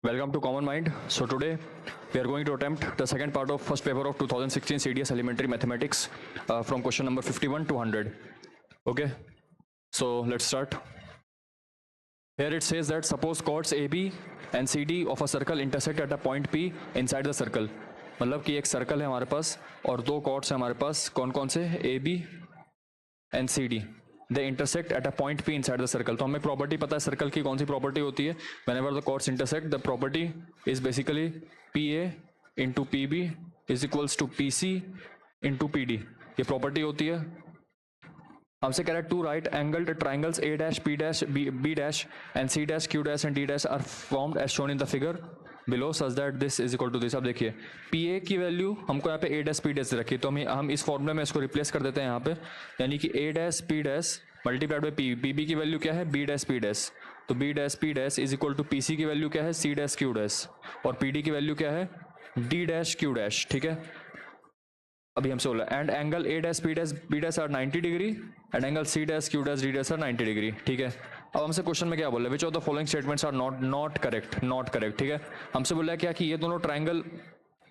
Welcome to Common Mind. So today we are going to attempt the second part of first paper of 2016 CDS Elementary Mathematics from question number 51 to 100. Okay, so let's start. Here it says that suppose chords AB and CD of a circle intersect at a point P inside the circle. मतलब कि एक circle है हमारे पास और दो chords हैं हमारे पास, कौन कौन से, AB and CD. They intersect at a point P inside the circle. तो हमें प्रॉपर्टी पता है सर्कल की कौन सी प्रॉपर्टी होती है. Whenever the chords intersect the property is basically P A into P B is equals to P C into P D. ये property होती है. हमसे कह रहा है two right angled triangles A dash P dash B dash and C dash Q dash and D dash are formed as shown in the figure below such that this is equal to this. अब देखिए P A की value हमको यहाँ पे A dash P dash रखी है, तो हम इस फॉर्मूले में इसको रिप्लेस कर देते हैं यहाँ पे, यानी कि A dash P dash multiplied by P. P B की वैल्यू क्या है, बी डैश पी डैश, तो B dash P dash is equal to P C की वैल्यू क्या है, सी डैश क्यू डैश, और पी डी की वैल्यू क्या है, डी डैश क्यू डैश. ठीक है, अभी हमसे बोला and angle A dash P dash B dash are 90 degree and angle C dash Q dash D dash are 90 degree. ठीक है, अब हमसे क्वेश्चन में क्या बोला, which of the following statements are not correct. ठीक है, हमसे बोला क्या कि ये दोनों ट्राइंगल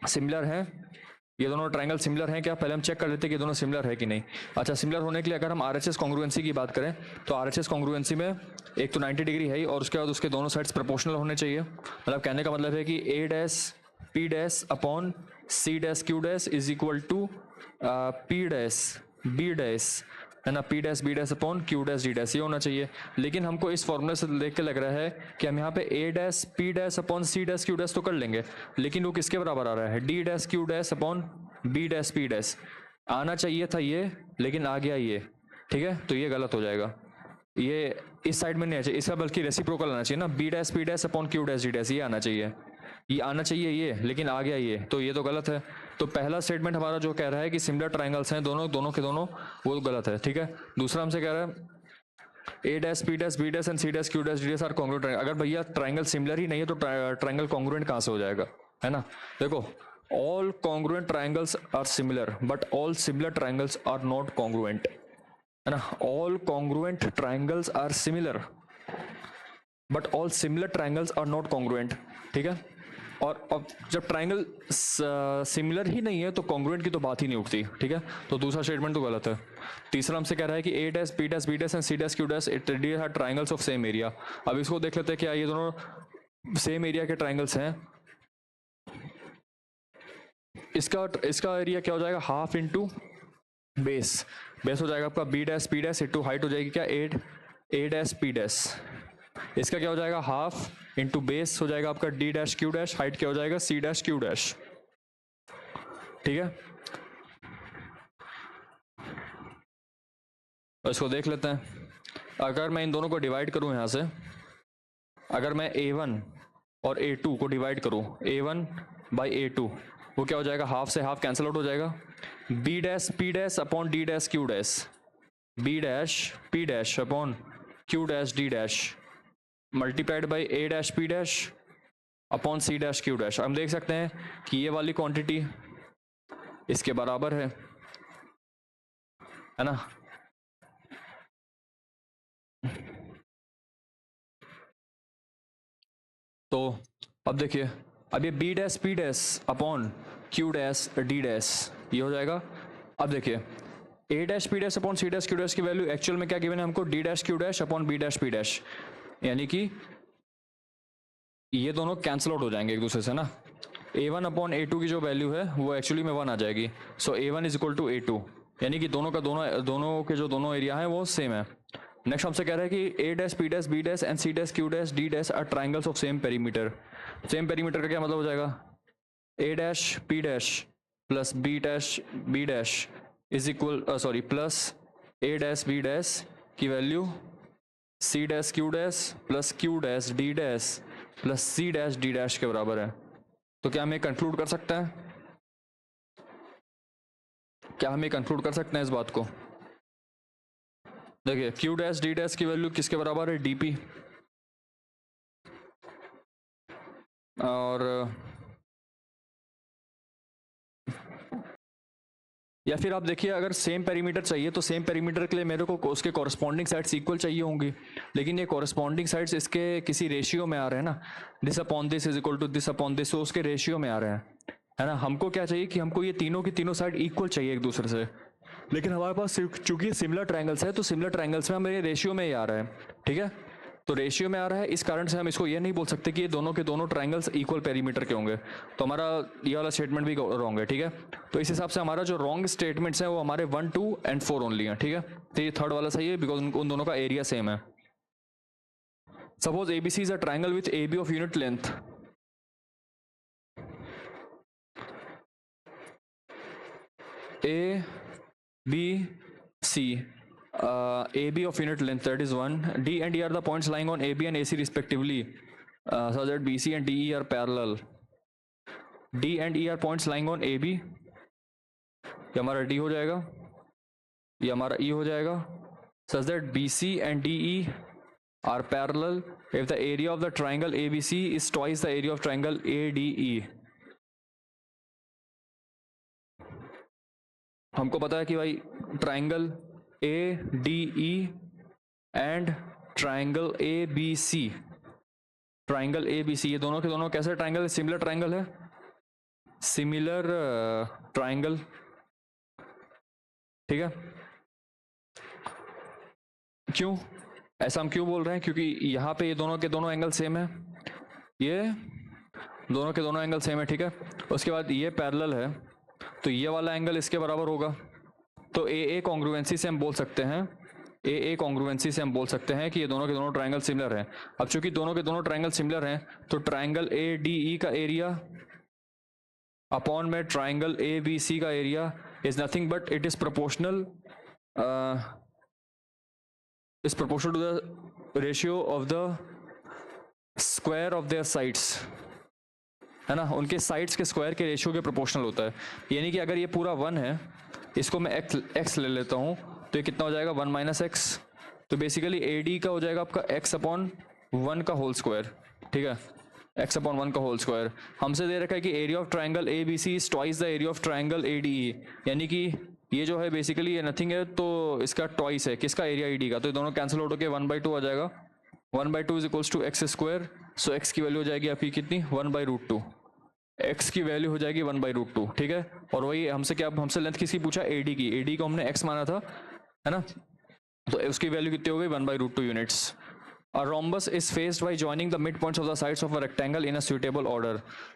सिमिलर हैं, ये दोनों ट्राइंगल सिमिलर हैं क्या. पहले हम चेक कर लेते हैं कि ये दोनों सिमिलर है कि नहीं. अच्छा, सिमिलर होने के लिए अगर हम आरएचएस कॉन्ग्रुएंसी की बात करें तो आरएचएस कॉन्ग्रुएंसी में एक तो 90 डिग्री है ही और उसके बाद उसके दोनों साइड्स प्रोपोर्शनल होने चाहिए. मतलब कहने का मतलब है कि A dash P dash upon C dash Q dash is equal to P dash B dash, है ना, P dash B dash upon Q dash D dash, ये होना चाहिए. लेकिन हमको इस फॉर्मूले से देख के लग रहा है कि हम यहाँ पे A dash P dash upon C dash Q dash तो कर लेंगे, लेकिन वो किसके बराबर आ रहा है, D dash Q dash upon B dash P dash. आना चाहिए था ये, लेकिन आ गया ये. ठीक है, तो ये गलत हो जाएगा, ये इस साइड में नहीं आना चाहिए, इसका बल्कि रेसिप्रोकल आना चाहिए ना, B dash P dash upon Q dash D dash, ये आना चाहिए, ये आना चाहिए ये, लेकिन आ गया ये, तो ये तो गलत है. तो पहला स्टेटमेंट हमारा जो कह रहा है कि सिमिलर ट्राइंगल्स हैं दोनों के दोनों, वो गलत है. ठीक है, दूसरा हमसे कह रहा है A dash P dash B dash and C dash Q dash D dash are congruent. अगर भैया ट्राइंगल सिमिलर ही नहीं है तो ट्राइंगल कॉन्ग्रुएंट कहाँ से हो जाएगा, है ना. देखो, all congruent triangles are similar but all similar triangles are not congruent, है ना. All congruent triangles are similar but all similar triangles are not congruent. ठीक है, और अब जब ट्राइंगल सिमिलर ही नहीं है तो कॉन्ग्रुएंट की तो बात ही नहीं उठती. ठीक है, तो दूसरा स्टेटमेंट तो गलत है. तीसरा हमसे कह रहा है कि A dash P dash B dash and C dash Q dash it are triangles of same area. अब इसको देख लेते हैं क्या ये दोनों सेम एरिया के ट्राइंगल्स हैं. इसका एरिया क्या हो जाएगा, हाफ इंटू बेस. बेस हो जाएगा आपका B dash P dash into height हो जाएगी क्या, ए डैश पी डैश. इसका क्या हो जाएगा, हाफ इंटू बेस हो जाएगा आपका D dash Q dash, height क्या हो जाएगा, सी डैश क्यू डैश. ठीक है, इसको देख लेते हैं. अगर मैं इन दोनों को डिवाइड करूं यहां से, अगर मैं A1 और A2 को डिवाइड करूं, A1 बाई A2, वो क्या हो जाएगा, हाफ से हाफ कैंसिल आउट हो जाएगा. B dash P dash upon D dash Q dash, B dash P dash upon Q dash D dash multiplied by A dash P dash upon C dash Q dash. हम देख सकते हैं कि ये वाली quantity इसके बराबर है ना. तो अब देखिए, अब ये B dash P dash upon Q dash D dash ये हो जाएगा. अब देखिए A dash P dash upon C dash Q dash की वैल्यू एक्चुअल में क्या गिवन है हमको, D dash Q dash upon B dash P dash, यानी कि ये दोनों कैंसिल आउट हो जाएंगे एक दूसरे से ना. A1 अपॉन A2 की जो वैल्यू है वो एक्चुअली में 1 आ जाएगी. सो A1 is equal to A2, यानी कि दोनों के जो दोनों एरिया है वो सेम है. नेक्स्ट हमसे कह रहा है कि A dash P dash B dash and C dash Q dash D dash are triangles of same perimeter. Same perimeter का क्या मतलब हो जाएगा, A dash P dash plus B dash B dash is equal sorry plus A dash B dash की value C dash Q dash plus Q dash D dash plus C dash D dash के बराबर है. तो क्या हमें conclude कर सकते हैं, क्या हमें कंक्लूड कर सकते हैं इस बात को. देखिए क्यू डैश डी डैश की वैल्यू किसके बराबर है, डीपी, और या फिर आप देखिए अगर सेम पेरीमीटर चाहिए तो सेम पेरीमीटर के लिए मेरे को उसके कॉरस्पॉन्डिंग साइड्स इक्वल चाहिए होंगी, लेकिन ये कॉरस्पॉन्डिंग साइड्स इसके किसी रेशियो में आ रहे हैं ना, this upon this is equal to this upon this, तो उसके रेशियो में आ रहे हैं, है ना। हमको क्या चाहिए कि हमको ये तीनों की तीनों साइड इक्वल चाहिए एक दूसरे से, लेकिन हमारे पास चूंकि सिमिलर ट्रायंगल्स है तो सिमिलर ट्रायंगल्स में हमें रेशियो में ही आ रहा है, ठीक है। तो रेशियो में आ रहा है, इस कारण से हम इसको ये नहीं बोल सकते कि ये दोनों के दोनों ट्रायंगल्स इक्वल पेरीमीटर के होंगे, तो हमारा ये वाला स्टेटमेंट भी रॉन्ग है, ठीक है। तो इस हिसाब से हमारा जो रॉन्ग स्टेटमेंट्स हैं वो हमारे 1, 2 एंड 4 ओनली हैं, ठीक है। तो ये थर्ड वाला सही है बिकॉज उन दोनों का एरिया सेम है। Suppose ABC is a triangle with AB of unit length, ABC AB of unit length, that is 1. D and E are the points lying on AB and AC respectively, so that BC and DE are parallel. D and E are points lying on AB, ये हमारा D हो जाएगा, ये हमारा E हो जाएगा, such that BC and DE are parallel if the area of the triangle ABC is twice the area of triangle ADE. हमको पता है कि भाई triangle ADE and triangle ABC, triangle ABC ये दोनों के दोनों कैसे ट्राइंगल है, सिमिलर ट्राइंगल है, सिमिलर ट्राइंगल, ठीक है। क्यों ऐसा हम क्यों बोल रहे हैं, क्योंकि यहाँ पे ये दोनों के दोनों एंगल सेम है, ये दोनों के दोनों एंगल सेम है, ठीक है। उसके बाद ये पैरेलल है तो ये वाला एंगल इसके बराबर होगा, तो ए कॉन्ग्रुएंसी से हम बोल सकते हैं, ए कॉन्ग्रुएंसी से हम बोल सकते हैं कि ये दोनों के दोनों ट्रायंगल सिमिलर हैं। अब चूंकि दोनों के दोनों ट्रायंगल सिमिलर हैं तो ट्रायंगल ADE का एरिया अपॉन में ट्रायंगल ABC का area is nothing but it is proportional to the ratio of the square of their sides, है ना, उनके साइड्स के स्क्वायर के रेशियो के प्रोपोर्शनल होता है। यानी कि अगर ये पूरा 1 है, इसको मैं x ले लेता हूँ तो ये कितना हो जाएगा 1 माइनस एक्स, तो बेसिकली AD का हो जाएगा आपका x अपॉन 1 का होल स्क्वायर, ठीक है, x अपॉन 1 का होल स्क्वायर। हमसे दे रखा है कि area of triangle ABC is twice the area of triangle ADE, यानी कि ये जो है बेसिकली ये नथिंग है तो इसका ट्वाइस है किसका, एरिया AD का, तो दोनों कैंसिल आउट होकर 1/2 आ जाएगा, 1/2 is equals to x square, so x की वैल्यू हो जाएगी आपकी कितनी 1/√2, x की वैल्यू हो जाएगी 1/√2, ठीक है। और वही हमसे क्या, हमसे लेंथ किसकी पूछा, AD की, AD को हमने x माना था, है ना, तो उसकी वैल्यू कितनी हो गई 1/√2 units. A rhombus is faced by joining the midpoints of the sides of a rectangle in a suitable order.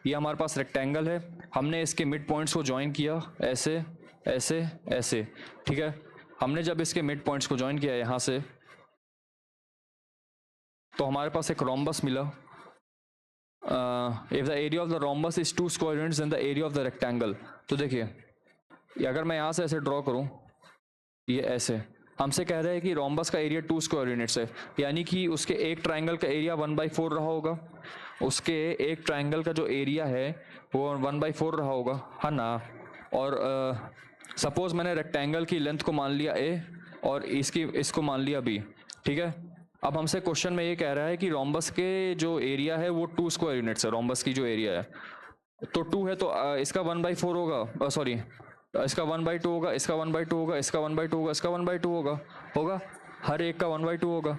ये हमारे पास रेक्टेंगल है, हमने इसके मिड पॉइंट्स को ज्वाइन किया ऐसे ऐसे ऐसे, ठीक है। हमने जब इसके मिड पॉइंट्स को ज्वाइन किया यहाँ से तो हमारे पास एक rhombus मिला। if the area of the rhombus is 2 square units then the area of the rectangle, तो देखिए अगर मैं यहाँ से ऐसे ड्रॉ करूँ, ये ऐसे, हमसे कह रहे हैं कि रोम्बस का एरिया 2 स्क्वायर यूनिट्स है, यानी कि उसके एक ट्राइंगल का एरिया 1/4 रहा होगा, उसके एक ट्राइंगल का जो एरिया है वो 1/4 रहा होगा, है ना। और सपोज मैंने रेक्टेंगल की लेंथ को मान लिया A और इसको मान लिया B, ठीक है। अब हमसे क्वेश्चन में ये कह रहा है कि रोम्बस के जो एरिया है वो 2 स्क्वायर यूनिट्स है, रोम्बस की जो एरिया है तो 2 है, तो इसका 1/4 होगा, सॉरी इसका 1/2 होगा, इसका 1/2 होगा, इसका 1/2 होगा, इसका 1/2 होगा, हर एक का 1/2 होगा,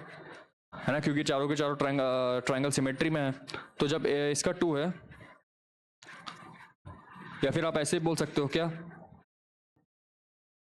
है ना, क्योंकि चारों के चारों ट्रायंगल सिमेट्री में है। तो जब इसका 2 है, या फिर आप ऐसे बोल सकते हो क्या,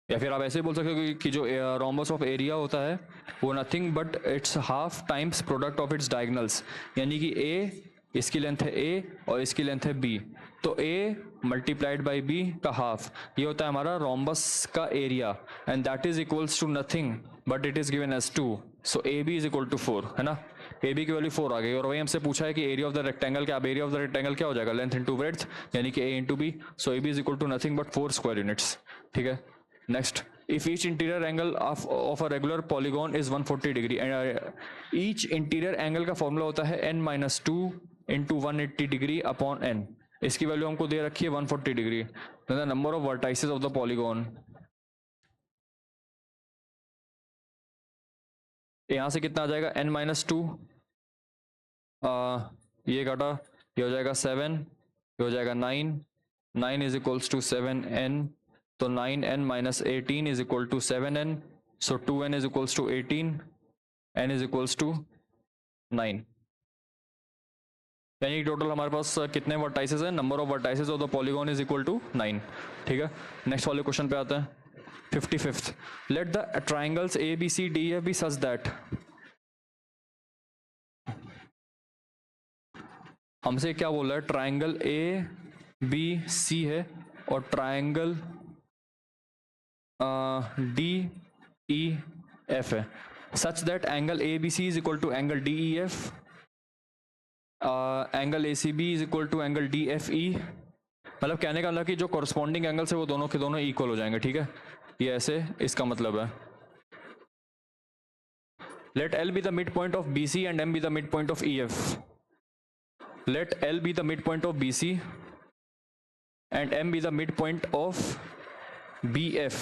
या फिर आप ऐसे बोल सकते हो कि जो रोम्बस ऑफ एरिया होता है वो nothing but it's half times product of its diagonals, यानी कि A इसकी लेंथ है A और इसकी लेंथ है B, तो A मल्टीप्लाइड बाई B का हाफ, ये होता है हमारा रोम्बस का area, and that is equals to nothing but it is given as 2, so AB is equal to 4, है ना, AB की वैल्यू 4 आ गई। और वही हमसे पूछा है कि एरिया ऑफ द रेक्टेंगल क्या, अब एरिया ऑफ द रेक्टेंगल क्या हो जाएगा, लेंथ इंटू ब्रेड्थ, यानी कि A into B, so AB is equal to nothing but 4 square units, ठीक है। Next, if each interior angle of a regular polygon is 140 degree and each interior angle का formula होता है n-2 into 180 degree upon n, इसकी value हमको दे रखी है 140 degree, the number of vertices of the polygon, यहाँ से कितना आ जाएगा n-2, ये काटा, ये हो जाएगा 7, ये हो जाएगा 9 इज इक्वल्स टू 7n तो 9n minus 18 is equal to 7n. So 2n is equals to 18, n is equals to 9. यानी टोटल हमारे पास कितने वर्टाइसेस हैं? Number of vertices of the polygon is equal to 9. ठीक है, नेक्स्ट वाले question पे आते हैं. 55th. Let the triangles A B C D F B such that. हमसे क्या बोला है? ट्राइंगल ए बी सी है और ट्राइंगल डी ई एफ है. Such that angle A B C is equal to angle D E F, angle A C B is equal to angle D F E. मतलब कहने का मतलब कि जो corresponding angles है वो दोनों के दोनों इक्वल हो जाएंगे. ठीक है, ये ऐसे इसका मतलब है. Let L be the mid point of B C and M be the mid point of E F. Let L be the midpoint of BC and M be the midpoint of BF.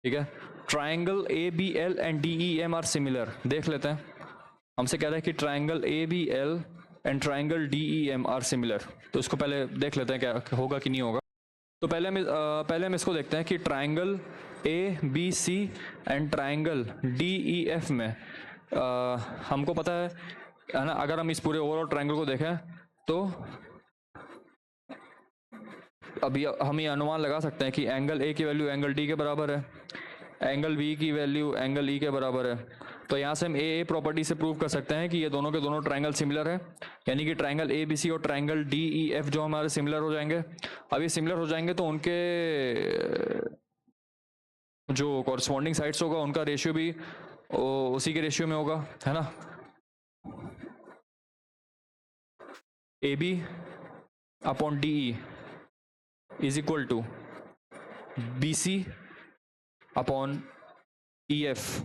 ठीक है, triangle ABL and DEM are similar. देख लेते हैं. हमसे कह रहा है कि triangle ABL and triangle DEM are similar. तो इसको पहले देख लेते हैं क्या होगा कि नहीं होगा. तो पहले हम इसको देखते हैं कि triangle A B C and triangle D E F में हमको पता है ना, अगर हम इस पूरे ओवरऑल ट्राइंगल को देखें तो अभी हम ये अनुमान लगा सकते हैं कि एंगल ए की वैल्यू एंगल डी के बराबर है, एंगल बी की वैल्यू एंगल ई के बराबर है. तो यहाँ से हम ए प्रॉपर्टी से प्रूव कर सकते हैं कि ये दोनों के दोनों ट्राइंगल सिमिलर है. यानी कि ट्राइंगल ए बी सी और ट्राइंगल डी ई एफ जो हमारे सिमिलर हो जाएंगे. अब ये सिमिलर हो जाएंगे तो उनके जो कॉरस्पॉन्डिंग साइड्स होगा उनका रेशियो भी उसी के रेशियो में होगा, है ना. A B upon D E is equal to B C upon E F.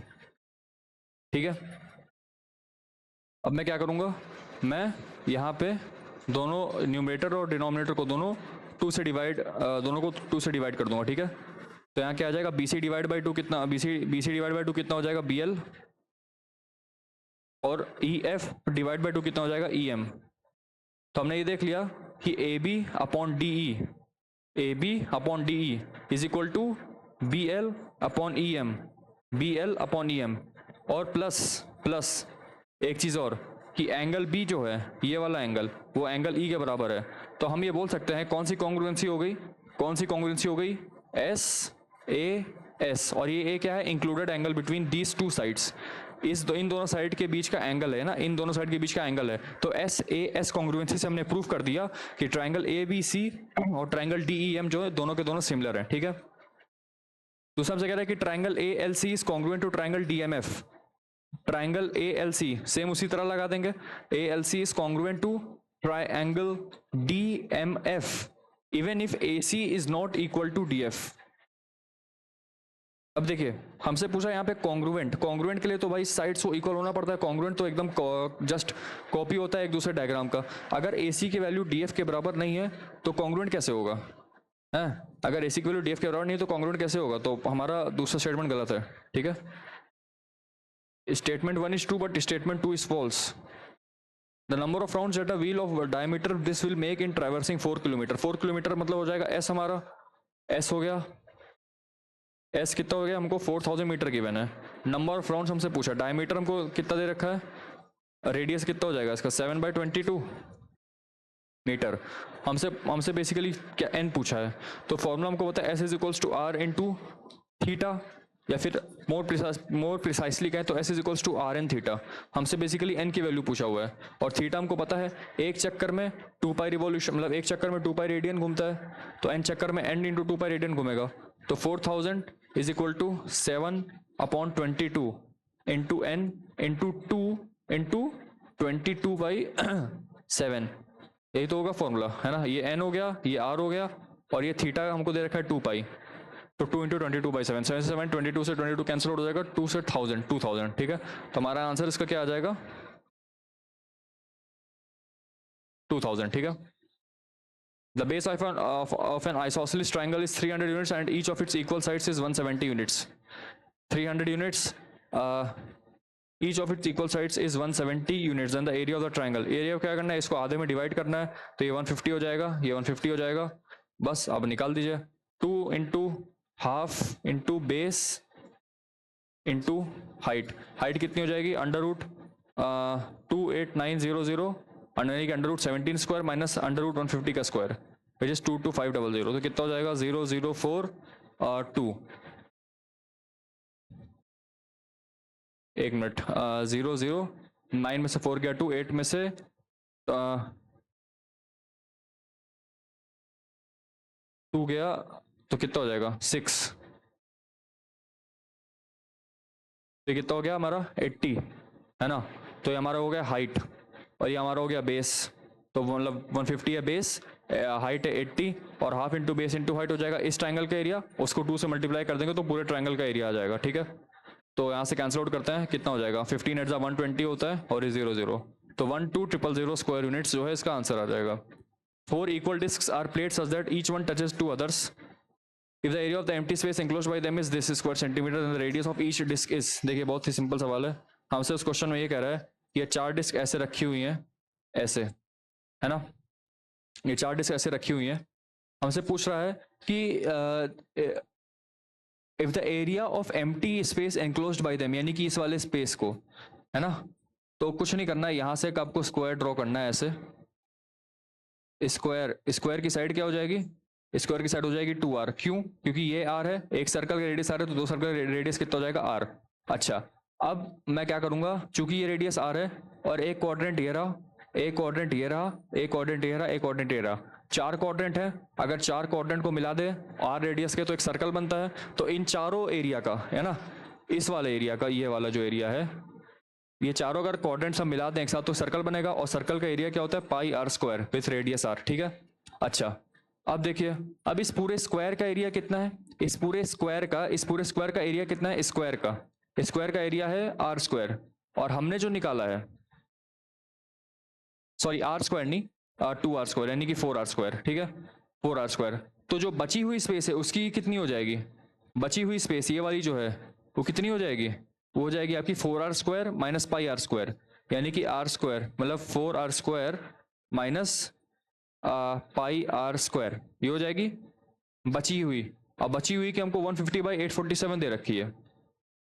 ठीक है, अब मैं क्या करूंगा, मैं यहाँ पे दोनों न्यूमरेटर और डिनोमिनेटर को दोनों को 2 से डिवाइड कर दूंगा. ठीक है, तो यहाँ क्या आ जाएगा, BC डिवाइड बाई 2 कितना, BC डिवाइड बाई 2 कितना हो जाएगा, BL, और EF डिवाइड बाई 2 कितना हो जाएगा, EM. तो हमने ये देख लिया कि AB upon DE is equal to BL upon EM, और प्लस एक चीज़ और कि एंगल B जो है, ये वाला एंगल, वो एंगल E के बराबर है. तो हम ये बोल सकते हैं कौन सी कॉन्ग्रुएंसी हो गई, SAS, और ये A क्या है, included angle between these 2 sides. इन दोनों साइड के बीच का एंगल है ना, इन दोनों साइड के बीच का एंगल है. तो SAS कॉन्ग्रुएंसी से हमने प्रूव कर दिया कि ट्राइंगल ABC और ट्राइंगल DEM जो है दोनों के दोनों सिमिलर है. ठीक है, दूसरा हमसे कह रहा है कि triangle ALC is congruent to triangle DMF. Triangle ALC same उसी तरह लगा देंगे, ALC is congruent to triangle DMF even if AC is not equal to DF. अब देखिए हमसे पूछा यहाँ पे कॉन्ग्रुएंट के लिए तो भाई साइड्स को इक्वल होना पड़ता है. कॉन्ग्रुएंट तो एकदम जस्ट कॉपी होता है एक दूसरे डायग्राम का. अगर AC की वैल्यू DF के बराबर नहीं है तो कॉन्ग्रुएंट कैसे होगा, है? अगर AC की वैल्यू DF के बराबर नहीं है तो कॉन्ग्रुएंट कैसे होगा? तो हमारा दूसरा स्टेटमेंट गलत है. ठीक है, statement 1 is true but statement 2 is false. The number of rounds at a wheel of diameter this will make in traversing 4 kilometre. 4 kilometre मतलब हो जाएगा S, हमारा S हो गया, S कितना हो गया, हमको 4000 मीटर गिवन है. नंबर ऑफ राउंड्स हमसे पूछा, डायमीटर हमको कितना दे रखा है, रेडियस कितना हो जाएगा इसका 7/22 मीटर. हमसे बेसिकली क्या n पूछा है. तो फॉर्मूला हमको पता है S is equals to R into theta, या फिर मोर प्रिसाइसली कहें तो S is equals to R n theta. हमसे बेसिकली n की वैल्यू पूछा हुआ है और थीटा हमको पता है एक चक्कर में 2 पाई रिवॉल्यूशन, मतलब एक चक्कर में 2 पाई रेडियन घूमता है, तो n चक्कर में n इंटू 2 पाई रेडियन घूमेगा. तो 4000 is equal to 7/22 into n into 2 into 22/7. यही तो होगा फॉर्मूला, है ना. ये n हो गया, ये r हो गया, और ये थीटा हमको दे रखा है 2 पाई. तो 2 इंटू 22/7, 7 22 से 22 कैंसिल हो जाएगा, 2 से 2000. ठीक है, तो हमारा आंसर इसका क्या आ जाएगा, 2000. ठीक है, the base of N isosceles triangle is 300 units and each of its equal sides is 170 units. 300 units each of its equal sides is 170 units and the area of the triangle, area क्या करना है, इसको आधे में divide करना है, तो ये 150 हो जाएगा, ये 150 हो जाएगा, बस अब निकाल दीजिए। 2 into half into base into height, height कितनी हो जाएगी, under root 28900 under root 17 square minus under root 150 का स्क्वायर विच इज 22500, तो कितना हो जाएगा 0042, एक मिनट, 009 में से 4 गया 2, 8 में से 2 गया, तो कितना हो जाएगा 6, तो कितना हो गया हमारा 80 है ना, तो ये हमारा हो गया हाइट और ये हमारा हो गया बेस, तो मतलब 150 है बेस, हाइट है 80 और half into base into height हो जाएगा इस ट्राइंगल का एरिया, उसको 2 से मल्टीप्लाई कर देंगे तो पूरे ट्राइंगल का एरिया आ जाएगा, ठीक है। तो यहाँ से कैंसिल आउट करते हैं, कितना हो जाएगा 15 एट 120 होता है और ये 00, तो 12000 स्क्वायर यूनिट्स जो है इसका आंसर आ जाएगा। 4 equal discs are placed such that each one touches 2 others, if the area of the empty space enclosed by them is this square centimeter then the radius of each disk is, देखिए बहुत ही simple सवाल है, हमसे उस question में ये कह रहा है कि ये 4 डिस्क ऐसे रखी हुई हैं, ऐसे है ना, ये 4 डिस्क ऐसे रखी हुई हैं, हमसे पूछ रहा है कि if the area of empty space enclosed by them, यानी कि इस वाले स्पेस को, है ना, तो कुछ नहीं करना है, यहां से आपको स्क्वायर ड्रॉ करना है, ऐसे स्क्वायर, स्क्वायर की साइड क्या हो जाएगी, स्क्वायर की साइड हो जाएगी 2r, क्यों, क्योंकि ये r है, एक सर्कल का रेडियस r है, तो 2 सर्कल का रेडियस कितना हो जाएगा r। अच्छा, अब मैं क्या करूंगा, चूंकि ये रेडियस r है और एक क्वाड्रेंट ये रहा, एक क्वाड्रेंट ये रहा, एक क्वाड्रेंट ये रहा, एक क्वाड्रेंट ये रहा, 4 क्वाड्रेंट है, अगर 4 क्वाड्रेंट को मिला दे r रेडियस के तो एक सर्कल बनता है, तो इन चारों एरिया का, है ना, इस वाले एरिया का, ये वाला जो एरिया है, ये चारों अगर क्वाड्रेंट्स हम मिला दें एक साथ तो सर्कल बनेगा, और सर्कल का एरिया क्या होता है पाई r square with radius r, ठीक है। अच्छा, अब देखिए, अब इस पूरे स्क्वायर का एरिया कितना है, इस पूरे स्क्वायर का एरिया कितना है, स्क्वायर का एरिया है r स्क्वायर, और हमने जो निकाला है, सॉरी r स्क्वायर नहीं, 2r स्क्वायर यानी कि 4r स्क्वायर, ठीक है, 4r स्क्वायर, तो जो बची हुई स्पेस है उसकी कितनी हो जाएगी, बची हुई स्पेस ये वाली जो है वो कितनी हो जाएगी, वो हो जाएगी आपकी 4r स्क्वायर माइनस पाई r स्क्वायर, यानी कि r स्क्वायर मतलब 4r स्क्वायर माइनस पाई r स्क्वायर, ये हो जाएगी बची हुई। अब बची हुई कि हमको 150/847 दे रखी है,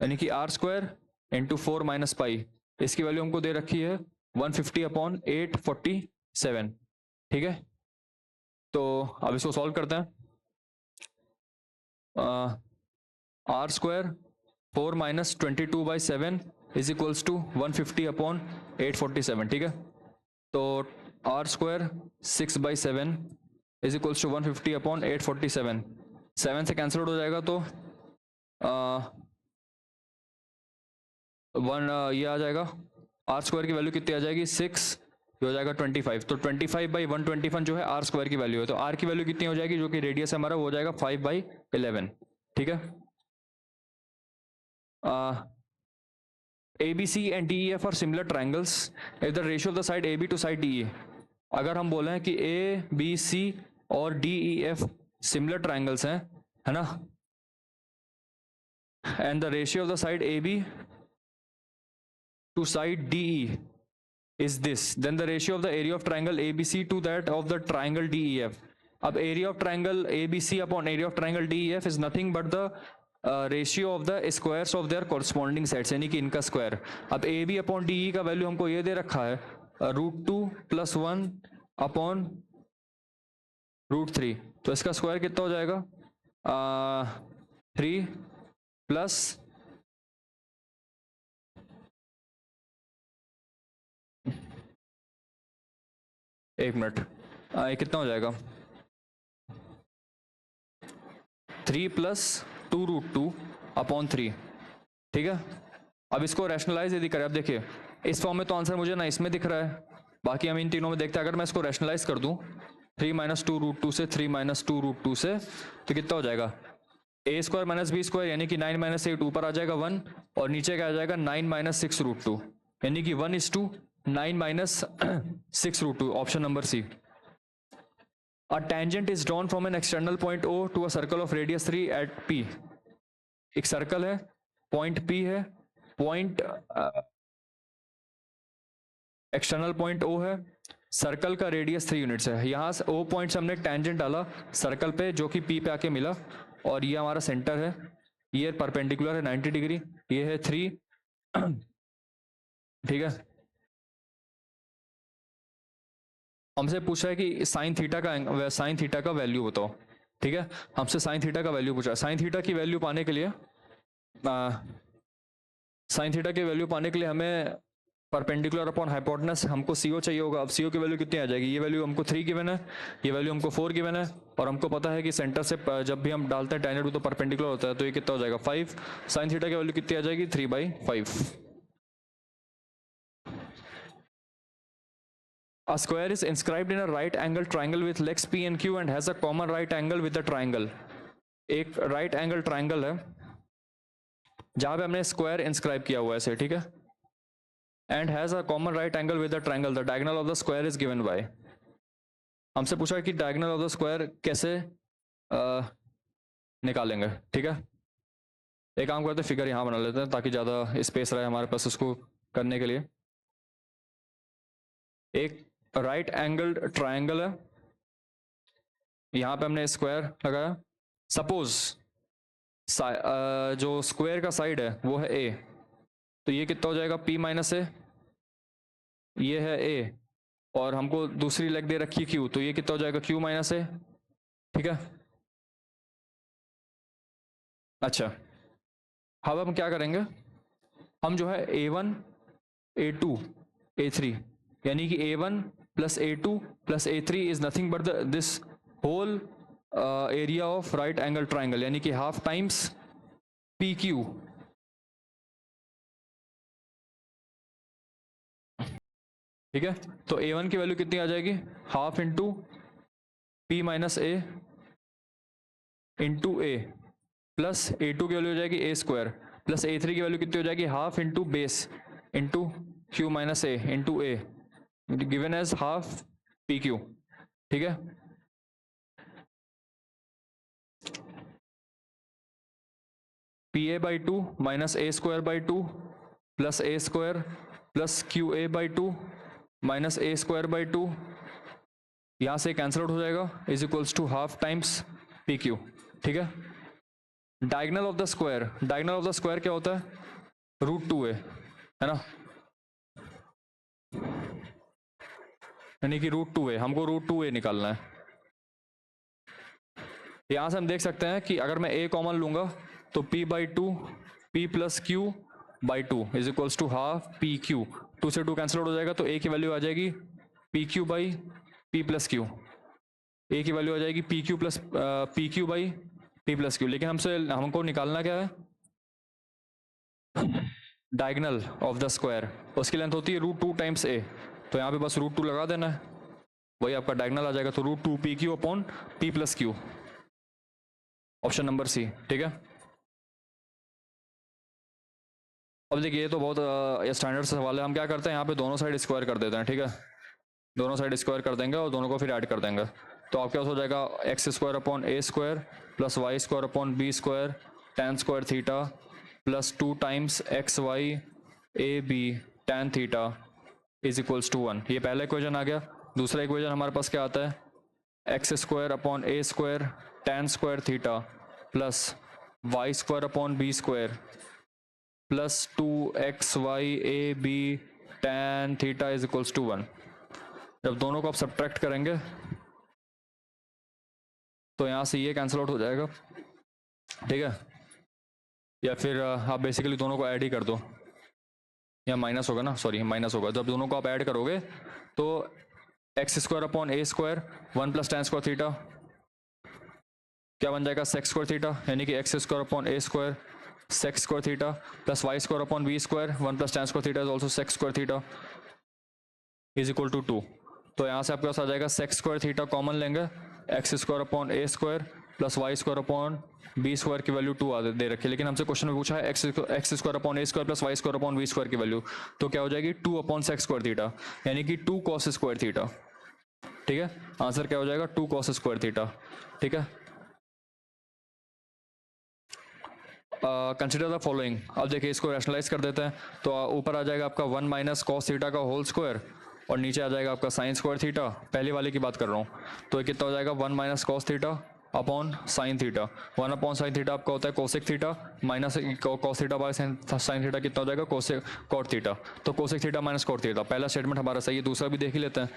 यानी कि r square into 4 minus pi, इसकी वैल्यू हमको दे रखी है 150/847, ठीक है। तो अब इसको सॉल्व करते हैं, r square 4 minus 22/7 is equals to 150/847, ठीक है। तो r square 6/7 is equals to 150/847, 7 से कैंसिल हो जाएगा तो ये आ जाएगा, r स्क्वायर की वैल्यू कितनी आ जाएगी 6, ये हो जाएगा 25, तो 25/121 जो है r स्क्वायर की वैल्यू है, तो r की वैल्यू कितनी हो जाएगी, जो कि रेडियस है हमारा, वो हो जाएगा 5/11, ठीक है। ABC and DEF are similar triangles if the ratio of the side AB to side DE, अगर हम बोले हैं कि ABC और DEF सिमिलर ट्राइंगल्स हैं, है ना, and the ratio of the side AB to side DE is this, then the ratio of the area of triangle ABC to that of the triangle DEF, अब area of triangle ABC upon area of triangle DEF is nothing but the ratio of the squares of their corresponding sides, यानी कि इनका स्क्वायर। अब A B upon D E का value हमको ये दे रखा है √2 + 1 अपॉन √3, तो इसका स्क्वायर कितना हो जाएगा 3 प्लस एक मिनट, कितना हो जाएगा 3 + 2√2 अपॉन 3, ठीक है। अब इसको रैशनलाइज यदि करें, अब देखिए इस फॉर्म में तो आंसर मुझे ना इसमें दिख रहा है, बाकी हम इन तीनों में देखते हैं, अगर मैं इसको रैशनलाइज कर दूं 3 - 2√2 से 3 - 2√2 से, तो कितना हो जाएगा a² - b² यानी कि 9 - 8 ऊपर आ जाएगा 1, और नीचे क्या आ जाएगा 9 - 6√2, यानी कि 1:9 - 6√2, option number C. A tangent is drawn from an external point O to a circle of radius 3 at P, एक सर्कल है, पॉइंट P है, पॉइंट एक्सटर्नल पॉइंट O है, सर्कल का रेडियस 3 यूनिट्स है, यहाँ से O पॉइंट से हमने टेंजेंट डाला सर्कल पे जो कि P पे आके मिला, और ये हमारा सेंटर है, ये परपेंडिकुलर है 90 डिग्री, ये है 3 ठीक है। हमसे पूछा है कि साइन थीटा का वैल्यू बताओ, ठीक है। हमसे साइन थीटा का वैल्यू पूछा है। साइन थीटा की वैल्यू पाने के लिए हमें परपेंडिकुलर अपॉन हाइपोटेनस हमको CO चाहिए होगा। अब CO की वैल्यू कितनी आ जाएगी, ये वैल्यू हमको 3 गिवन है, ये वैल्यू हमको 4 गिवन है, और हमको पता है कि सेंटर से जब भी हम डालते हैं टेंजेंट तो परपेंडिकुलर होता है, तो ये कितना हो जाएगा 5। साइन थीटा की वैल्यू कितनी आ जाएगी 3/5। A square is inscribed in a right angle triangle with legs P and Q and has a common right angle with the triangle। एक right angle triangle है जहां पे हमने स्क्वायर इंस्क्राइब किया हुआ है ऐसे, ठीक है, and has a common right angle with the triangle, the diagonal of the square is given by. हमसे पूछा है कि डायगोनल ऑफ द स्क्वायर कैसे निकालेंगे, ठीक है। एक काम करते हैं, फिगर यहाँ बना लेते हैं ताकि ज़्यादा स्पेस रहे हमारे पास उसको करने के लिए। एक राइट एंगल्ड ट्राइंगल है, यहाँ पे हमने स्क्वायर लगाया। सपोज जो स्क्वायर का साइड है वो है A, तो ये कितना हो जाएगा P माइनस A, ये है A, और हमको दूसरी लेग दे रखी Q, तो ये कितना हो जाएगा Q माइनस A, ठीक है। अच्छा, अब हम क्या करेंगे, हम जो है A1 A2 A3 यानी कि A1 plus A2 plus A3 is nothing but this whole area of right angle triangle, यानी कि हाफ टाइम्स PQ, ठीक है। तो A1 की वैल्यू कितनी आ जाएगी, half into P minus A into A, plus A2 की वैल्यू हो जाएगी A स्क्वायर, प्लस A3 की वैल्यू कितनी हो जाएगी half into base into Q minus A into A, given as half PQ, ठीक है। PA/2 minus A square by 2 plus A square plus QA/2 minus A square by 2, यहाँ से cancel out हो जाएगा, is equals to half times PQ, ठीक है। Diagonal of the square क्या होता है, √2a, है ना, यानी कि √2a, हमको √2a निकालना है। यहां से हम देख सकते हैं कि अगर मैं a कॉमन लूंगा तो P/2 P plus Q by 2 is equals to half PQ, 2 से 2 कैंसिल आउट हो जाएगा, तो a की वैल्यू आ जाएगी PQ by P plus Q, a की वैल्यू आ जाएगी PQ by P plus Q। लेकिन हमको निकालना क्या है, डायगोनल ऑफ द स्क्वायर, उसकी लेंथ होती है √2 टाइम्स a, तो यहाँ पे बस √2 लगा देना है, वही आपका डायगोनल आ जाएगा, तो √2 PQ upon P plus Q, option number C, ठीक है। अब देखिए ये तो बहुत स्टैंडर्ड सवाल है, हम क्या करते हैं यहाँ पे दोनों साइड स्क्वायर कर देते हैं, ठीक है, दोनों साइड स्क्वायर कर देंगे और दोनों को फिर ऐड कर देंगे, तो आपके पास हो जाएगा x square upon A square plus y square upon B square tan square theta plus 2 times XY AB tan theta is equals to 1। ये पहला इक्वेशन आ गया। दूसरा इक्वेशन हमारे पास क्या आता है, x square upon A square tan square theta plus y square upon B square plus 2XY AB tan theta is equals to 1। जब दोनों को आप सब्ट्रैक्ट करेंगे तो यहाँ से ये कैंसिल आउट हो जाएगा, ठीक है, या फिर आप बेसिकली दोनों को ऐड ही कर दो, या माइनस होगा ना, सॉरी माइनस होगा। जब दोनों को आप ऐड करोगे तो x square upon A square 1 plus tan square theta क्या बन जाएगा sec स्क्वायर थीटा, यानी कि x square upon A square sec square theta plus y square upon B square 1 plus tan square theta is also sec square theta is equal to 2। तो यहाँ से आपके पास आ जाएगा sec स्क्वायर थीटा कॉमन लेंगे, x square upon A square plus y square upon B square की value 2 दे रखी है, लेकिन हमसे क्वेश्चन में पूछा है x square upon A square plus y square upon B square की वैल्यू, तो क्या हो जाएगी 2 अपॉन sec स्क्वायर थीटा, यानी कि 2 cos स्क्वायर थीटा, ठीक है। आंसर क्या हो जाएगा 2 cos स्क्वायर थीटा, ठीक है। कंसिडर द फॉलोइंग, अब देखिए इसको रैशनलाइज कर देते हैं, तो ऊपर आ जाएगा आपका 1 माइनस कॉस थीटा का होल स्क्वायर और नीचे आ जाएगा आपका साइन स्क्वायर थीटा, पहले वाले की बात कर रहा हूँ, तो ये कितना हो जाएगा 1 minus cos theta upon sine theta. 1 upon sine theta आपका होता है cosec theta, minus cos theta by sine theta कितना हो जाएगा कॉट थीटा। तो cosec theta minus cot theta, पहला स्टेटमेंट हमारा सही है, दूसरा भी देख ही लेते हैं।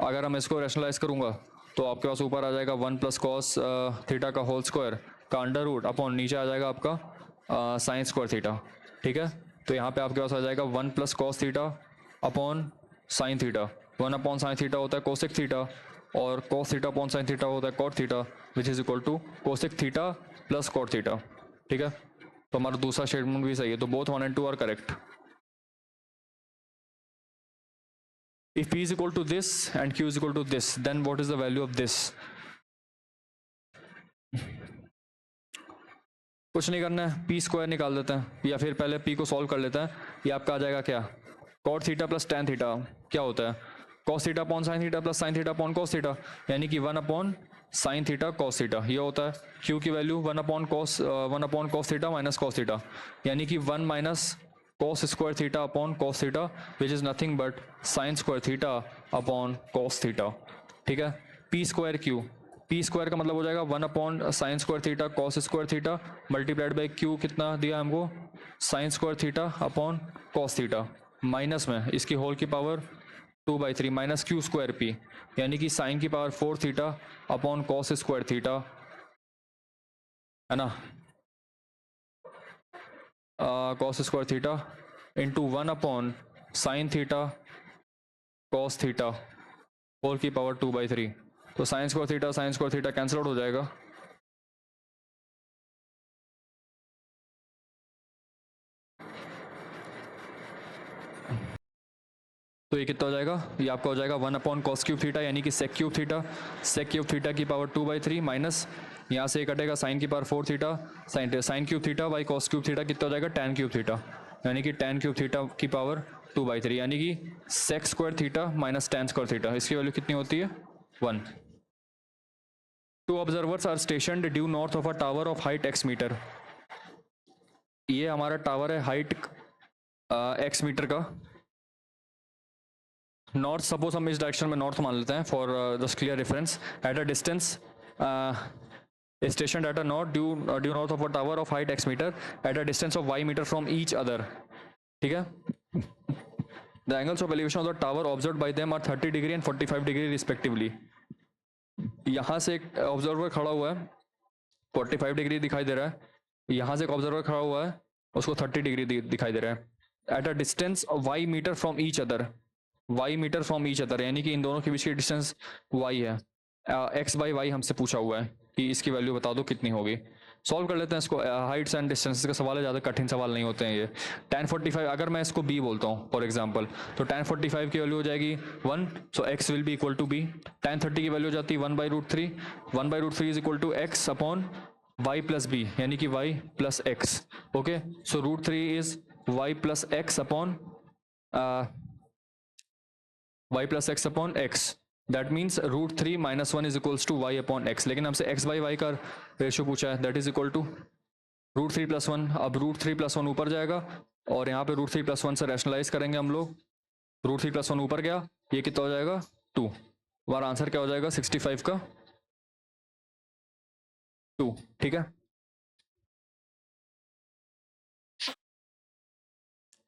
अगर हम इसको रैशनलाइज करूंगा तो आपके पास ऊपर आ जाएगा 1 प्लस कॉस थीटा का होल स्क्वायर का अंडर रूट अपॉन नीचे आ जाएगा आपका साइन स्क्वायर थीटा। ठीक है, तो यहाँ पे आपके पास आ जाएगा 1 plus cos theta upon sine theta. 1 upon sine theta होता है कोसेक थीटा और cos theta upon sine theta होता है cot theta, which is equal to cosec theta plus cot theta. ठीक है, तो हमारा दूसरा स्टेटमेंट भी सही है, तो both 1 and 2 are correct. If P is equal to this and Q is equal to this, then what is the value of this? कुछ नहीं करना है, पी स्क्वायर निकाल देते हैं, या फिर पहले पी को सॉल्व कर लेते हैं। ये आपका आ जाएगा क्या, cot theta plus tan theta क्या होता है, cos theta upon sine theta plus sine theta upon cos theta, यानी कि 1 upon sine theta cos theta ये होता है। क्यू की value 1 upon cos theta minus cos theta, यानी कि 1 minus cos square theta upon cos theta, which is nothing but sin square theta upon cos theta। ठीक है, p square q, p square का मतलब हो जाएगा 1 upon sine square theta cos square theta multiplied by q, कितना दिया हमको sine square theta upon cos theta, minus में इसकी होल की power 2/3 minus q square p, यानी कि साइन की power 4 theta upon cos square theta, है ना, cos square theta into 1 upon sine theta cos theta whole की पावर 2/3। तो sine square theta cancel out हो जाएगा, तो ये कितना हो जाएगा, ये आपका हो जाएगा 1 अपॉन कॉस क्यूब थीटा, यानी कि सेक क्यूब थीटा की पावर 2/3 माइनस यहाँ से कटेगा साइन की power 4 theta sine cube theta by cos cube theta कितना हो जाएगा टैन क्यूब थीटा, यानी कि टैन क्यूब थीटा की पावर 2/3, यानी कि sec square theta minus tan square theta, इसकी वैल्यू कितनी होती है 1। 2 observers are stationed due north of a tower of height x metre. ये हमारा टावर है हाइट x मीटर का, नॉर्थ, सपोज हम इस डायरेक्शन में नॉर्थ मान लेते हैं for just clear reference, at a distance station at a north due north of a tower of height x metre at a distance of y metre from each other. ठीक है, the angles of elevation of the tower observe by them are 30 degree and 45 degree respectively. यहाँ से एक observer खड़ा हुआ है 45 degree दिखाई दे रहा है, यहाँ से एक ऑब्जर्वर खड़ा हुआ है उसको 30 डिग्री दिखाई दे रहा है, at a distance of y metre from each other, y metre from each other, यानी कि इन दोनों के बीच की डिस्टेंस y है, x बाई y हमसे पूछा हुआ है कि इसकी वैल्यू बता दो कितनी होगी। सॉल्व कर लेते हैं इसको, हाइट्स एंड डिस्टेंसेस का सवाल है, ज़्यादा कठिन सवाल नहीं होते हैं ये। tan 45 अगर मैं इसको b बोलता हूँ फॉर एग्जांपल, तो tan 45 की वैल्यू हो जाएगी 1, so x will be equal to b। tan 30 की वैल्यू हो जाती है 1/√3, 1/√3 is equal to x upon y plus b, यानी कि y plus x। Okay, so √3 is y plus x upon y plus x upon x, that means √3 minus 1 is equals to y upon x, लेकिन हमसे x by y का ratio पूछा है, that is equal to √3 plus 1। अब √3 plus 1 ऊपर जाएगा और यहाँ पे √3 प्लस 1 से रैशनलाइज करेंगे हम लोग, √3 प्लस 1 ऊपर गया, ये कितना हो जाएगा 2, हमारा आंसर क्या हो जाएगा 65 का 2। ठीक है,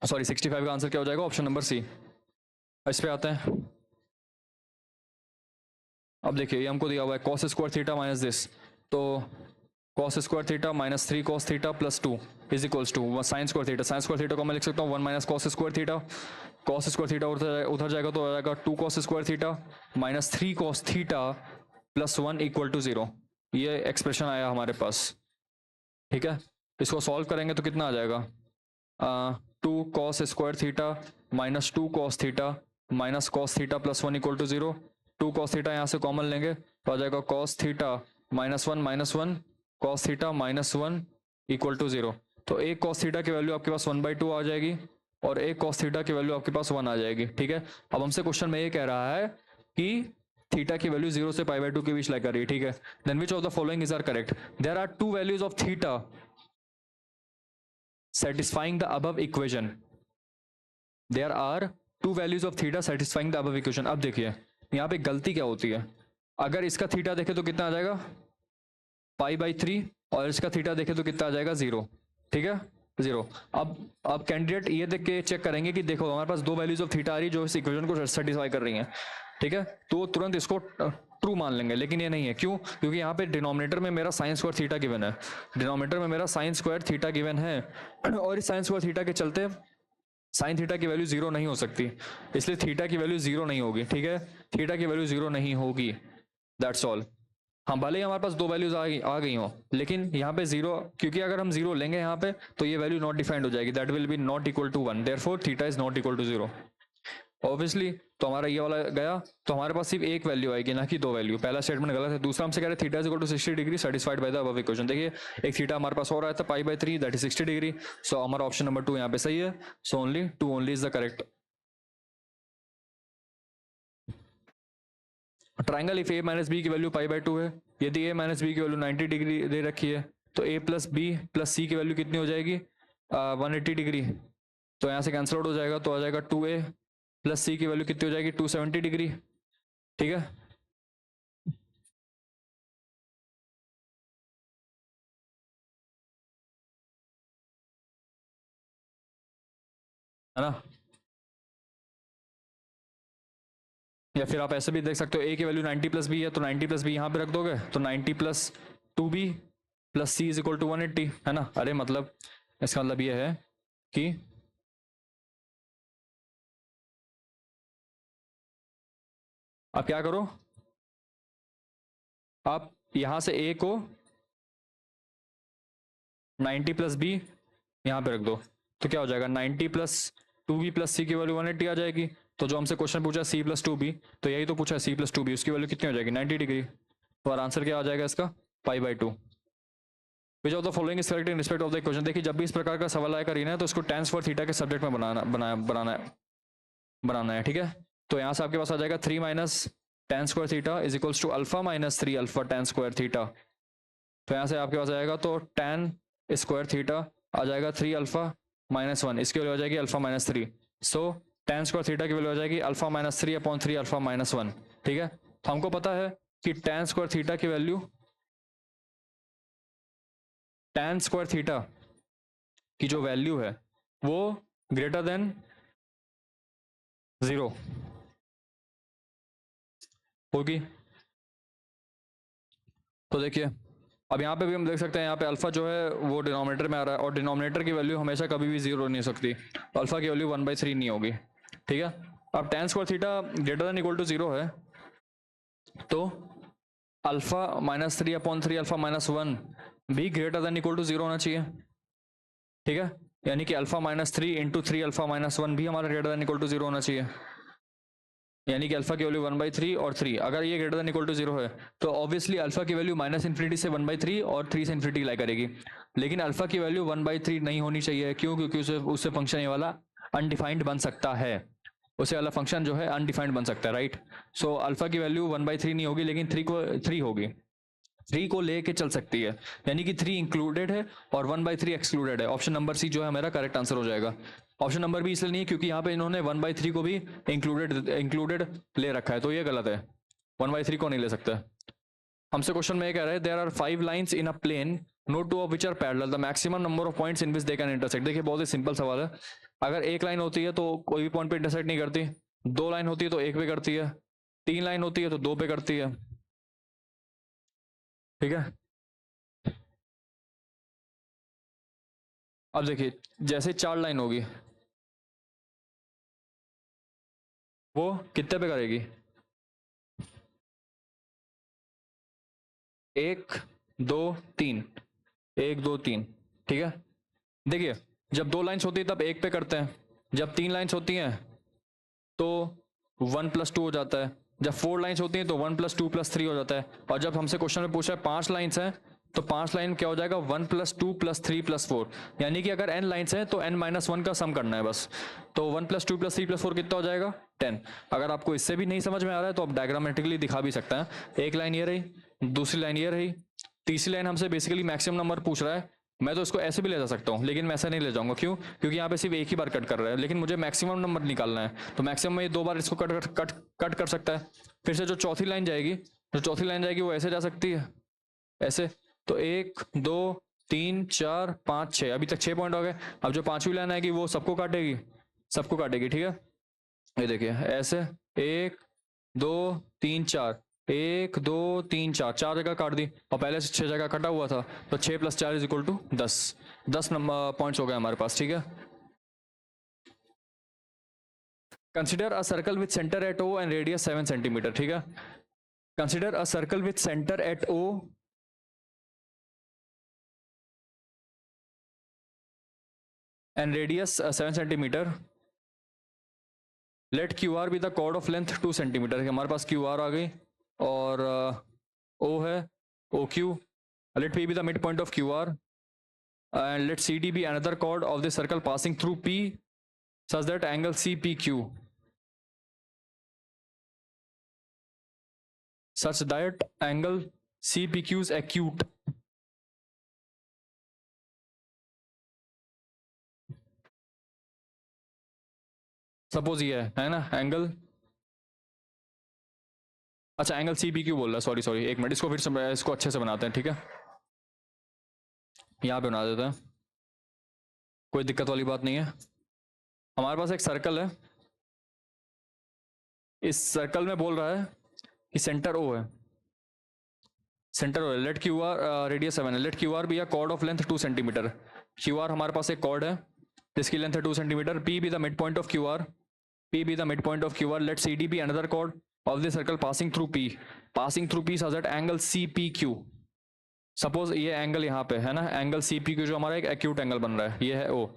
सॉरी 65 का आंसर क्या हो जाएगा ऑप्शन नंबर सी। इस पे आते हैं, अब देखिए ये हमको दिया हुआ है cos square theta minus this, तो cos square theta minus 3 cos theta plus 2 is equals to sine square theta को मैं लिख सकता हूँ 1 माइनस कॉस स्क्वायर थीटा उधर जाएगा तो आ जाएगा 2 cos square theta minus 3 cos theta plus 1 equal to 0, ये एक्सप्रेशन आया हमारे पास। ठीक है, इसको सॉल्व करेंगे तो कितना आ जाएगा 2 cos square theta minus 2 cos theta minus cos theta plus 1 equal to 0, 2 cos theta यहाँ से कॉमन लेंगे तो आ जाएगा cos theta minus 1 cos theta minus 1 equal to 0। तो एक कॉस थीटा की वैल्यू आपके पास 1/2 आ जाएगी और एक कॉस थीटा की वैल्यू आपके पास 1 आ जाएगी। ठीक है, अब हमसे क्वेश्चन में ये कह रहा है कि थीटा की वैल्यू 0 से π/2 के बीच लाई कर रही है। ठीक है, then which of the following is are correct, there are 2 values of theta satisfying the above equation, there are two values of theta satisfying the above equation. अब देखिए यहाँ पे गलती क्या होती है, अगर इसका थीटा देखे तो कितना आ जाएगा π/3 और इसका थीटा देखे तो कितना आ जाएगा 0, ठीक है 0। अब कैंडिडेट ये देख के चेक करेंगे कि देखो हमारे पास दो वैल्यूज ऑफ थीटा आ रही जो इस इक्वेशन को सेटिस्फाई कर रही हैं, ठीक है, तो तुरंत इसको ट्रू मान लेंगे, लेकिन ये नहीं है। क्यों? क्योंकि यहाँ पे डिनोमिनेटर में मेरा साइन स्क्वायर थीटा गिवन है, डिनोमिनेटर में मेरा साइन स्क्वायर थीटा गिवन है, और इस साइन स्क्वायर थीटा के चलते साइन थीटा की वैल्यू 0 नहीं हो सकती, इसलिए थीटा की वैल्यू 0 नहीं होगी, ठीक है, थीटा की वैल्यू 0 नहीं होगी, दैट्स ऑल। हाँ, भले ही हमारे पास दो वैल्यूज आ गई हो, लेकिन यहाँ पे 0, क्योंकि अगर हम 0 लेंगे यहाँ पे तो ये वैल्यू नॉट डिफाइंड हो जाएगी, that will be not equal to 1, therefore theta is not equal to 0 obviously. तो हमारा ये वाला गया, तो हमारे पास सिर्फ एक वैल्यू आएगी ना कि दो वैल्यू। पहला स्टेटमेंट गलत है। दूसरा हमसे कह रहे theta is equal to 60 degree satisfied by the above equation. देखिए एक थीटा हमारे पास और आया था π/3 दैट इज 60 डिग्री, सो हमारा ऑप्शन नंबर 2 यहाँ पे सही है, so only 2 only is the correct. Triangle if a minus B की वैल्यू π/2 है, यदि a माइनस बी की वैल्यू 90 डिग्री दे रखी है तो a plus B plus C की वैल्यू कितनी हो जाएगी 180 डिग्री, तो यहाँ से कैंसिल आउट हो जाएगा, तो आ जाएगा 2a प्लस सी की वैल्यू कितनी हो जाएगी 270 डिग्री, ठीक है। है ना, या फिर आप ऐसे भी देख सकते हो a की वैल्यू 90 प्लस बी है तो 90 प्लस बी यहाँ पे रख दोगे तो 90 plus 2b plus C is equal to 180, है ना। अरे मतलब इसका मतलब ये है कि आप क्या करो, आप यहां से a को 90 प्लस बी यहाँ पे रख दो, तो क्या हो जाएगा 90 प्लस 2b प्लस सी की वैल्यू 180 आ जाएगी। तो जो हमसे क्वेश्चन पूछा c प्लस 2b, तो यही तो पूछा c प्लस 2b, उसकी वैल्यू कितनी हो जाएगी 90 डिग्री, तो आंसर क्या आ जाएगा इसका π/2। Which of the following is correct in respect of the equation. देखिए जब भी इस प्रकार का सवाल आएगा रीना है तो इसको tan स्क्वायर थीटा के सब्जेक्ट में बनाना है, ठीक है। तो यहाँ से आपके पास आ जाएगा 3 minus tan square theta is equals to alpha minus 3 alpha tan square theta. तो यहाँ से आपके पास आएगा तो tan स्क्वायर थीटा आ जाएगा 3 अल्फा माइनस 1, इसकी वैल्यू आ जाएगी अल्फा माइनस 3, सो tan स्क्वायर थीटा की वैल्यू आ जाएगी alpha minus 3 upon 3 alpha minus 1, ठीक है। तो हमको पता है कि tan स्क्वायर थीटा की वैल्यू, tan स्क्वायर थीटा की जो वैल्यू है वो ग्रेटर देन 0 होगी। तो देखिए अब यहाँ पे भी हम देख सकते हैं, यहाँ पे अल्फा जो है वो डिनोमिनेटर में आ रहा है, और डिनोमिनेटर की वैल्यू हमेशा कभी भी 0 नहीं हो सकती, तो अल्फा की वैल्यू 1/3 नहीं होगी, ठीक है। अब tan square theta greater than equal to 0 है, तो alpha minus 3 upon 3 alpha minus 1 भी ग्रेटर देन इक्वल टू 0 होना चाहिए, ठीक है। यानी कि alpha minus 3 into 3 alpha minus 1 भी हमारा ग्रेटर देन इक्वल टू 0 होना चाहिए, यानी कि अल्फा की वैल्यू 1/3 और 3, अगर ये ग्रेटर देन इक्वल टू 0 है तो ऑब्वियसली अल्फा की वैल्यू माइनस इन्फिनिटी से 1/3 और 3 से इन्फिनिटी लाई करेगी, लेकिन अल्फा की वैल्यू 1/3 नहीं होनी चाहिए। क्यों? क्योंकि उससे फंक्शन ये वाला अनडिफाइंड बन सकता है, उसे वाला फंक्शन जो है अनडिफाइंड बन सकता है, राइट। सो अल्फा की वैल्यू 1/3 नहीं होगी, लेकिन 3 होगी, 3 को लेके चल सकती है, यानी कि 3 इंक्लूडेड है और 1/3 एक्सक्लूडेड है। ऑप्शन नंबर सी जो है मेरा करेक्ट आंसर हो जाएगा। ऑप्शन नंबर बी इसलिए नहीं क्योंकि यहाँ पे इन्होंने 1/3 को भी इंक्लूडेड ले रखा है, तो ये गलत है, 1/3 को नहीं ले सकते। हमसे क्वेश्चन में ये कह रहा है there are 5 lines in a plane no two of which are parallel the maximum number of points in which they can intersect. देखिए बहुत ही सिंपल सवाल है, अगर एक लाइन होती है तो कोई भी पॉइंट पे इंटरसेक्ट नहीं करती, 2 लाइन होती है तो 1 पे करती है, 3 लाइन होती है तो 2 पे करती है, ठीक है। अब देखिए जैसे 4 लाइन होगी वो कितने पे करेगी, 1 2 3, 1 2 3, ठीक है। देखिए जब 2 लाइन्स होती है तब 1 पे करते हैं, जब 3 लाइन्स होती हैं तो 1 + 2 हो जाता है, जब 4 लाइन्स होती हैं तो 1 + 2 + 3 हो जाता है, और जब हमसे क्वेश्चन में पूछा है 5 लाइन्स हैं तो 5 लाइन क्या हो जाएगा 1 + 2 + 3 + 4, यानी कि अगर n लाइन्स हैं तो n-1 का सम करना है बस, तो 1 + 2 + 3 + 4 कितना हो जाएगा 10। अगर आपको इससे भी नहीं समझ में आ रहा है तो आप डायग्रामेटिकली दिखा भी सकते हैं, एक लाइन ये रही, दूसरी लाइन ये रही, तीसरी लाइन हमसे बेसिकली मैक्सिमम नंबर पूछ रहा है मैं तो इसको ऐसे भी ले जा सकता हूँ, लेकिन मैं ऐसा नहीं ले जाऊंगा। क्यों? क्योंकि यहाँ पे सिर्फ एक ही बार कट कर रहा है, लेकिन मुझे मैक्सिमम नंबर निकालना है, तो मैक्सिमम में ये 2 बार इसको कट कर सकता है। फिर से जो चौथी लाइन जाएगी वो ऐसे जा सकती है, ऐसे। तो 1 2 3 4 5 6, अभी तक 6 पॉइंट हो गए। अब जो 5वीं लाइन आएगी वो सबको काटेगी, ठीक है। ये देखिए ऐसे 1 2 3 4, 1 2 3 4, 4 जगह काट दी, और पहले से 6 जगह कटा हुआ था, तो 6 + 4 = 10 नंबर पॉइंट्स हो गए हमारे पास, ठीक है। Consider a circle with centre at O and radius 7 centimetre, ठीक है। Consider a circle with centre at O and radius 7 centimetre. Let Q R be the chord of length 2 centimetre. हमारे पास क्यू आर आ गई, और O है, O Q. Let P be the mid point of Q R, and let CD be another chord of the circle passing through P such that angle CPQ is acute. Suppose ये है ना angle, अच्छा angle CPQ बोल रहा है, sorry एक minute, इसको फिर से इसको अच्छे से बनाते हैं, ठीक है। यहाँ पे बना देते हैं, कोई दिक्कत वाली बात नहीं है। हमारे पास एक सर्कल है, इस सर्कल में बोल रहा है कि सेंटर O है, लेट क्यू आर रेडियस 7 है, let Q R be a chord of length 2 centimetre. Q R हमारे पास एक कॉर्ड है जिसकी लेंथ है 2 centimetre. P be the mid point of Q R, let C D be another chord of the circle passing through P such that angle CPQ। Suppose ये angle यहाँ पे है ना, एंगल CPQ जो हमारा एक एक्यूट एंगल बन रहा है, ये है O।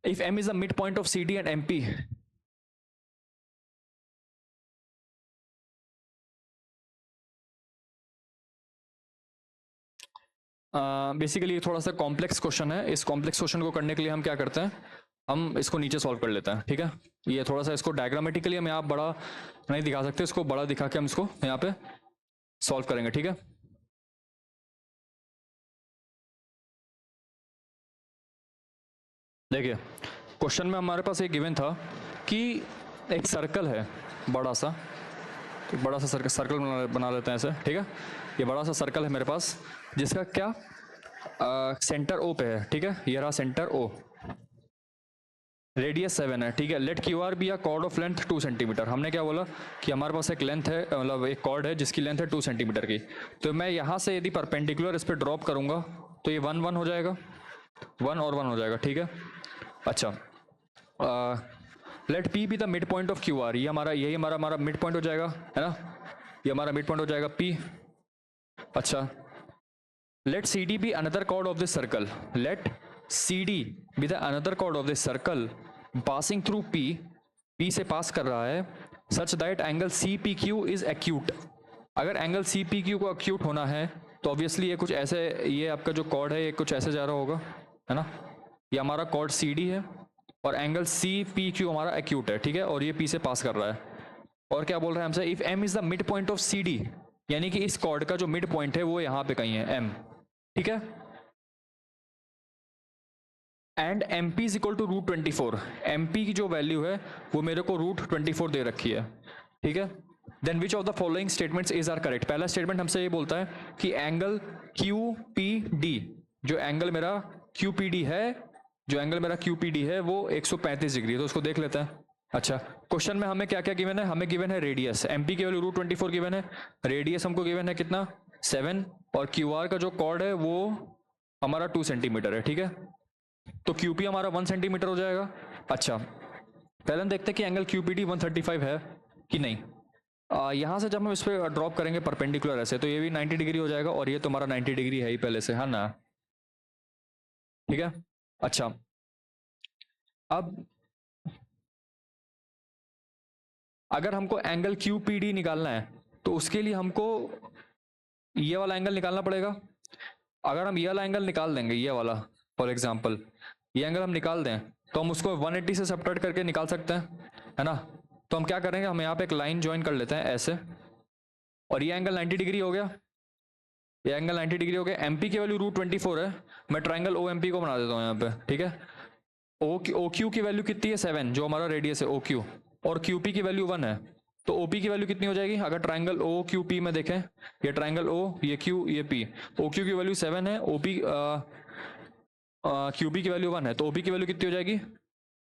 If M is the mid point of CD and MP, basically थोड़ा सा कॉम्प्लेक्स क्वेश्चन है। इस कॉम्प्लेक्स क्वेश्चन को करने के लिए हम क्या करते हैं, हम इसको नीचे सॉल्व कर लेते हैं, ठीक है। ये थोड़ा सा इसको डायग्रामेटिकली हम यहाँ बड़ा नहीं दिखा सकते, इसको बड़ा दिखा के हम इसको यहाँ पे सॉल्व करेंगे, ठीक है। देखिए क्वेश्चन में हमारे पास एक गिवन था कि एक सर्कल है बड़ा सा, तो बड़ा सा सर्कल बना लेते हैं ऐसे, ठीक है। ये बड़ा सा सर्कल है मेरे पास जिसका क्या सेंटर O पे है, ठीक है। ये रहा सेंटर O, रेडियस 7 है, ठीक है। Let Q R be a chord of length 2 centimetre. हमने क्या बोला कि हमारे पास एक लेंथ है, मतलब एक कॉर्ड है जिसकी लेंथ है 2 सेंटीमीटर की। तो मैं यहाँ से यदि परपेंडिकुलर इस पर ड्रॉप करूंगा तो ये 1 1 हो जाएगा, 1 और 1 हो जाएगा, ठीक है। अच्छा, let P be the mid point of Q R, ये हमारा मिड पॉइंट हो जाएगा, है ना, ये हमारा मिड पॉइंट हो जाएगा P। अच्छा, let C D be another chord of this circle, let C D be the another chord of this circle passing through P से पास कर रहा है, such that angle CPQ is acute. अगर angle CPQ को acute होना है तो ऑब्वियसली ये कुछ ऐसे, ये आपका जो कॉर्ड है ये कुछ ऐसे जा रहा होगा, है ना। ये हमारा कॉर्ड CD है और एंगल CPQ हमारा एक्यूट है, ठीक है, और ये P से पास कर रहा है। और क्या बोल रहा है हमसे, if M is the mid point of CD, यानी कि इस कॉर्ड का जो मिड पॉइंट है वो यहाँ पे कहीं है M, ठीक है। And MP is equal to √24, MP की जो वैल्यू है वो मेरे को √24 दे रखी है, ठीक है। Then which of the following statements is are correct. पहला स्टेटमेंट हमसे ये बोलता है कि एंगल QPD, जो एंगल मेरा QPD है वो 135 डिग्री है, तो उसको देख लेते हैं। अच्छा, क्वेश्चन में हमें क्या क्या गिवन है, हमें गिवन है रेडियस, MP की वैल्यू √24 गिवन है, रेडियस हमको गिवन है कितना 7, और QR का जो कॉर्ड है वो हमारा 2 सेंटीमीटर है, ठीक है। तो QP हमारा 1 सेंटीमीटर हो जाएगा। अच्छा, पहले हम देखते हैं कि एंगल QPD 135 है कि नहीं। यहाँ से जब हम इस पर ड्रॉप करेंगे परपेंडिकुलर ऐसे, तो ये भी 90 डिग्री हो जाएगा, और ये तो हमारा 90 डिग्री है ही पहले से, है ना, ठीक है। अच्छा, अब अगर हमको एंगल QPD निकालना है तो उसके लिए हमको ये वाला एंगल निकालना पड़ेगा। अगर हम ये वाला एंगल निकाल देंगे, ये वाला फॉर एग्जांपल ये एंगल हम निकाल दें, तो हम उसको 180 से सब्ट्रैक्ट करके निकाल सकते हैं, है ना। तो हम क्या करेंगे, हम यहाँ पे एक लाइन ज्वाइन कर लेते हैं ऐसे, और ये एंगल 90 डिग्री हो गया, ये एंगल 90 डिग्री हो गया। एमपी की वैल्यू √24 है, मैं ट्राइंगल ओ एम पी को बना देता हूँ यहाँ पे, ठीक है। ओ क्यू की वैल्यू कितनी है 7, जो हमारा रेडियस है ओ क्यू, और क्यूपी की वैल्यू 1 है, तो ओपी की वैल्यू कितनी हो जाएगी? अगर ट्राइंगल ओ क्यू पी में देखें, ये ट्राइंगल ओ, ये क्यू, ये पी, ओ क्यू की वैल्यू 7 है, ओपी क्यूपी की वैल्यू 1 है, तो ओपी की वैल्यू कितनी हो जाएगी?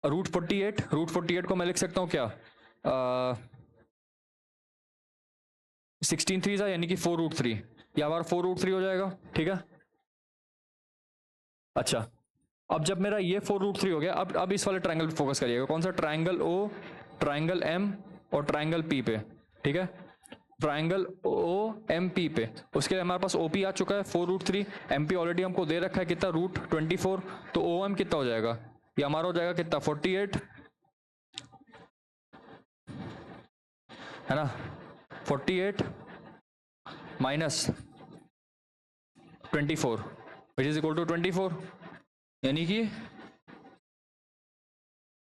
√48। √48 को मैं लिख सकता हूँ क्या, 16 3 यानी कि 4√3, या बार 4√3 हो जाएगा, ठीक है। अच्छा, अब जब मेरा ये 4√3 हो गया, अब इस वाले ट्राइंगल पे फोकस करिएगा। कौन सा? ट्राइंगल ओ, ट्राइंगल एम और ट्राइंगल पी पे, ठीक है। ट्राइंगल ओ एम पी पे, उसके लिए हमारे पास ओपी आ चुका है 4√3, एमपी ऑलरेडी हमको दे रखा है कितना, √24, तो ओ एम कितना हो जाएगा? ये हमारा हो जाएगा कितना, 48, है ना। 48 minus 24 which is equal to 24, यानी कि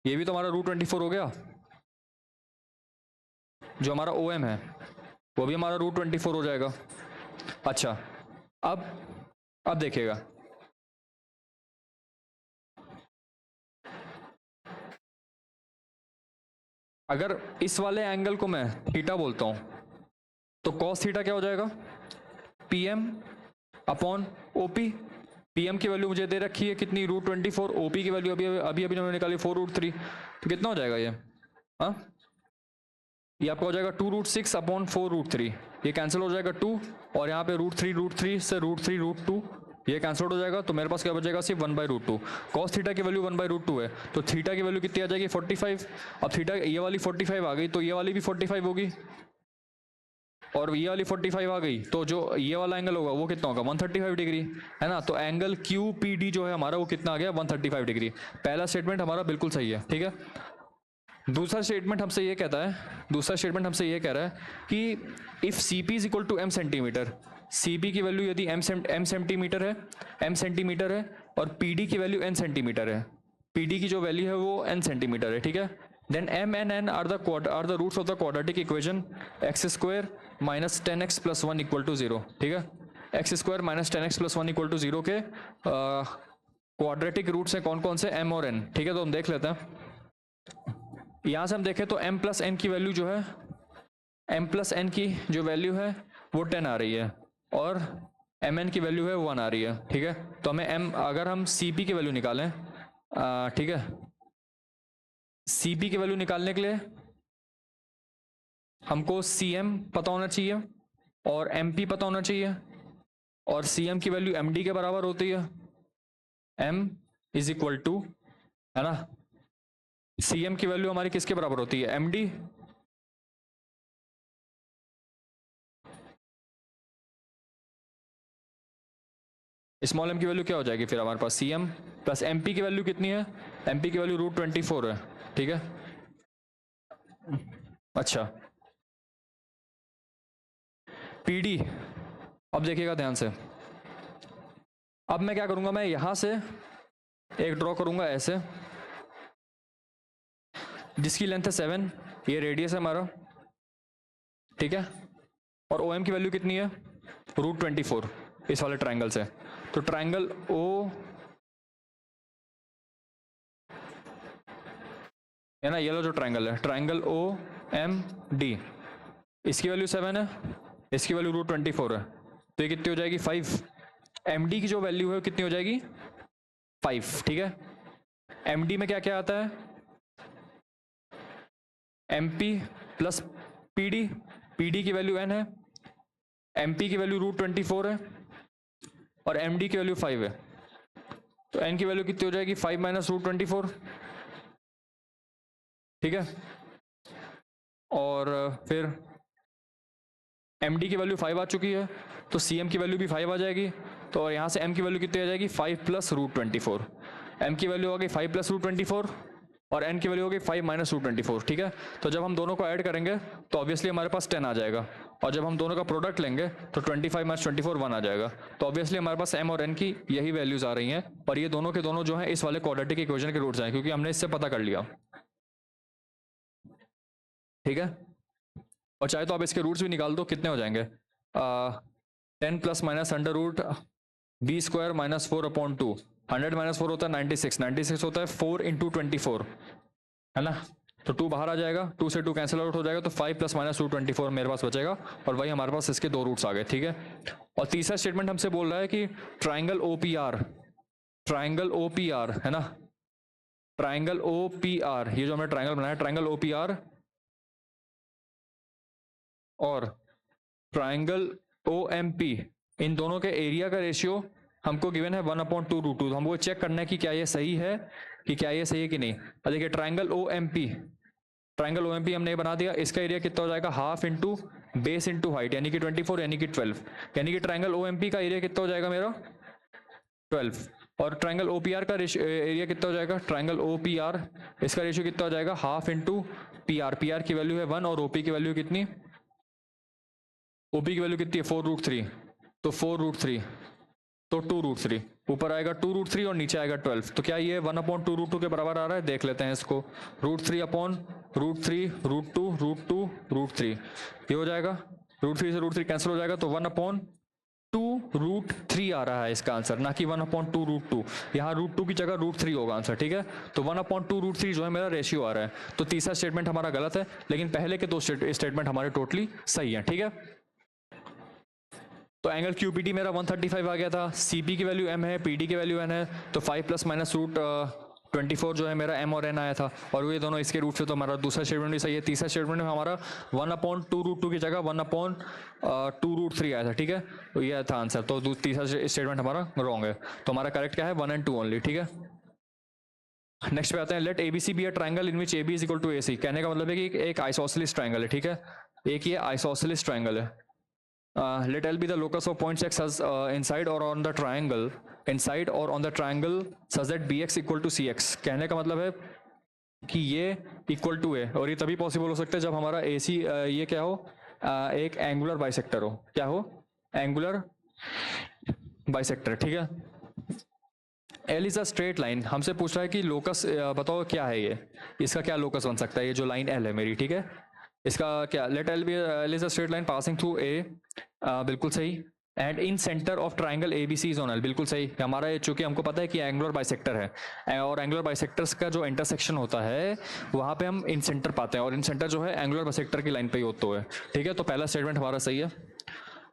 ये भी तो हमारा √24 हो गया। जो हमारा ओ एम है वो भी हमारा √24 हो जाएगा। अच्छा, अब देखिएगा, अगर इस वाले एंगल को मैं थीटा बोलता हूं, तो कॉस थीटा क्या हो जाएगा? PM upon OP. पीएम की वैल्यू मुझे दे रखी है कितनी, √24, ओपी की वैल्यू अभी मैंने निकाली 4√3, तो कितना हो जाएगा ये? हाँ, ये आपका हो जाएगा 2√6 अपॉन 4√3, ये कैंसिल हो जाएगा 2, और यहाँ पे √3 से √3 ये कैंसिल हो जाएगा, तो मेरे पास क्या बचेगा? सिर्फ 1/√2। कॉस थीटा की वैल्यू 1/√2 है, तो थीटा की वैल्यू कितनी आ जाएगी? 45। अब थीटा ये वाली 45 आ गई, तो ये वाली भी 45 होगी, और ये वाली 45 आ गई, तो जो ये वाला एंगल होगा वो कितना होगा? 135 डिग्री, है ना। तो एंगल क्यू पी डी जो है हमारा, वो कितना आ गया? 135 डिग्री। पहला स्टेटमेंट हमारा बिल्कुल सही है, ठीक है। दूसरा स्टेटमेंट हमसे ये कहता है, दूसरा स्टेटमेंट हमसे ये कह रहा है कि if C P is equal to M centimetre, C P की वैल्यू यदि एम सेंटीमीटर है, एम सेंटीमीटर है, और पी डी की वैल्यू एन सेंटीमीटर है, पी डी की जो वैल्यू है वो एन सेंटीमीटर है, ठीक है। Then M N N are the roots of the quadratic equation x² minus 10x plus 1 equal to 0, ठीक है। x² minus 10x plus 1 equal to 0 के क्वाड्रेटिक रूट्स हैं कौन कौन से? m और n, ठीक है। तो हम देख लेते हैं, यहां से हम देखें तो m प्लस n की वैल्यू जो है, m प्लस n की जो वैल्यू है वो 10 आ रही है, और mn की वैल्यू है 1 आ रही है, ठीक है। तो हमें m, अगर हम cp की वैल्यू निकालें, ठीक है, cp की वैल्यू निकालने के लिए हमको cm पता होना चाहिए और mp पता होना चाहिए, और cm की वैल्यू md के बराबर होती है, m इज इक्वल टू, है ना, cm की वैल्यू हमारी किसके बराबर होती है? md। स्मॉल m की वैल्यू क्या हो जाएगी फिर हमारे पास? cm प्लस mp की वैल्यू कितनी है? mp की वैल्यू √24 है, ठीक है। अच्छा, pd, अब देखिएगा ध्यान से, अब मैं क्या करूंगा, मैं यहां से एक ड्रॉ करूंगा ऐसे, जिसकी लेंथ है 7, ये रेडियस है हमारा, ठीक है, और OM की वैल्यू कितनी है? √24 इस वाले ट्राइंगल से। तो ट्राइंगल ओ, है ना, ये लो जो ट्राइंगल है, ट्राइंगल ओ एम डी, इसकी वैल्यू 7 है, इसकी वैल्यू √24 है, तो ये कितनी हो जाएगी? 5। MD की जो वैल्यू है कितनी हो जाएगी? 5, ठीक है। MD में क्या क्या आता है? MP प्लस PD, PD की वैल्यू n है, MP की वैल्यू √24 है, और MD की वैल्यू 5 है, तो n की वैल्यू कितनी हो जाएगी? 5 माइनस √24, ठीक है। और फिर MD की वैल्यू 5 आ चुकी है, तो CM की वैल्यू भी 5 आ जाएगी, तो यहाँ से M की वैल्यू कितनी आ जाएगी? 5 प्लस √24, M की वैल्यू हो गई 5 प्लस √24, और n की वैल्यू हो गई 5 माइनस √24, ठीक है। तो जब हम दोनों को ऐड करेंगे तो ऑब्वियसली हमारे पास 10 आ जाएगा, और जब हम दोनों का प्रोडक्ट लेंगे तो 25 माइनस 24 1 आ जाएगा, तो ऑब्वियसली हमारे पास m और n की यही वैल्यूज आ रही हैं, और ये दोनों के दोनों जो हैं इस वाले क्वाड्रेटिक इक्वेशन के रूट्स हैं, क्योंकि हमने इससे पता कर लिया, ठीक है। और चाहे तो आप इसके रूट्स भी निकाल दो, कितने हो जाएंगे? 10 plus minus under root B square minus 4/2, 100 minus 4 होता है 96, 96 होता है 4 इंटू 24, है ना। तो 2 बाहर आ जाएगा, 2 से 2 कैंसिल आउट हो जाएगा, तो 5 प्लस माइनस रूट 24 मेरे पास बचेगा, और वही हमारे पास इसके 2 रूट्स आ गए, ठीक है। और तीसरा स्टेटमेंट हमसे बोल रहा है कि ट्राइंगल OPR, ट्राइंगल OPR, है ना, ट्राइंगल OPR, ये जो हमने ट्राइंगल बनाया ट्राइंगल OPR और ट्राइंगल OMP, इन दोनों के एरिया का रेशियो हमको गिवन है 1/2√2। तो हमको चेक करना है कि क्या ये सही है, कि क्या ये सही है कि नहीं। अब देखिए ट्राइंगल OMP, ट्राइंगल OMP हमने बना दिया, इसका एरिया कितना हो जाएगा, half into base into height, यानी कि 24 यानी कि 12, यानी कि ट्राइंगल OMP का एरिया कितना हो जाएगा मेरा 12, और ट्राइंगल OPR का एरिया कितना हो जाएगा, ट्राइंगल OPR इसका रेशियो कितना हो जाएगा, हाफ इंटू PR, PR की वैल्यू है 1 और OP की वैल्यू कितनी, OP की वैल्यू कितनी है 4√3, तो 4√3 तो 2√3, ऊपर आएगा 2√3 और नीचे आएगा 12, तो क्या ये 1/2√2 के बराबर आ रहा है, देख लेते हैं इसको, √3/√3 √2 √3, ये हो जाएगा, √3 से √3 कैंसिल हो जाएगा, तो 1/2√3 आ रहा है इसका आंसर, ना कि 1/2√2, यहाँ √2 की जगह √3 होगा आंसर, ठीक है। तो 1/2√3 जो है मेरा रेशियो आ रहा है, तो तीसरा स्टेटमेंट हमारा गलत है, लेकिन पहले के 2 स्टेटमेंट हमारे टोटली सही है, ठीक है। तो एंगल QPT मेरा 135 आ गया था, CP की वैल्यू M है, PD की वैल्यू N है, तो 5 प्लस माइनस रूट 24 जो है मेरा M और N आया था, और ये दोनों इसके रूट से, तो हमारा दूसरा स्टेटमेंट भी सही है। तीसरा स्टेटमेंट में हमारा 1/2√2 की जगह 1/2√3 आया था, ठीक है, तो ये था आंसर, तो तीसरा स्टेटमेंट हमारा रॉन्ग है, तो हमारा करेक्ट क्या है 1 and 2 ओनली, ठीक है। नेक्स्ट पे आते हैं, let ABC be a triangle in which AB is equal to AC, कहने का मतलब है कि एक आइसोसेलेस ट्राइंगल है, ठीक है, एक ये आइसोसेलेस ट्राइंगल है। Let L be the locus of points x as inside or on the triangle such that bx equal to cx, कहने का मतलब है कि ये इक्वल टू है, और ये तभी पॉसिबल हो सकता है जब हमारा AC ये क्या हो, एक एंगुलर बाइसेक्टर हो, क्या हो, एंगुलर बाइसेक्टर, ठीक है। L is a straight line, हमसे पूछ रहा है कि लोकस बताओ क्या है ये, इसका क्या लोकस बन सकता है, ये जो लाइन L है मेरी, ठीक है, इसका क्या, let L is a straight line passing through A, बिल्कुल सही, and incentre of triangle ABC is on L, बिल्कुल सही। हमारा चूंकि हमको पता है कि एंगुलर बाइसेक्टर है, और एंगुलर बाइसेक्टर्स का जो इंटरसेक्शन होता है वहां पे हम इन सेंटर पाते हैं, और इन सेंटर जो है एंगुलर बाइसेक्टर की लाइन पे ही होता है, ठीक है। तो पहला स्टेटमेंट हमारा सही है।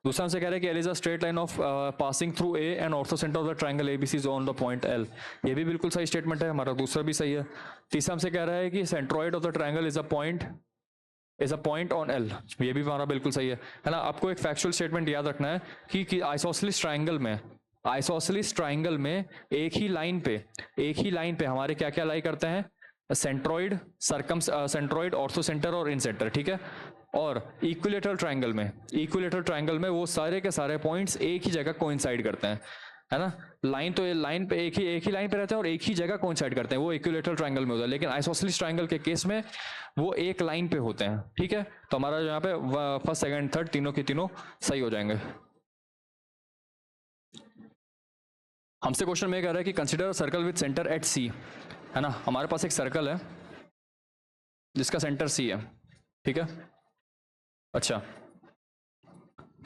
दूसरा हमसे कह रहे हैं कि L is a straight line of passing through A and ortho centre of the triangle ABC is on the point L, ये भी बिल्कुल सही स्टेटमेंट है, हमारा दूसरा भी सही है। तीसरा हमसे कह रहा है कि centroid of the triangle is a point on L, ये भी हमारा बिल्कुल सही है ना। आपको एक फैक्चुअल स्टेटमेंट याद रखना है कि आइसोसेलेस ट्राइंगल में एक ही लाइन पे हमारे क्या क्या लाई करते हैं, सेंट्रॉइड, सेंट्रॉइड, ऑर्थो सेंटर और इन सेंटर, ठीक है। और इक्विलेटरल ट्राइंगल में वो सारे के सारे पॉइंट्स एक ही जगह कोइंसाइड करते हैं, है ना। लाइन तो लाइन पे एक ही लाइन पे रहते हैं और एक ही जगह कोइंसाइड करते हैं, वो इक्विलेटरल ट्राइंगल में होता है, लेकिन आइसोसेलेस ट्राइंगल के केस में वो एक लाइन पे होते हैं, ठीक है। तो हमारा यहाँ पे फर्स्ट सेकंड थर्ड तीनों के तीनों सही हो जाएंगे। हमसे क्वेश्चन में कह रहा है कि consider circle with centre at C, है ना। हमारे पास एक सर्कल है जिसका सेंटर C है, ठीक है। अच्छा,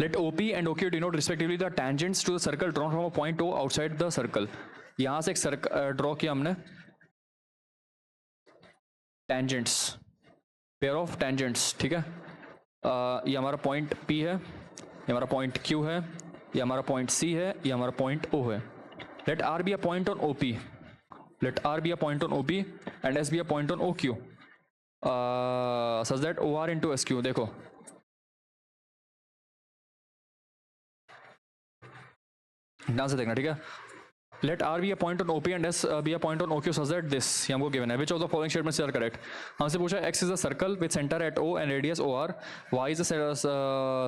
let OP and OQ denote respectively the tangents to the circle drawn from a point O outside the circle, यहां से एक सर्कल ड्रॉ किया हमने, tangents, pair of tangents, ठीक है। ये हमारा पॉइंट P है, ये हमारा पॉइंट Q है, ये हमारा पॉइंट C है, ये हमारा पॉइंट O है। let R be a point on OP, and S be a point on OQ, such that OR into SQ, देखो ध्यान से देखना, ठीक है। Let R be a point on OP and S be a point on OQ such that this, ये हमको given है, which of the following statements are correct। हमसे पूछा X is a circle with center at O and radius OR, Y is a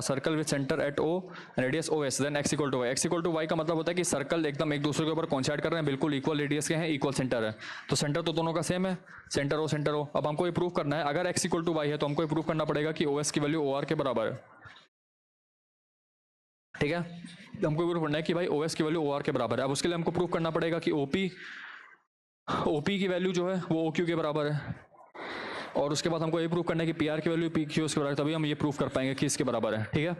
circle with center at O and radius OS, then X equal to Y। X equal to Y का मतलब होता है कि circle एकदम एक दूसरे के ऊपर कोइंसाइड कर रहे हैं, बिल्कुल इक्वल रेडियस के हैं, इक्वल सेंटर है, तो सेंटर तो दोनों का सेम है, सेंटर O। अब हमको ये प्रूव करना है, अगर X equal to Y है तो हमको ये प्रूव करना पड़ेगा कि OS की वैल्यू OR के बराबर है, ठीक है। हमको प्रूव करना है कि भाई OS की वैल्यू OR के बराबर है। अब उसके लिए हमको प्रूव करना पड़ेगा कि OP की वैल्यू जो है वो OQ के बराबर है, और उसके बाद हमको ये प्रूव करना है कि PR की वैल्यू PQ के बराबर है, तभी हम ये प्रूव कर पाएंगे कि इसके बराबर है, ठीक है।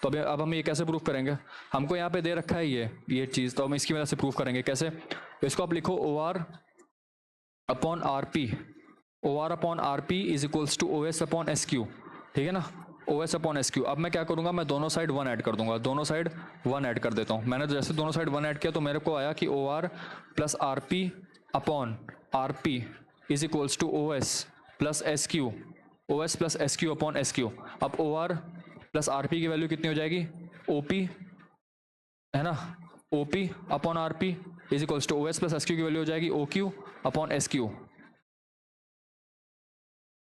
तो अब हम ये कैसे प्रूफ करेंगे? हमको यहाँ पे दे रखा है ये चीज़, तो हम इसकी वजह से प्रूफ करेंगे कैसे? इसको आप लिखो O R upon R P, O R upon R P is equals to O S upon S Q, ठीक है ना, O S upon S Q. अब मैं क्या करूंगा, मैं दोनों साइड 1 ऐड कर दूंगा, दोनों साइड 1 ऐड कर देता हूँ। मैंने तो जैसे दोनों साइड 1 ऐड किया तो मेरे को आया कि O R plus R P upon R P is equals to O S plus S Q, O S plus S Q upon S Q. अब O R plus R P की value कितनी हो जाएगी? ओ पी है ना, O P upon R P is equals to O S plus S Q की value हो जाएगी O Q upon S Q,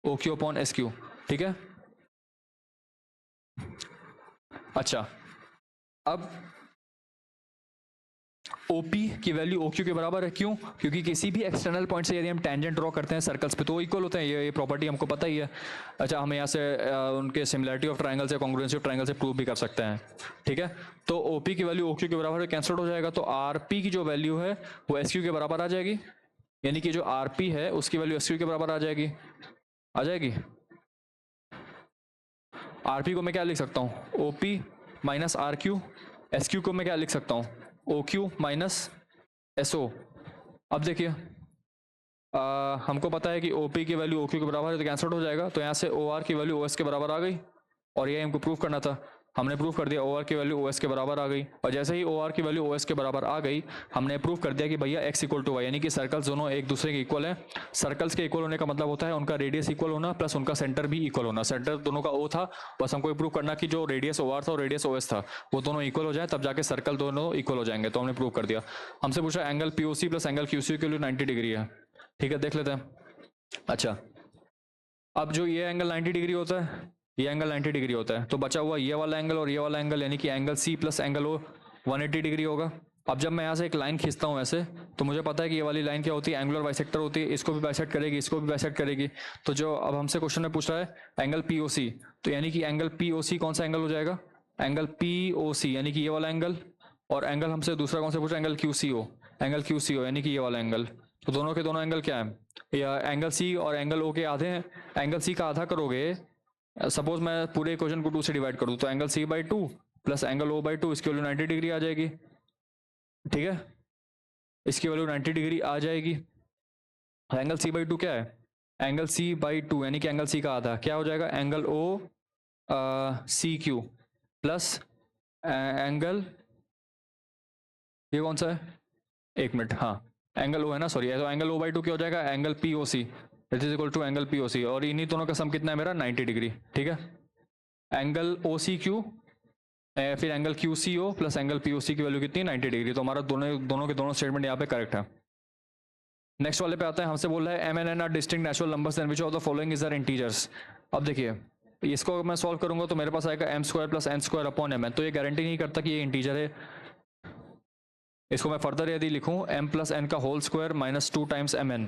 O Q upon S Q, ठीक है। अच्छा, अब OP की वैल्यू OQ के बराबर है, क्यों? क्योंकि किसी भी एक्सटर्नल पॉइंट से यदि हम टेंजेंट ड्रॉ करते हैं सर्कल्स पे तो इक्वल होते हैं, ये प्रॉपर्टी हमको पता ही है। अच्छा, हम यहाँ से उनके सिमिलरिटी ऑफ ट्रायंगल से कॉन्ग्रुएंसी ऑफ ट्रायंगल से प्रूव भी कर सकते हैं, ठीक है। तो OP की वैल्यू OQ के बराबर है, कैंसिल हो जाएगा, तो RP की जो वैल्यू है वो SQ के बराबर आ जाएगी, यानी कि जो RP है उसकी वैल्यू SQ के बराबर आ जाएगी, आ जाएगी। RP को मैं क्या लिख सकता हूँ? OP माइनस RQ, SQ को मैं क्या लिख सकता हूँ? OQ minus SO। अब देखिए हमको पता है कि OP की वैल्यू OQ के बराबर है तो कैंसिल हो जाएगा, तो यहाँ से OR की वैल्यू OS के बराबर आ गई, और ये हमको प्रूफ करना था, हमने प्रूफ कर दिया OR की वैल्यू OS के बराबर आ गई। और जैसे ही OR की वैल्यू OS के बराबर आ गई हमने प्रूफ कर दिया कि भैया x इक्वल टू वाई, यानी कि सर्कल्स दोनों एक दूसरे के इक्वल हैं। सर्कल्स के इक्वल होने का मतलब होता है उनका रेडियस इक्वल होना प्लस उनका सेंटर भी इक्वल होना। सेंटर दोनों का O था, बस हमको प्रूव करना कि जो रेडियस OR था और रेडियस OS था वो दोनों इक्वल हो जाए, तब जाके सर्कल दोनों इक्वल हो जाएंगे, तो हमने प्रूव कर दिया। हमसे पूछा angle POC plus angle QC के लिए 90 डिग्री है, ठीक है, देख लेते हैं। अच्छा, अब जो ये एंगल 90 डिग्री होता है, ये एंगल 90 डिग्री होता है, तो बचा हुआ ये वाला एंगल और ये वाला एंगल, यानी कि angle C plus angle O 180 degree होगा। अब जब मैं यहाँ से एक लाइन खींचता हूँ ऐसे, तो मुझे पता है कि ये वाली लाइन क्या होती है? एंगुलर बाइसेक्टर होती है, इसको भी बाइसेक्ट करेगी, इसको भी बाइसेक्ट करेगी। तो जो अब हमसे क्वेश्चन में पूछ रहा है एंगल POC, तो यानी कि एंगल POC कौन सा एंगल हो जाएगा? एंगल POC यानी कि ये वाला एंगल, और एंगल हमसे दूसरा कौन सा पूछ रहा है? एंगल QCO, एंगल QCO यानी कि ये वाला एंगल। तो दोनों के दोनों एंगल क्या है? या एंगल C और एंगल O के आधे हैं। एंगल C का आधा करोगे, सपोज मैं पूरे इक्वेशन को 2 से डिवाइड कर दूं, तो angle C/2 plus angle O/2 इसकी वैल्यू 90 डिग्री आ जाएगी, ठीक है, इसकी वैल्यू 90 डिग्री आ जाएगी। एंगल C/2 क्या है? एंगल C/2 यानी कि एंगल C का आधा क्या हो जाएगा? एंगल OCQ प्लस एंगल, ये कौन सा है? एक मिनट, हाँ एंगल O है ना, सॉरी, तो एंगल O/2 क्या हो जाएगा? Angle POC it is equal to angle POC, और इन्हीं दोनों का सम कितना है मेरा? 90 डिग्री, ठीक है। एंगल OCQ फिर angle QCO plus angle POC की वैल्यू कितनी है? 90 डिग्री। तो हमारा दोनों के दोनों स्टेटमेंट यहाँ पे करेक्ट है। नेक्स्ट वाले पे आता है, हमसे बोल रहा है MN are distinct natural numbers and which of the following is are integers. अब देखिए इसको मैं सॉल्व करूंगा तो मेरे पास आएगा m² plus n² upon mn, तो ये गारंटी नहीं करता कि ये इंटीजर है। इसको मैं फर्दर यदि लिखूं m प्लस n का whole square minus 2 times mn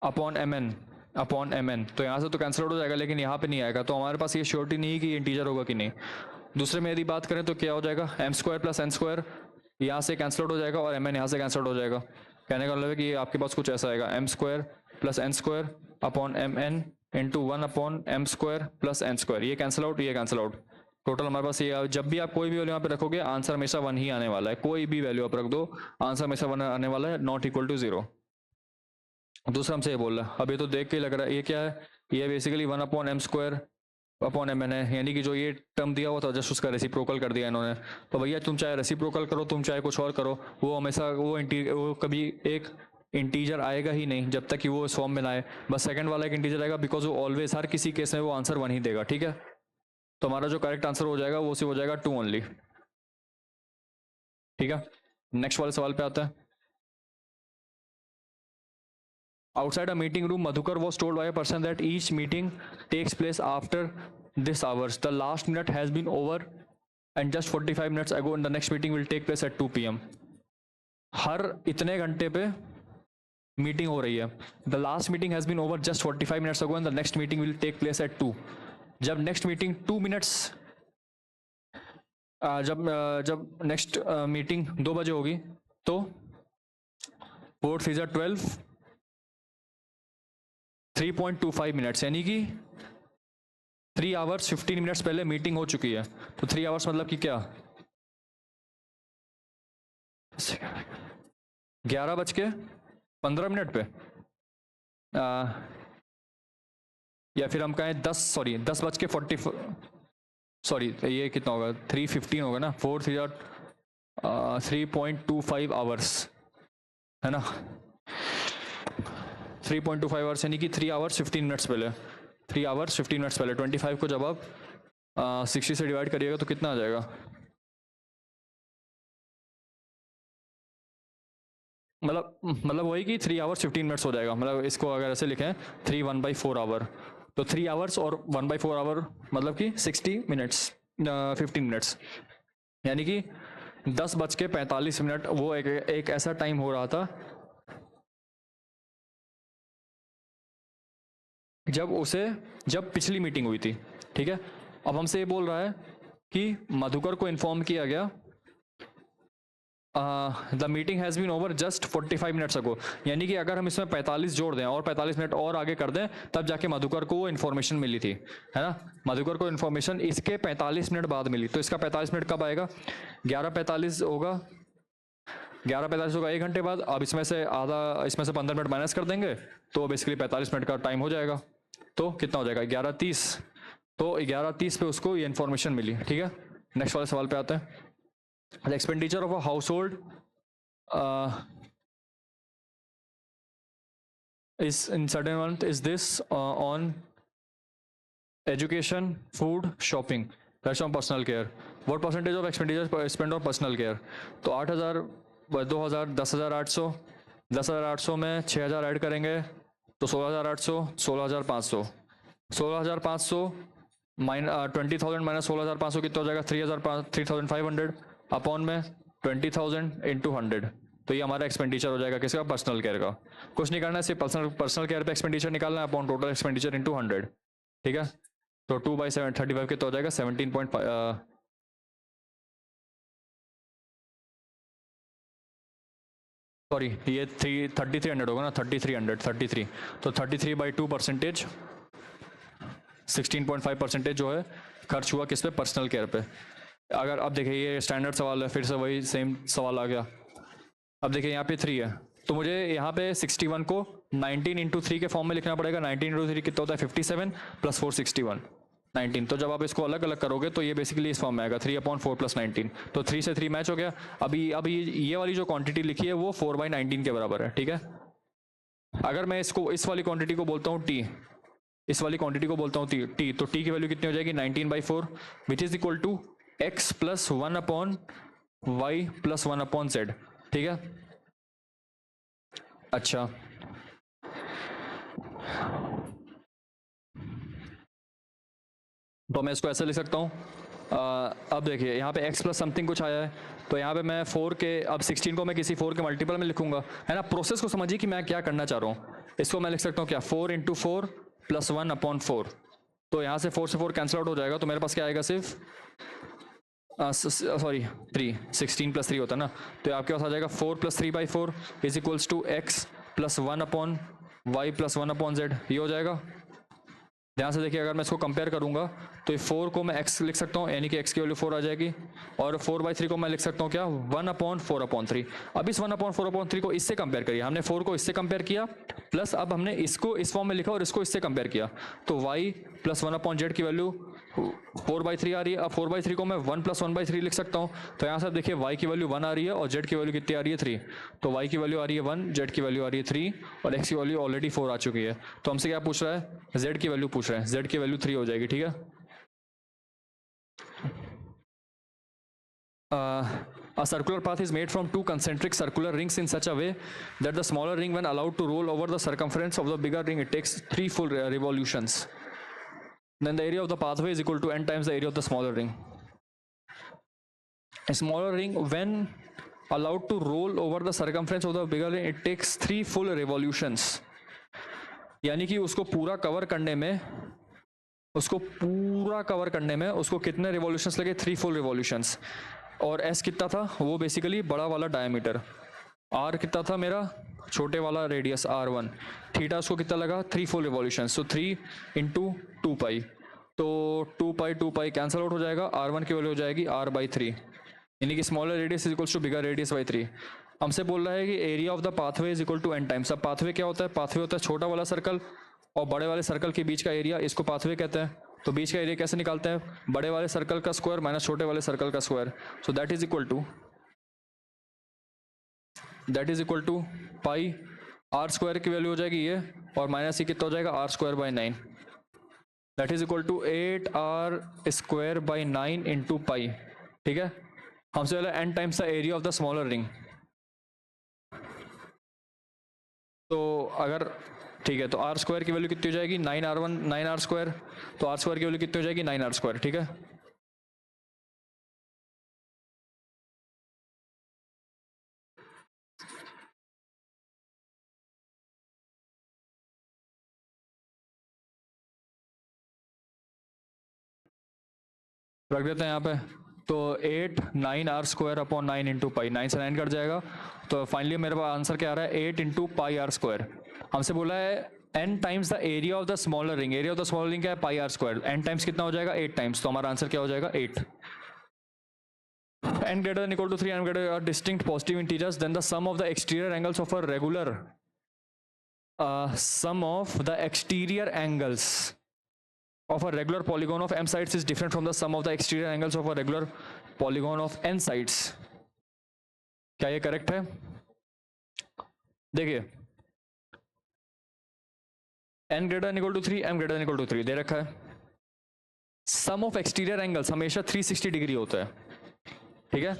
upon mn, तो यहाँ से तो कैंसिल आउट हो जाएगा, लेकिन यहाँ पे नहीं आएगा, तो हमारे पास ये श्योरिटी नहीं है कि ये इंटीजर होगा कि नहीं। दूसरे में यदि बात करें तो क्या हो जाएगा? m² प्लस n² यहाँ से कैंसिल आउट हो जाएगा और mn यहाँ से कैंसिल आउट हो जाएगा। कहने का मतलब है कि आपके पास कुछ ऐसा आएगा m² plus n² upon mn into 1 upon m² plus n², ये कैंसिल आउट, ये कैंसिल आउट, टोटल हमारे पास ये। जब भी आप कोई भी वैल्यू यहाँ पे रखोगे आंसर हमेशा 1 ही आने वाला है, कोई भी वैल्यू आप रख दो आंसर हमेशा 1 आने वाला है, नॉट इक्वल टू 0। दूसरा हमसे ये बोल रहा है, अब ये तो देख के लग रहा है ये क्या है? ये basically 1 upon m² upon mn है, यानी कि जो ये टर्म दिया हुआ था जस्ट उसका रेसिप्रोकल कर दिया इन्होंने। तो भैया तुम चाहे रेसिप्रोकल करो, तुम चाहे कुछ और करो, वो हमेशा वो कभी एक इंटीजर आएगा ही नहीं जब तक कि वो इस फॉर्म में ना आए। बस सेकंड वाला एक इंटीजर आएगा, बिकॉज वो ऑलवेज हर किसी केस में वो आंसर 1 ही देगा, ठीक है। तो हमारा जो करेक्ट आंसर हो जाएगा वो सिर्फ हो जाएगा 2 ओनली, ठीक है। नेक्स्ट वाले सवाल पे आता है। Outside a meeting room, Madhukar was told by a person that each meeting takes place after this hours. The last minute has been over and just 45 minutes ago and the next meeting will take place at 2 p.m. हर इतने घंटे पे meeting हो रही है। The last meeting has been over just 45 minutes ago and the next meeting will take place at 2. जब next meeting 2 minutes जब next meeting 2 बजे होगी तो 4 3 12 3.25 मिनट्स, यानी कि 3 आवर्स 15 मिनट्स पहले मीटिंग हो चुकी है, तो 3 आवर्स मतलब कि क्या, 11:15 पे या फिर हम कहें 10:40, सॉरी ये कितना होगा, 3:15 होगा ना, 3.25 आवर्स है ना, 3.25 आवर्स यानी कि 3 आवर्स 15 मिनट्स पहले, 3 आवर्स 15 मिनट्स पहले। 25 को जब आप 60 से डिवाइड करिएगा तो कितना आ जाएगा, मतलब वही कि 3 आवर्स 15 मिनट्स हो जाएगा। मतलब इसको अगर ऐसे लिखें 3 1/4 आवर, तो 3 आवर्स और 1/4 आवर मतलब कि 60 मिनट्स 15 मिनट्स, यानी कि 10:45 वो एक ऐसा टाइम हो रहा था जब पिछली मीटिंग हुई थी। ठीक है, अब हमसे ये बोल रहा है कि मधुकर को इन्फॉर्म किया गया the meeting has been over just 45 minutes ago, यानी कि अगर हम इसमें 45 जोड़ दें और 45 मिनट और आगे कर दें तब जाके मधुकर को वो इन्फॉर्मेशन मिली थी, है ना। मधुकर को इन्फॉर्मेशन इसके 45 मिनट बाद मिली, तो इसका 45 मिनट कब आएगा, 11:45 होगा, 11:45 होगा 1 घंटे बाद। अब इसमें से आधा, इसमें से 15 मिनट माइनस कर देंगे तो बेसिकली 45 मिनट का टाइम हो जाएगा, तो कितना हो जाएगा 11:30, तो 11:30 पे उसको ये इन्फॉर्मेशन मिली। ठीक है, नेक्स्ट वाले सवाल पे आते हैं। The expenditure of a household is in certain month is this on education, food, shopping, rest on personal care. What percentage of expenditure spent on personal care? तो 8,000, 2,000, 10,800, 10,800 में 6,000 ऐड करेंगे तो 16,800, 16,500, 16,500 20,000 माइनस 16,500 कितना हो जाएगा, 3,500 अपॉन में 20,000 इंटू 100, तो ये हमारा एक्सपेंडिचर हो जाएगा किसका, पर्सनल केयर का। कुछ नहीं करना है, सिर्फ पर्सनल केयर पे एक्सपेंडिचर निकालना है अपॉन टोटल एक्सपेंडिचर इंटू 100। ठीक है, तो 2/7 कितना हो जाएगा, 17.5, सॉरी ये 3,300 होगा ना, 33, तो 33/2% 16.5% जो है खर्च हुआ किस पे, पर्सनल केयर पे। अगर अब देखिए ये स्टैंडर्ड सवाल है, फिर से वही सेम सवाल आ गया। अब देखिए यहाँ पे 3 है, तो मुझे यहाँ पे 61 को 19 इंटू 3 के फॉर्म में लिखना पड़ेगा। 19 इंटू 3 कितना होता है, 57 प्लस 4 61 19। तो जब आप इसको अलग अलग करोगे तो ये बेसिकली इस फॉर्म में आएगा 3/4 प्लस 19, तो 3 से 3 मैच हो गया। अभी ये वाली जो क्वांटिटी लिखी है वो 4/19 के बराबर है। ठीक है, अगर मैं इस वाली क्वांटिटी को बोलता हूँ टी, इस वाली क्वांटिटी को बोलता हूँ टी, तो टी की वैल्यू कितनी हो जाएगी, 19/4, which is equal to x plus 1/y plus 1/z। ठीक है, अच्छा तो मैं इसको ऐसे लिख सकता हूँ। अब देखिए यहाँ पे x प्लस समथिंग कुछ आया है, तो यहाँ पे मैं 4 के, अब 16 को मैं किसी 4 के मल्टीपल में लिखूंगा, है ना। प्रोसेस को समझिए कि मैं क्या करना चाह रहा हूँ। इसको मैं लिख सकता हूँ क्या, 4 इंटू 4 प्लस 1/4, तो यहाँ से 4 से 4 कैंसिल आउट हो जाएगा, तो मेरे पास क्या आएगा, सिर्फ सॉरी 3, 16 प्लस 3 होता है ना, तो आपके पास आ जाएगा 4 plus 3/4 is equals to x plus 1/y plus 1/z, ये हो जाएगा। ध्यान से देखिए, अगर मैं इसको कंपेयर करूंगा तो ये 4 को मैं x लिख सकता हूँ, यानी कि x की वैल्यू 4 आ जाएगी, और 4/3 को मैं लिख सकता हूँ क्या, 1/4/3। अब इस 1/4/3 को इससे कंपेयर करिए, हमने 4 को इससे कंपेयर किया, प्लस अब हमने इसको इस फॉर्म में लिखा और इसको इससे कंपेयर किया, तो y प्लस 1/z की वैल्यू 4/3 आ रही है। अब 4/3 को मैं 1 प्लस 1/3 लिख सकता हूँ, तो यहाँ से देखिए y की वैल्यू 1 आ रही है और z की वैल्यू कितनी आ रही है, 3, तो y की वैल्यू आ रही है 1, z की वैल्यू आ रही है 3, और x की वैल्यू ऑलरेडी 4 आ चुकी है। तो हमसे क्या पूछ रहा है, z की वैल्यू पूछ रहा है, z की वैल्यू 3 हो जाएगी। ठीक है, a circular path is made from 2 concentric circular rings in such a way that the smaller ring, when allowed to roll over the circumference of the bigger ring, it takes 3 full revolutions. Then the area of the pathway is equal to n times the area of the smaller ring. A smaller ring, when allowed to roll over the circumference of the bigger ring, it takes 3 full revolutions. यानी कि उसको पूरा cover करने में उसको कितने revolutions लगे, 3 full revolutions. और s कितना था, वो बेसिकली बड़ा वाला डायमीटर, r कितना था मेरा छोटे वाला रेडियस r1, थीटा उसको कितना लगा, 3 फुल रिवॉल्यूशंस, सो 3 इंटू 2 पाई, तो 2 पाई कैंसल आउट हो जाएगा, R1 की वैल्यू हो जाएगी R/3, यानी कि smaller radius is equals to bigger radius by 3। हमसे बोल रहा है कि area of the pathway is equal to n times. अब पाथवे क्या होता है? पाथवे होता है छोटा वाला सर्कल और बड़े वाले सर्कल के बीच का एरिया, इसको पाथवे कहते हैं। तो बीच का एरिया कैसे निकालते हैं? बड़े वाले सर्कल का स्क्वायर माइनस छोटे वाले सर्कल का square. So that is equal to pi R square की वैल्यू हो जाएगी ये, और माइनस ये कितना हो जाएगा? R²/9, that is equal to 8R² into pi. ठीक है, हमसे बोला n times the area of the smaller ring. तो अगर ठीक है, तो R² की वैल्यू कितनी हो जाएगी? 9R², तो R² की वैल्यू कितनी हो जाएगी? 9R²। ठीक है, रख देते हैं यहाँ पे। तो 8 9R² अपॉन 9 इंटू पाई, 9 से 9 कट जाएगा। तो फाइनली मेरे पास आंसर क्या आ रहा है? 8 इंटू पाई R²। हमसे बोला है n times the area of the smaller ring. Area of the smaller ring क्या है? पाई R²। n टाइम्स कितना हो जाएगा? 8 टाइम्स। तो हमारा आंसर क्या हो जाएगा? 8। n greater than equal to 3 and greater are distinct positive integers, then the sum of the exterior angles of a regular of a regular polygon of m sides is different from the sum of the exterior angles of a regular polygon of n sides। क्या ये correct है? देखिए n greater than equal to 3, m greater than equal to 3 दे रखा है। सम of exterior angles हमेशा 360 degree होता है। ठीक है,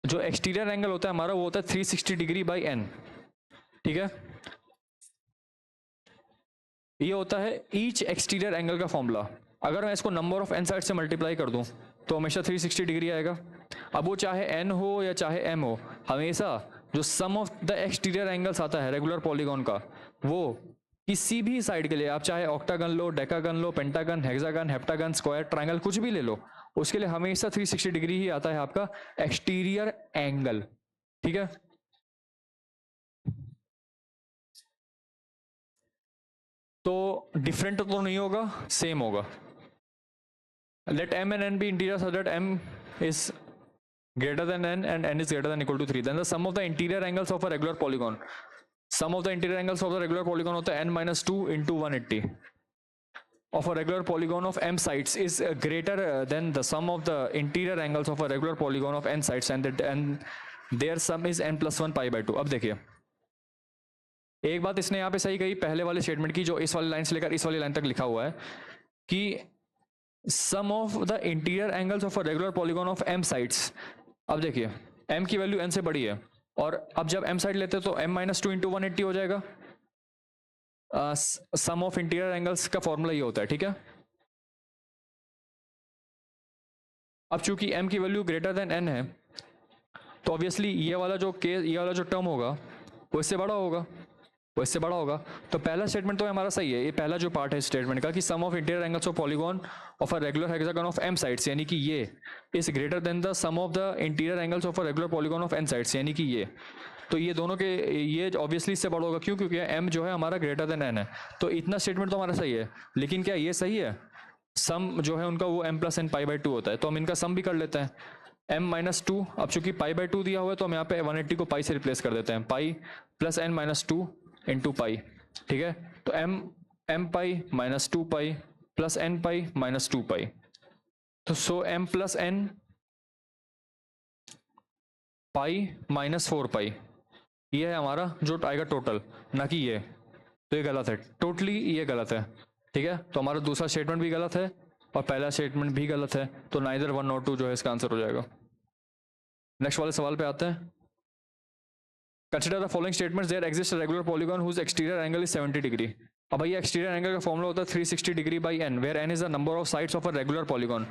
जो एक्सटीरियर एंगल होता है हमारा वो होता है 360 डिग्री बाई n। ठीक है, ये होता है ईच एक्सटीरियर एंगल का फॉर्मूला। अगर मैं इसको नंबर ऑफ n साइड से मल्टीप्लाई कर दूं तो हमेशा 360 डिग्री आएगा। अब वो चाहे n हो या चाहे m हो, हमेशा जो सम ऑफ द एक्सटीरियर एंगल्स आता है रेगुलर पॉलीगॉन का, वो किसी भी साइड के लिए, आप चाहे ऑक्टागन लो, डेकागन लो, pentagon, hexagon, heptagon, square, triangle, कुछ भी ले लो, उसके लिए हमेशा 360 डिग्री ही आता है आपका एक्सटीरियर एंगल। ठीक है, तो डिफरेंट तो नहीं होगा, सेम होगा। Let m and n be integers so that m is greater than n and n is greater than equal to 3, then the sum of the interior angles of a regular polygon, sum of the interior angles of the regular polygon होता है n minus 2 into 180 of a regular polygon of m sides is greater than the sum of the interior angles of a regular polygon of n sides and their sum is n plus 1 pi by 2। अब देखिए एक बात इसने यहाँ पे सही कही पहले वाले स्टेटमेंट की, जो इस वाली लाइन से लेकर इस वाली लाइन तक लिखा हुआ है कि sum of the interior angles of a regular polygon of m sides. अब देखिए m की वैल्यू n से बड़ी है, और अब जब m साइड लेते हैं तो m माइनस 2 इंटू 180 हो जाएगा। सम ऑफ इंटीरियर एंगल्स का फॉर्मूला ये होता है। ठीक है, अब चूंकि m की वैल्यू ग्रेटर देन n है तो ऑब्वियसली ये वाला जो टर्म होगा वो इससे बड़ा होगा, तो पहला स्टेटमेंट तो हमारा सही है। ये पहला जो पार्ट है स्टेटमेंट का कि sum of interior angles of polygon of a regular hexagon of m sides, यानी कि ये is greater than the sum of the interior angles of a regular polygon of n sides, यानी कि ये, तो ये दोनों के ये ऑब्वियसली इससे बड़ा होगा। क्यों? क्योंकि m जो है हमारा ग्रेटर देन n है। तो इतना स्टेटमेंट तो हमारा सही है, लेकिन क्या ये सही है? सम जो है उनका वो m plus n pi by 2 होता है, तो हम इनका सम भी कर लेते हैं। m माइनस 2, अब चूंकि पाई बाई 2 दिया हुआ है तो हम यहाँ पे 180 को पाई से रिप्लेस कर देते हैं, pi plus n minus 2 into pi. ठीक है, तो m pi minus 2 pi plus n pi minus 2 पाई, तो सो m plus n pi minus 4 पाई, ये है हमारा जो आएगा टोटल, ना कि ये। तो ये गलत है, टोटली ये गलत है। ठीक है, तो हमारा दूसरा स्टेटमेंट भी गलत है और पहला स्टेटमेंट भी गलत है, तो नाइदर 1 और 2 जो है इसका आंसर हो जाएगा। नेक्स्ट वाले सवाल पे आते हैं। Consider the following statements. There exists a regular polygon whose exterior angle is 70 degree. अब भैया एक्सटीरियर एंगल का फॉर्मूला होता है 360 degree by n, where n is the number of sides of a regular polygon।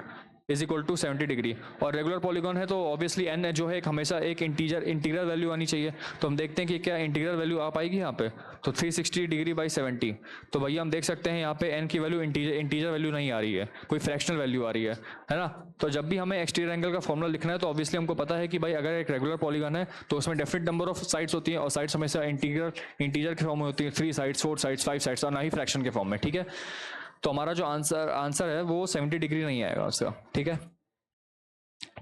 Is equal to 70 degree. और regular polygon है तो obviously N जो है एक हमेशा एक इंटीग्रल वैल्यू आनी चाहिए। तो हम देखते हैं कि क्या इंटीग्रल वैल्यू आ पाएगी यहाँ पे। तो 360 डिग्री बाई 70, तो भैया हम देख सकते हैं यहाँ पे एन की वैल्यू इंटीजर वैल्यू नहीं आ रही है, कोई फ्रैक्शनल वैल्यू आ रही है ना। तो जब भी हमें एक्सटीरियर एंगल का फॉर्मूला लिखना है तो ऑब्वियसली हमको पता है कि भाई अगर एक रेगुलर पॉलीगॉन है तो उसमें डेफिनेट नंबर ऑफ साइड्स होती हैं, और साइड्स हमेशा इंटीजर के फॉर्म में होती है, 3 साइड्स 4 साइड्स 5 साइड्स, और ना ही फ्रैक्शन के फॉर्म में। ठीक है, तो हमारा जो आंसर है वो 70 डिग्री नहीं आएगा उसका। ठीक है,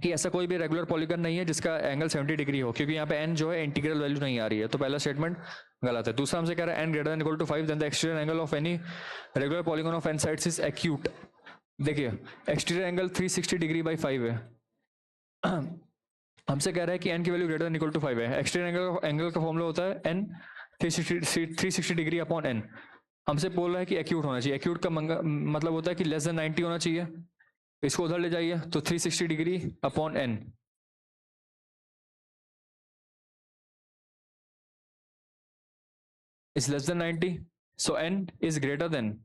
कि ऐसा कोई भी रेगुलर पॉलीगॉन नहीं है जिसका एंगल 70 डिग्री हो, क्योंकि यहाँ पे एन जो है इंटीग्रल वैल्यू नहीं आ रही है। तो पहला स्टेटमेंट गलत है। दूसरा हमसे कह रहा है N greater than equal to 5 then the exterior angle of any regular polygon of N sides is acute. देखिए एक्सटीरियर एंगल 360 डिग्री बाई 5 है। हमसे कह रहा है कि एन की वैल्यू ग्रेटर देन इक्वल टू 5 है। एक्सटीरियर एंगल का फॉर्मूला होता है एन 360 डिग्री अपॉन एन। हमसे बोल रहा है कि एक्यूट होना चाहिए। एक्यूट का मतलब होता है कि लेस देन 90 होना चाहिए। इसको उधर ले जाइए, तो 360 degree upon N is less than 90, so n is greater than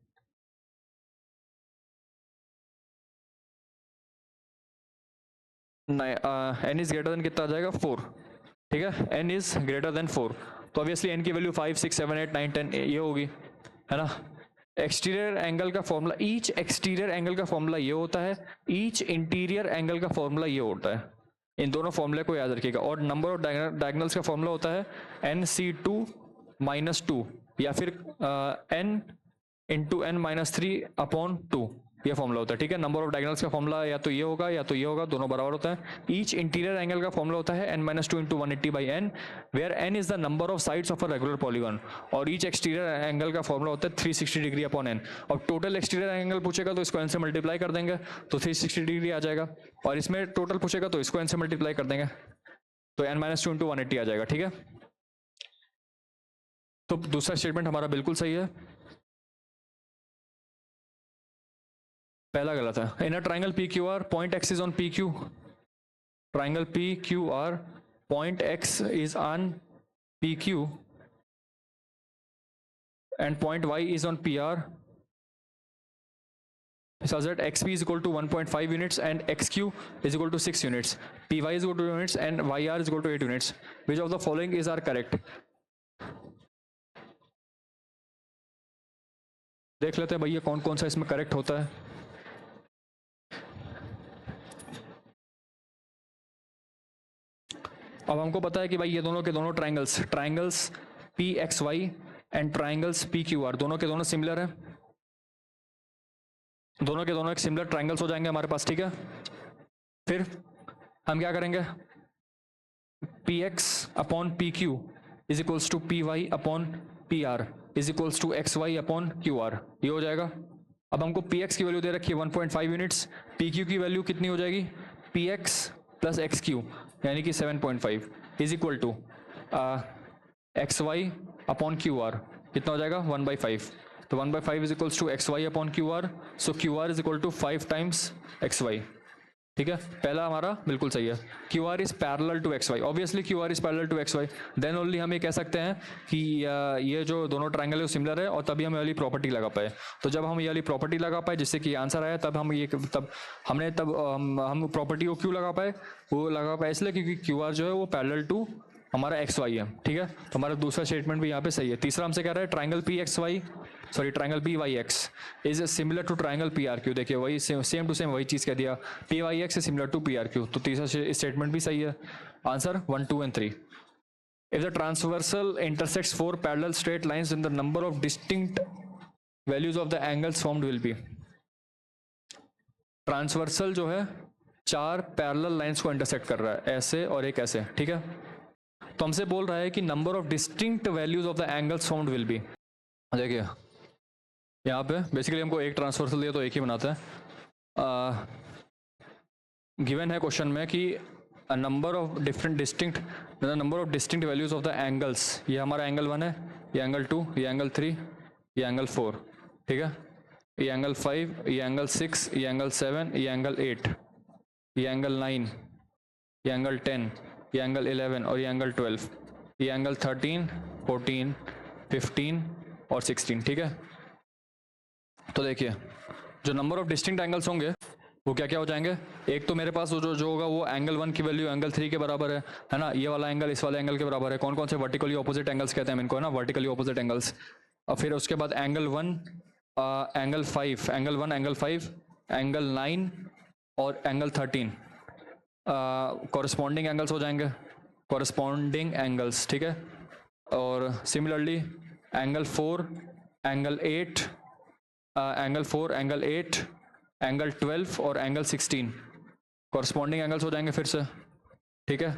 n is greater than कितना आ जाएगा 4। ठीक है, n is greater than 4, तो ऑब्वियसली n की वैल्यू 5 6 7 8 9 10 ये होगी, है ना। एक्सटीरियर एंगल का फॉर्मूला, ईच एक्सटीरियर एंगल का फॉर्मूला ये होता है, ईच इंटीरियर एंगल का फॉर्मूला ये होता है। इन दोनों फॉर्मूले को याद रखिएगा। और नंबर ऑफ डायगोनल्स का फॉर्मूला होता है NC2 -2 या फिर n इंटू n -3 अपॉन 2, ये फॉर्मूला होता है। ठीक है, नंबर ऑफ डायगोनल्स का फॉर्मूला या तो ये होगा या तो ये होगा, दोनों बराबर होता है। ईच इंटीरियर एंगल का फॉर्मूला होता है n -2 into 180 by n, where n is the number of sides of a regular polygon. और ईच एक्सटीरियर एंगल का फॉर्मूला होता है 360 डिग्री अपॉन n। और टोटल एक्सटीरियर एंगल पूछेगा तो इसको n से मल्टीप्लाई कर देंगे तो 360 डिग्री आ जाएगा, और इसमें टोटल पूछेगा तो इसको n से मल्टीप्लाई कर देंगे तो n -2 इंटू 180 आ जाएगा। ठीक है, तो दूसरा स्टेटमेंट हमारा बिल्कुल सही है, पहला गलत है। In a triangle PQR point x is on PQ, triangle PQR point x is on PQ and point y is on PR such that xp is equal to 1.5 units and xq is equal to 6 units, py is equal to 2 units and yr is equal to 8 units. Which of the following is are correct? देख लेते हैं भैया कौन कौन सा इसमें correct होता है। अब हमको पता है कि भाई ये दोनों के दोनों triangles PXY and triangles PQR दोनों के दोनों सिमिलर है, दोनों के दोनों एक सिमिलर ट्राइंगल्स हो जाएंगे हमारे पास। ठीक है, फिर हम क्या करेंगे, PX upon PQ is equals to PY upon PR is equals to XY upon QR, ये हो जाएगा। अब हमको PX की वैल्यू दे रखी है 1.5 यूनिट्स, PQ की वैल्यू कितनी हो जाएगी, PX प्लस XQ यानी कि 7.5 is equal to XY upon QR, कितना हो जाएगा 1/5, तो 1/5 is equals to XY upon QR, so QR is equal to 5 times XY। ठीक है, पहला हमारा बिल्कुल सही है। QR is parallel to XY, obviously QR is parallel to XY, then only हम ये कह सकते हैं कि ये जो दोनों ट्राइंगल है सिमिलर है, और तभी हम ये वाली प्रॉपर्टी लगा पाए। तो जब हम ये वाली प्रॉपर्टी लगा पाए जिससे कि आंसर आया, तब हम प्रॉपर्टी को क्यों लगा पाए, वो लगा पाए इसलिए क्योंकि QR जो है वो पैरेलल टू हमारा XY है। ठीक है, तो हमारा दूसरा स्टेटमेंट भी यहाँ पे सही है। तीसरा हमसे कह रहा है triangle triangle PYX is similar to triangle PRQ, देखिए वही सेम टू सेम वही चीज कह दिया, PYX is similar to PRQ, तो तीसरा स्टेटमेंट भी सही है। Answer 1 2 and 3। If the transversal intersects 4 parallel straight lines in the number of distinct values of the angles formed will be. Transversal जो है 4 पैरेलल लाइंस को इंटरसेक्ट कर रहा है, ऐसे और एक ऐसे। ठीक है, तो हमसे बोल रहा है कि number of distinct values of the angles formed will B. देखिए यहाँ पे बेसिकली हमको एक ट्रांसवर्सल दिया तो एक ही बनाता है। गिवन है क्वेश्चन में कि number of distinct values of the angles, ये हमारा एंगल 1 है, ये एंगल 2, ये एंगल 3, ये एंगल 4, ठीक है, ये एंगल 5, ये एंगल 6, ये एंगल 7, ये एंगल 8, ये एंगल 9, ये एंगल 10, ये एंगल 11 और ये एंगल 12, ये एंगल 13, 14, 15 और 16। ठीक है, तो देखिए जो नंबर ऑफ डिस्टिंक्ट एंगल्स होंगे वो क्या क्या हो जाएंगे, एक तो मेरे पास जो होगा वो एंगल 1 की वैल्यू एंगल 3 के बराबर है ना, ये वाला एंगल इस वाले एंगल के बराबर है। कौन कौन से वर्टिकली ऑपोजिट एंगल्स कहते हैं इनको, है ना, वर्टिकली ऑपोजिट एंगल्स। और फिर उसके बाद angle 1, angle 5, angle 1, angle 5, angle 9 और एंगल 13 कॉरस्पॉन्डिंग एंगल्स हो जाएंगे, कॉरस्पॉन्डिंग एंगल्स, ठीक है। और similarly angle 4, angle 8, angle 4, angle 8, angle 12 और एंगल 16 कॉरस्पॉन्डिंग एंगल्स हो जाएंगे फिर से, ठीक है।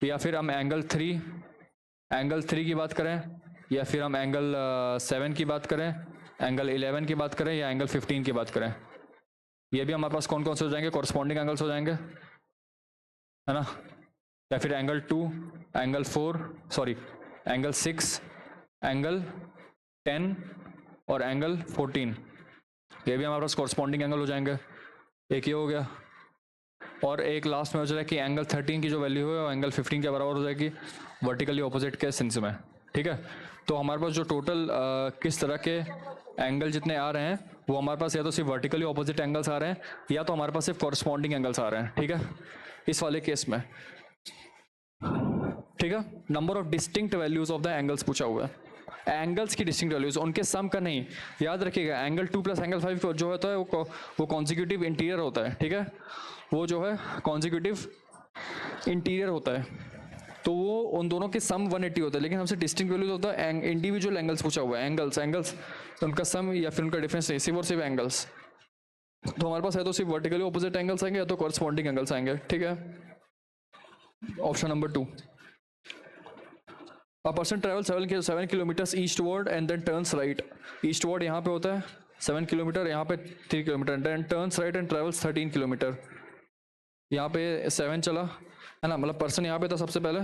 या फिर हम एंगल 3 की बात करें, या फिर हम एंगल 7 की बात करें, एंगल 11 की बात करें, या एंगल 15 की बात करें, ये भी हमारे पास कौन कौन से हो जाएंगे, कॉरस्पॉन्डिंग एंगल्स हो जाएंगे, है ना। या फिर angle 2, angle 4, sorry angle 6, angle 10 और एंगल 14, ये भी हमारे पास कॉरस्पॉन्डिंग एंगल हो जाएंगे। एक ये हो गया, और एक लास्ट में हो जाएगा कि एंगल 13 की जो वैल्यू है वो एंगल 15 के बराबर हो जाएगी वर्टिकली ऑपोजिट के सेंस में, ठीक है। तो हमारे पास जो टोटल किस तरह के एंगल जितने आ रहे हैं वो हमारे पास या तो सिर्फ वर्टिकली ऑपोजिट एंगल्स आ रहे हैं, या तो हमारे पास सिर्फ कॉरस्पॉन्डिंग एंगल्स आ रहे हैं, ठीक है, इस वाले केस में, ठीक है। Number of distinct values of the angles पूछा हुआ है, एंगल्स की डिस्टिंक्ट वैल्यूज, उनके सम का नहीं, याद रखिएगा। एंगल 2 प्लस एंगल 5 जो होता है वो कॉन्जिक्यूटिव इंटीरियर होता है, ठीक है, वो जो है कॉन्जिक्यूटिव इंटीरियर होता है, तो वो उन दोनों के सम 180 होता है। लेकिन हमसे डिस्टिंक्ट वैल्यूज होता है इंडिविजुअल एंगल्स पूछा हुआ है, एंगल्स उनका सम या फिर उनका डिफरेंस नहीं, सिर्फ और सिर्फ एंगल्स। तो हमारे पास है तो सिर्फ वर्टिकली ऑपोजिट एंगल्स आएंगे या तो कॉरस्पॉन्डिंग एंगल्स आएंगे, ठीक है। Option number 2, A person travels 7 kilometers eastward and then turns right. Eastward यहाँ पे होता है 7 किलोमीटर, यहाँ पे 3 kilometre, then turns right and travels 13 kilometre. यहाँ पे 7 चला, है ना, मतलब पर्सन यहाँ पे था सबसे पहले,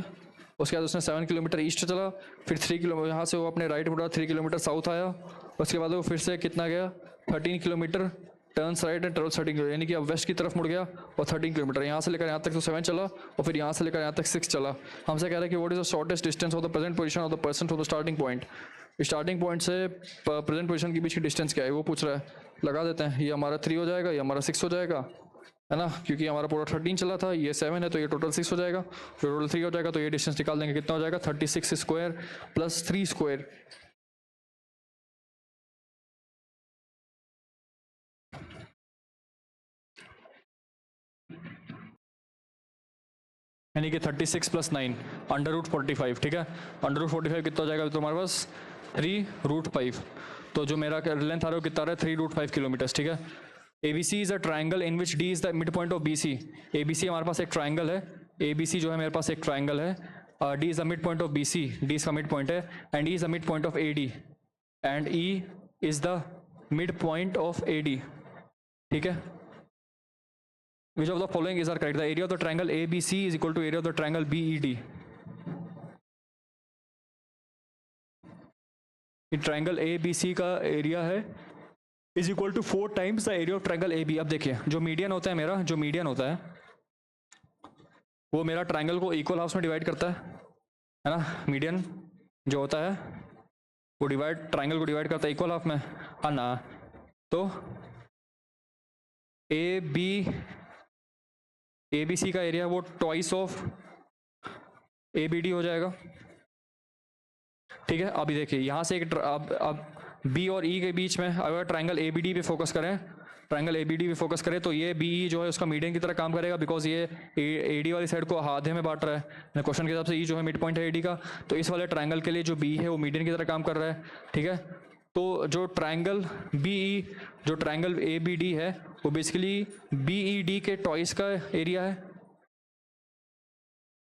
उसके बाद उसने 7 किलोमीटर ईस्ट चला, फिर 3 किलोमीटर यहाँ से वो अपने राइट मुड़ा, 3 किलोमीटर साउथ आया, उसके बाद वो फिर से कितना गया 13 kilometre, turns right and travels 13 kilometre, यानी कि अब वेस्ट की तरफ मुड़ गया और 13 किलोमीटर, यहाँ से लेकर यहाँ तक तो 7 चला और फिर यहाँ से लेकर यहाँ तक 6 चला। हमसे कह रहा है कि what is the shortest distance of the present position of the person to the starting point. Starting point से प्रेजेंट पोजीशन के बीच की डिस्टेंस क्या है वो पूछ रहा है। लगा देते हैं, ये हमारा 3 हो जाएगा, ये हमारा 6 हो जाएगा, है ना, क्योंकि हमारा पूरा 13 चला था, ये 7 है तो ये टोटल 6 हो जाएगा, टोटल 3 हो जाएगा, तो ये डिस्टेंस निकाल देंगे, कितना हो जाएगा 36 स्क्वायर प्लस 3 स्क्वायर, यानी कि 36 प्लस 9 अंडर रूट 45, ठीक है। अंडर रूट 45 कितना हो जाएगा, तो हमारे पास 3√5, तो जो मेरा लेंथ आ रहा है कितना आ रहा है 3√5 किलोमीटर्स, ठीक है। ABC is a triangle in which D is the mid point of BC। ABC हमारे पास एक ट्राइंगल है, ABC जो है मेरे पास एक ट्राइंगल है, D is the mid point of BC, D इसका मिड पॉइंट है, and E is the mid point of AD, and E is the mid point of AD, ठीक है। Which of the following is are correct? The area of the triangle ABC is equal to area of the triangle BED. In triangle ABC का area है is equal to 4 times the area of triangle AB। अब देखिए जो median होता है मेरा, जो median होता है वो मेरा ट्राइंगल को इक्वल हाफ्स में डिवाइड करता है ना। मीडियन जो होता है वो ट्राइंगल को डिवाइड करता है इक्वल हाफ में, है ना। तो ABC का एरिया वो ट्वाइस ऑफ ABD हो जाएगा, ठीक है। अभी देखिए यहाँ से एक अब B और E के बीच में अगर ट्राइंगल ABD पे फोकस करें, ट्राइंगल ABD पे फोकस करें तो ये BE जो है उसका मीडियन की तरह काम करेगा, बिकॉज ये AD वाली साइड को आधे में बांट रहा है क्वेश्चन के हिसाब से। E जो है मिड पॉइंट है AD का, तो इस वाले ट्राइंगल के लिए जो B है वो मीडियन की तरह काम कर रहा है, ठीक है। तो जो ट्राइंगल BE, जो ट्राइंगल ABD है वो बेसिकली BED के ट्वाइस का एरिया है।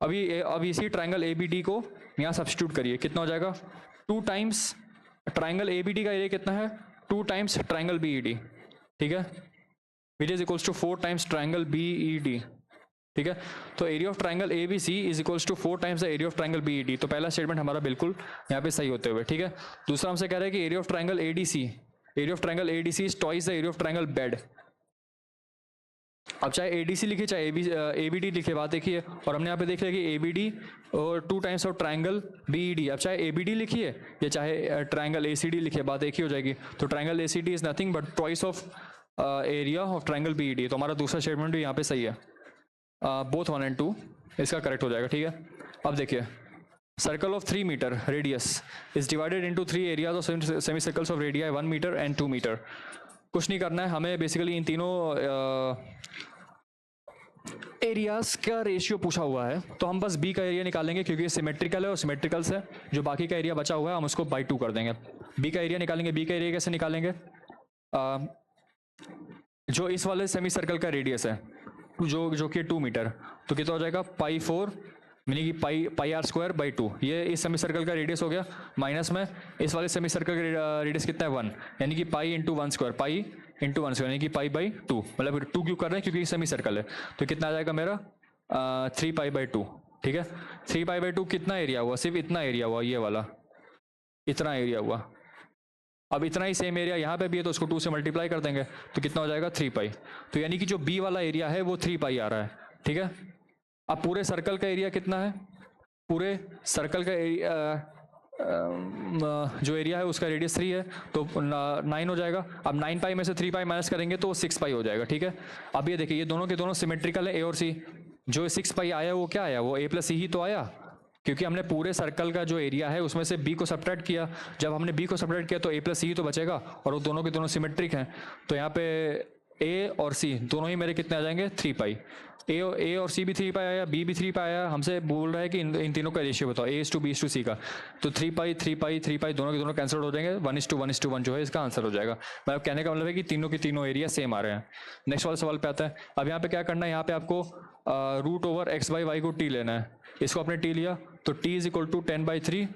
अभी इसी ट्राइंगल ABD को यहाँ सब्स्टिट्यूट करिए, कितना हो जाएगा 2 टाइम्स ट्राइंगल ABD का एरिया कितना है 2 टाइम्स ट्राइंगल BED, ठीक है, which is equals to 4 times triangle BED, ठीक है। तो area of triangle ABC is equals to 4 times the area of triangle BED। तो पहला स्टेटमेंट हमारा बिल्कुल यहाँ पे सही होते हुए, ठीक है। दूसरा हमसे कह रहा है कि area of triangle ADC is twice the area of triangle bed. अब चाहे ADC लिखे चाहे ABD लिखे, बात देखिए, और हमने यहाँ पे देख लिया कि ABD और 2 टाइम्स ऑफ ट्राइंगल BED। अब चाहे ABD लिखिए या चाहे ट्राइंगल ACD लिखिए, बात एक ही हो जाएगी। तो triangle ACD is nothing but twice of area of triangle B D, तो हमारा दूसरा स्टेटमेंट भी यहाँ पे सही है, बोथ 1 and 2 इसका करेक्ट हो जाएगा, ठीक है। अब देखिए, circle of 3 metre radius is divided into 3 areas of semicircles of radii 1 metre and 2 metre. कुछ नहीं करना है हमें, बेसिकली इन तीनों एरियाज का रेशियो पूछा हुआ है, तो हम बस बी का एरिया निकालेंगे क्योंकि ये सिमेट्रिकल है, और सिमेट्रिकल से जो बाकी का एरिया बचा हुआ है हम उसको बाई 2 कर देंगे। बी का एरिया निकालेंगे, बी का एरिया कैसे निकालेंगे, जो इस वाले सेमी सर्कल का रेडियस है जो कि 2 मीटर, तो कितना हो जाएगा पाई 4 यानी कि पाई आर स्क्वायर बाई 2, ये इस सेमी सर्कल का रेडियस हो गया, माइनस में इस वाले सेमी सर्कल का रेडियस कितना है 1, यानी कि pi into 1 square, pi into 1 square यानी कि पाई बाई 2, मतलब 2 क्यों कर रहे हैं क्योंकि सेमी सर्कल है, तो कितना आ जाएगा मेरा 3 पाई बाई 2, ठीक है। 3 पाई बाई 2 कितना एरिया हुआ, सिर्फ इतना एरिया हुआ, ये वाला इतना एरिया हुआ। अब इतना ही सेम एरिया यहाँ पे भी है तो उसको 2 से मल्टीप्लाई कर देंगे तो कितना हो जाएगा 3 पाई, तो यानी कि जो बी वाला एरिया है वो 3 पाई आ रहा है, ठीक है। अब पूरे सर्कल का एरिया कितना है, पूरे सर्कल का एरिया जो एरिया है उसका रेडियस 3 है तो 9 हो जाएगा। अब 9 पाई में से 3 पाई माइनस करेंगे तो 6 पाई हो जाएगा, ठीक है। अब ये देखिए ये दोनों के दोनों सिमेट्रिकल है, ए और सी, जो 6 पाई आया वो क्या आया, वो ए प्लस सी ही तो आया, क्योंकि हमने पूरे सर्कल का जो एरिया है उसमें से बी को सब्ट्रैक्ट किया, जब हमने बी को सब्ट्रैक्ट किया तो ए प्लस सी ही तो बचेगा, और वो दोनों के दोनों सिमेट्रिक हैं, तो यहाँ पे ए और सी दोनों ही मेरे कितने आ जाएंगे 3 पाई। ए और सी भी 3 पाई आया, बी भी 3 पाई आया, हमसे बोल रहा है कि इन तीनों का रेशियो बताओ, A is to B is to C का, तो 3 पाई 3 पाई 3 पाई दोनों के दोनों कैंसिल हो जाएंगे, 1:1:1 जो है इसका आंसर हो जाएगा। मतलब कहने का मतलब है कि तीनों के तीनों एरिया सेम आ रहे हैं। नेक्स्ट वाले सवाल पे आता है। अब यहाँ पे क्या करना है, यहाँ पे आपको root over X by Y को टी लेना है, इसको आपने टी लिया तो T is equal to 10/3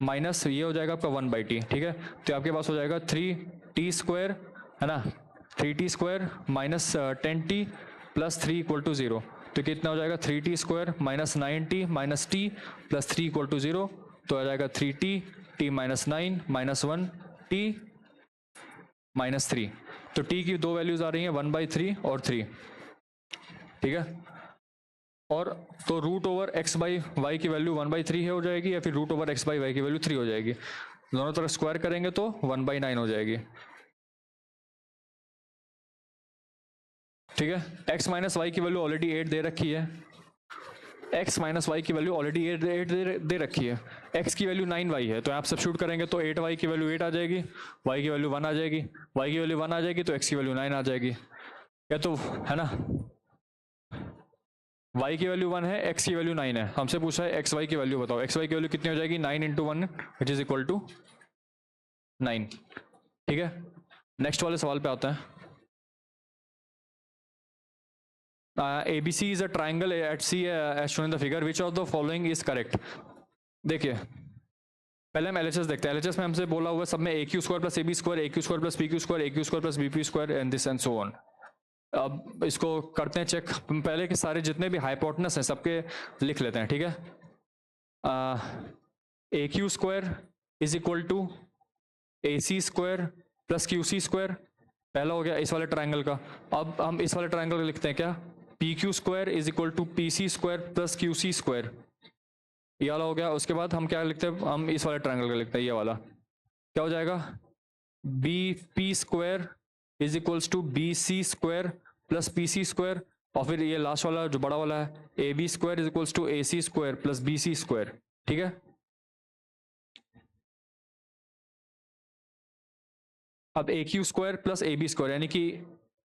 minus ये हो जाएगा आपका 1/t, ठीक है। तो आपके पास हो जाएगा 3t स्क्वायर, है ना, 3t square minus 10t plus 3 equal to 0, तो कितना हो जाएगा 3t square minus 9t minus t plus 3 equal to 0, तो आ जाएगा 3t t minus 9 minus 1t minus 3, तो t की दो वैल्यूज आ रही हैं 1/3 और 3, ठीक है। और तो root over X by Y की वैल्यू 1/3 हो जाएगी, या फिर root over X by Y की वैल्यू 3 हो जाएगी, दोनों तरफ स्क्वायर करेंगे तो 1/9 हो जाएगी, ठीक है। एक्स माइनस वाई की वैल्यू ऑलरेडी 8 दे रखी है, एक्स माइनस वाई की वैल्यू ऑलरेडी 8 दे रखी है, एक्स की वैल्यू 9y है, तो आप सब्स्टिट्यूट करेंगे तो 8y की वैल्यू 8 आ जाएगी, y की वैल्यू 1 आ जाएगी, y की वैल्यू 1 आ जाएगी तो x की वैल्यू 9 आ जाएगी, या तो है ना, y की वैल्यू 1 है, x की वैल्यू 9 है, हमसे पूछा है x y की वैल्यू बताओ, x y की वैल्यू कितनी हो जाएगी 9 × 1 विच इज इक्वल टू 9, ठीक है। नेक्स्ट वाले सवाल पे आता है। ABC is a triangle at C as shown in the figure, which of the following is correct। देखिए पहले हम LHS देखते हैं, LHS में हमसे बोला हुआ है सब में AQ square plus AB square, AQ square plus PQ square, AQ square plus BP square and this and so on. अब इसको करते हैं चेक, पहले के सारे जितने भी हाइपोटेनस हैं सबके लिख लेते हैं, ठीक है। AQ square is equal to AC square plus QC square, पहला हो गया इस वाले ट्राइंगल का। अब हम इस वाले ट्राइंगल का लिखते हैं क्या, PQ square is equal to PC square plus QC square, ये वाला हो गया। उसके बाद हम क्या लिखते हैं, हम इस वाले ट्राइंगल का लिखते हैं, ये वाला क्या हो जाएगा, BP square is equals to BC square plus PC square, और फिर ये लास्ट वाला जो बड़ा वाला है AB square is equals to AC square plus BC square, ठीक है। अब AQ square plus AB square यानी कि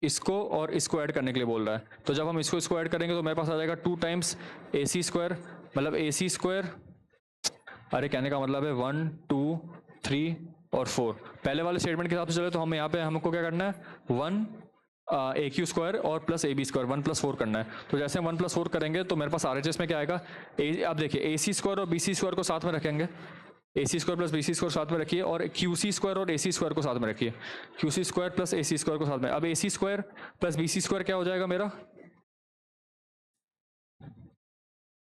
इसको और इसको ऐड करने के लिए बोल रहा है, तो जब हम इसको ऐड करेंगे तो मेरे पास आ जाएगा 2 टाइम्स AC स्क्वायर, मतलब AC स्क्वायर, अरे कहने का मतलब है 1 2 3 और 4। पहले वाले स्टेटमेंट के हिसाब से चले तो हम यहाँ पे हमको क्या करना है 1 AQ स्क्वायर और प्लस AB स्क्वायर 1 + 4 करना है, तो जैसे हम 1 + 4 करेंगे तो मेरे पास RHS में क्या आएगा, अब देखिए AC स्क्वायर और BC स्क्वायर को साथ में रखेंगे, AC square plus BC square साथ में रखिए, और QC स्क्वायर और AC स्क्वायर को साथ में रखिए, QC square plus AC square को साथ में। अब AC square plus BC square क्या हो जाएगा मेरा,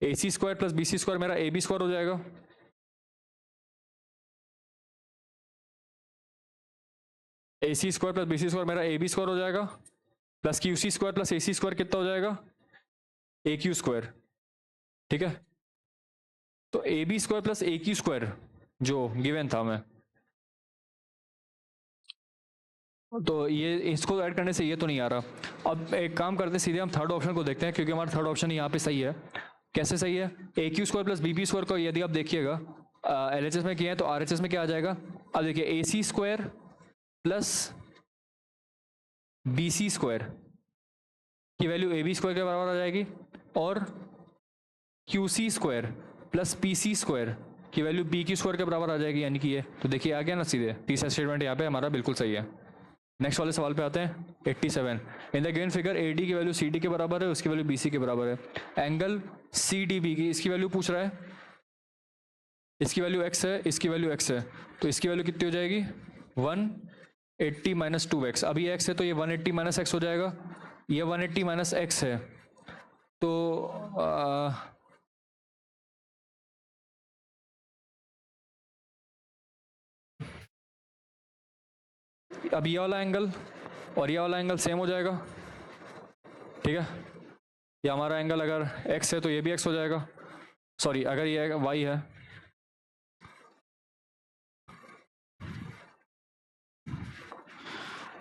AC square plus BC square मेरा AB स्क्वायर हो जाएगा, AC square plus BC square मेरा AB स्क्वायर हो जाएगा, plus QC square plus AC square कितना हो जाएगा AQ स्क्वायर, ठीक है। तो AB square plus AQ square जो गिवन था हमें, तो ये इसको ऐड करने से ये तो नहीं आ रहा। अब एक काम करते हैं, सीधे हम थर्ड ऑप्शन को देखते हैं, क्योंकि हमारा थर्ड ऑप्शन यहाँ पे सही है। कैसे सही है? A Q square plus B P square को यदि आप देखिएगा एल एच एस में किया है तो आर एच एस में क्या आ जाएगा? अब देखिए A C square plus B C square की वैल्यू ए बी स्क्वायर के बराबर आ जाएगी, और Q C square plus P C square की वैल्यू बी क्यू स्क्वायर के बराबर आ जाएगी, यानी कि ये। तो देखिए आ गया ना सीधे, तीसरा स्टेटमेंट यहाँ पे हमारा बिल्कुल सही है। नेक्स्ट वाले सवाल पे आते हैं, 87। इन the given figure A D की वैल्यू सी डी के बराबर है, उसकी वैल्यू बी सी के बराबर है। एंगल सी डी बी की इसकी वैल्यू पूछ रहा है, इसकी वैल्यू एक्स है, इसकी वैल्यू एक्स है, तो इसकी वैल्यू कितनी हो जाएगी? 180 माइनस 2x। अभी एक्स है तो ये 180 माइनस एक्स हो जाएगा, ये 180 माइनस एक्स है, तो अब ये वाला एंगल और ये वाला एंगल सेम हो जाएगा, ठीक है। ये हमारा एंगल अगर x है तो ये भी x हो जाएगा, सॉरी अगर ये y है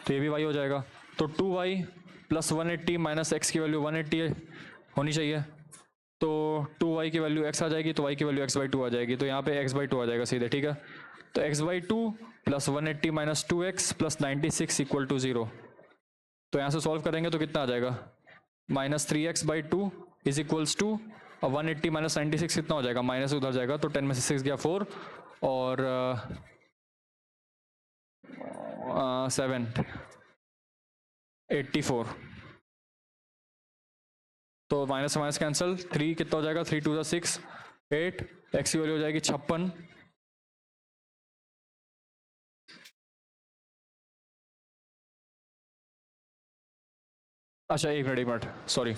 तो ये भी y हो जाएगा। तो 2y प्लस 180 माइनस एक्स की वैल्यू 180 होनी चाहिए, तो 2y की वैल्यू x आ जाएगी, तो y की वैल्यू x/2 आ जाएगी, तो यहाँ पे x/2 आ जाएगा सीधे, ठीक है। तो x/2 plus 180 minus 2x plus 96 equal to 0। तो यहाँ से सॉल्व करेंगे तो कितना आ जाएगा? -3x/2 is equals to 180 minus 96 कितना हो जाएगा? माइनस उधर जाएगा, तो 10 में से 6 गया 4 और 7 84। तो माइनस से माइनस कैंसिल, 3 कितना हो जाएगा? 3 2 6 8, एक्स की वैल्यू हो जाएगी 56। अच्छा एक मिनट सॉरी,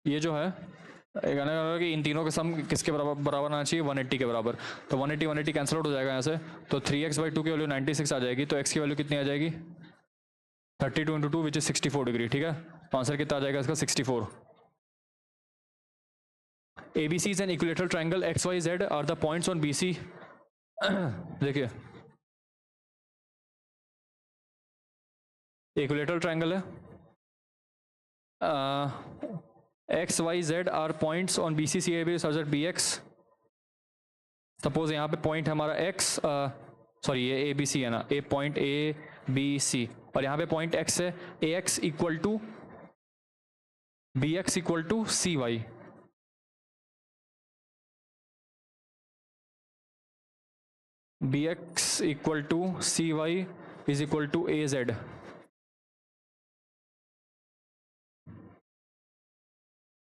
ये जो है कि इन तीनों के सम किसके बराबर आना चाहिए? 180 के बराबर। तो 180 180 कैंसिल आउट हो जाएगा यहाँ से, तो 3x/2 की वैल्यू 96 आ जाएगी, तो x की वैल्यू कितनी आ जाएगी? 32 इंटू 2 विच इज 64 डिग्री, ठीक है। तो आंसर कितना आ जाएगा इसका? 64। ABC is an equilateral triangle, XYZ are the points on BC। देखिए इक्विलेटरल ट्रायंगल है, XYZ are points on BC CAB such that BX, suppose यहाँ पे पॉइंट हमारा X, सॉरी ये ABC है ना, ए पॉइंट ABC, और यहाँ पे पॉइंट X है, AX equal to BX equal to CY। BX equal to CY is equal to AZ।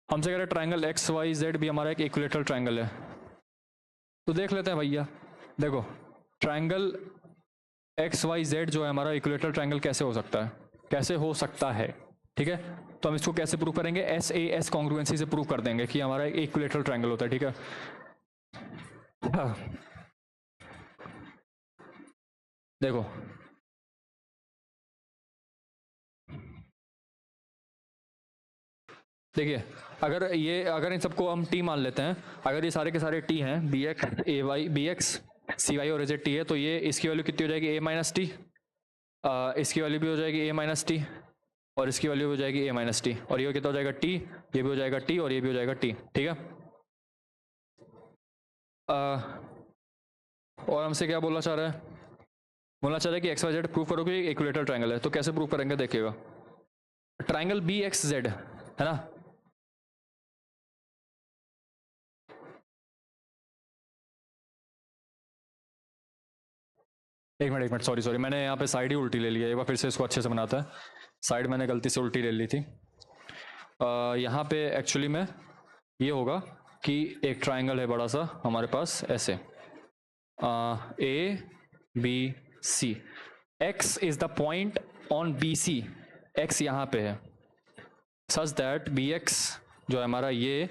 हमसे कह रहे ट्राइंगल XYZ भी हमारा एक इक्विलेटरल ट्राइंगल है, तो देख लेते हैं भैया। देखो ट्राइंगल XYZ जो है हमारा इक्विलेटरल ट्राइंगल कैसे हो सकता है, कैसे हो सकता है, ठीक है। तो हम इसको कैसे प्रूव करेंगे? SAS कॉन्ग्रुएंसी से प्रूव कर देंगे कि हमारा एक इक्विलेटरल ट्राइंगल होता है, ठीक है। देखो देखिए, अगर इन सबको हम टी मान लेते हैं, अगर ये सारे के सारे टी हैं, BX CY और AZ टी है, तो ये इसकी वैल्यू कितनी हो जाएगी? A माइनस टी, इसकी वैल्यू भी हो जाएगी A माइनस टी, और इसकी वैल्यू हो जाएगी A माइनस टी, और ये कितना हो जाएगा? टी, ये भी हो जाएगा टी, और ये भी हो जाएगा टी, ठीक है। और हमसे क्या बोलना चाह रहा है? बोलना चाह रहा है कि XYZ प्रूव करो कि इक्विलेटरल ट्राइंगल है। तो कैसे प्रूव करेंगे देखिएगा, ट्राइंगल BXZ है ना, एक मिनट सॉरी मैंने यहाँ पे साइड ही उल्टी ले लिया, एक बार फिर से इसको अच्छे से बनाता है। साइड मैंने गलती से उल्टी ले ली थी। यहाँ पे एक्चुअली में ये होगा कि एक ट्राइंगल है बड़ा सा हमारे पास ऐसे, ABC, X is the point on BC, X यहाँ पे है, सच दैट BX जो है हमारा ये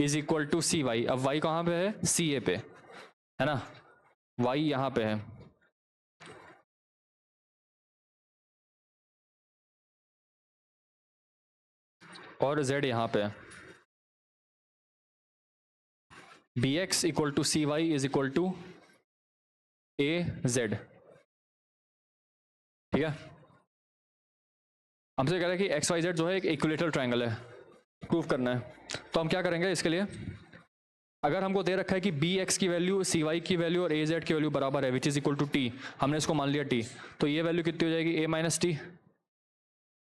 इज इक्वल टू CY। अब Y कहाँ पे है? CA पे है ना, Y यहाँ पे है, और Z यहाँ पे है। BX equal to CY is equal to AZ, ठीक है, हमसे कह रहा है कि एक्स वाई जेड जो है एक इक्विलेटरल ट्रायंगल है, प्रूव करना है। तो हम क्या करेंगे इसके लिए, अगर हमको दे रखा है कि बी एक्स की वैल्यू, सी वाई की वैल्यू और ए जेड की वैल्यू बराबर है, which is equal to T, हमने इसको मान लिया टी, तो ये वैल्यू कितनी हो जाएगी, ए माइनस टी,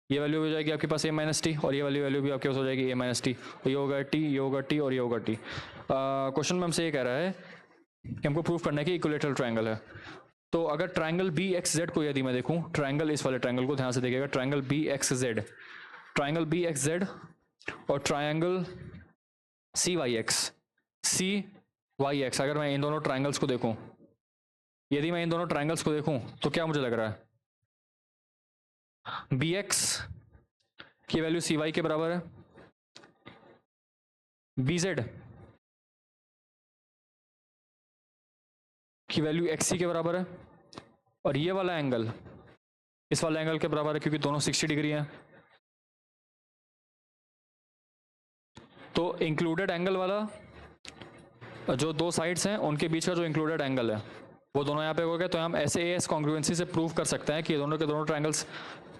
ये वैल्यू हो जाएगी आपके पास ए माइनस टी, और ये वैल्यू भी आपके पास हो जाएगी ए माइनस टी, और ये होगा टी, ये होगा टी और ये होगा टी। क्वेश्चन में हमसे ये कह रहा है कि हमको प्रूव करना है कि इक्विलेटरल ट्रायंगल है। तो अगर ट्रायंगल बी एक्स जेड को यदि मैं देखूं, ट्रायंगल, इस वाले ट्रायंगल को ध्यान से देखिएगा, triangle B X Z, triangle B X Z और triangle C Y X, C Y X, अगर मैं इन दोनों ट्रायंगल्स को देखूं, यदि मैं इन दोनों ट्रायंगल्स को देखूं तो क्या मुझे लग रहा है, बी एक्स की वैल्यू सी वाई के बराबर है, बी जेड की वैल्यू एक्स सी के बराबर है, और ये वाला एंगल इस वाले एंगल के बराबर है, क्योंकि दोनों 60 डिग्री हैं। तो इंक्लूडेड एंगल वाला, जो दो साइड्स हैं उनके बीच का जो इंक्लूडेड एंगल है वो दोनों यहाँ पे हो गए। तो हम ऐसे एस कॉन्ग्रुएंसी से प्रूव कर सकते हैं कि ये दोनों के दोनों ट्रायंगल्स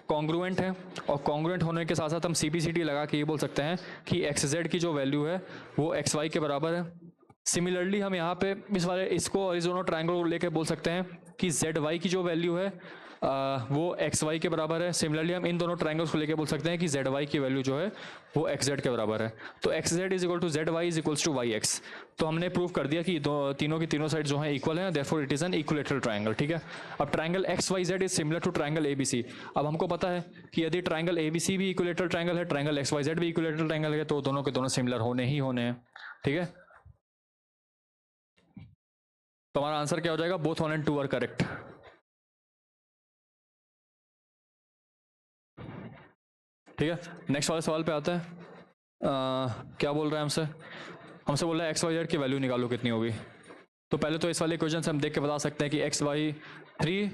कॉन्ग्रुएंट हैं, और कॉन्ग्रुएंट होने के साथ साथ हम CP/CD लगा के ये बोल सकते हैं कि एक्स जेड की जो वैल्यू है वो एक्स वाई के बराबर है। सिमिलरली हम यहाँ पे इस वाले इसको और इस दोनों ट्रायंगल को लेकर बोल सकते हैं कि जेड वाई की जो वैल्यू है वो एक्स वाई के बराबर है। सिमिलरली हम इन दोनों ट्रायंगल्स को लेकर बोल सकते हैं कि जेड वाई की वैल्यू जो है वो एक्स जेड के बराबर है। तो X Z is equal to Z Y is equals to Y X. तो हमने प्रूव कर दिया कि तीनों की तीनों साइड जो है इक्वल है, therefore it is an equilateral triangle. ठीक है, अब triangle X Y Z is similar to triangle ABC। अब हमको पता है कि यदि ट्रायंगल ABC भी इक्विलेटरल ट्रायंगल है, ट्रायंगल एक्स वाई जेड भी इक्विलेटरल ट्रायंगल है, तो दोनों के दोनों सिमिलर होने ही होने हैं। ठीक है, तो हमारा आंसर क्या हो जाएगा, बोथ 1 and 2 आर करेक्ट। ठीक है, नेक्स्ट वाले सवाल पे आता है। क्या बोल रहा है हमसे बोल रहा है एक्स वाई जेड की वैल्यू निकालो कितनी होगी। तो पहले तो इस वाले इक्वेशन से हम देख के बता सकते हैं कि एक्स वाई 3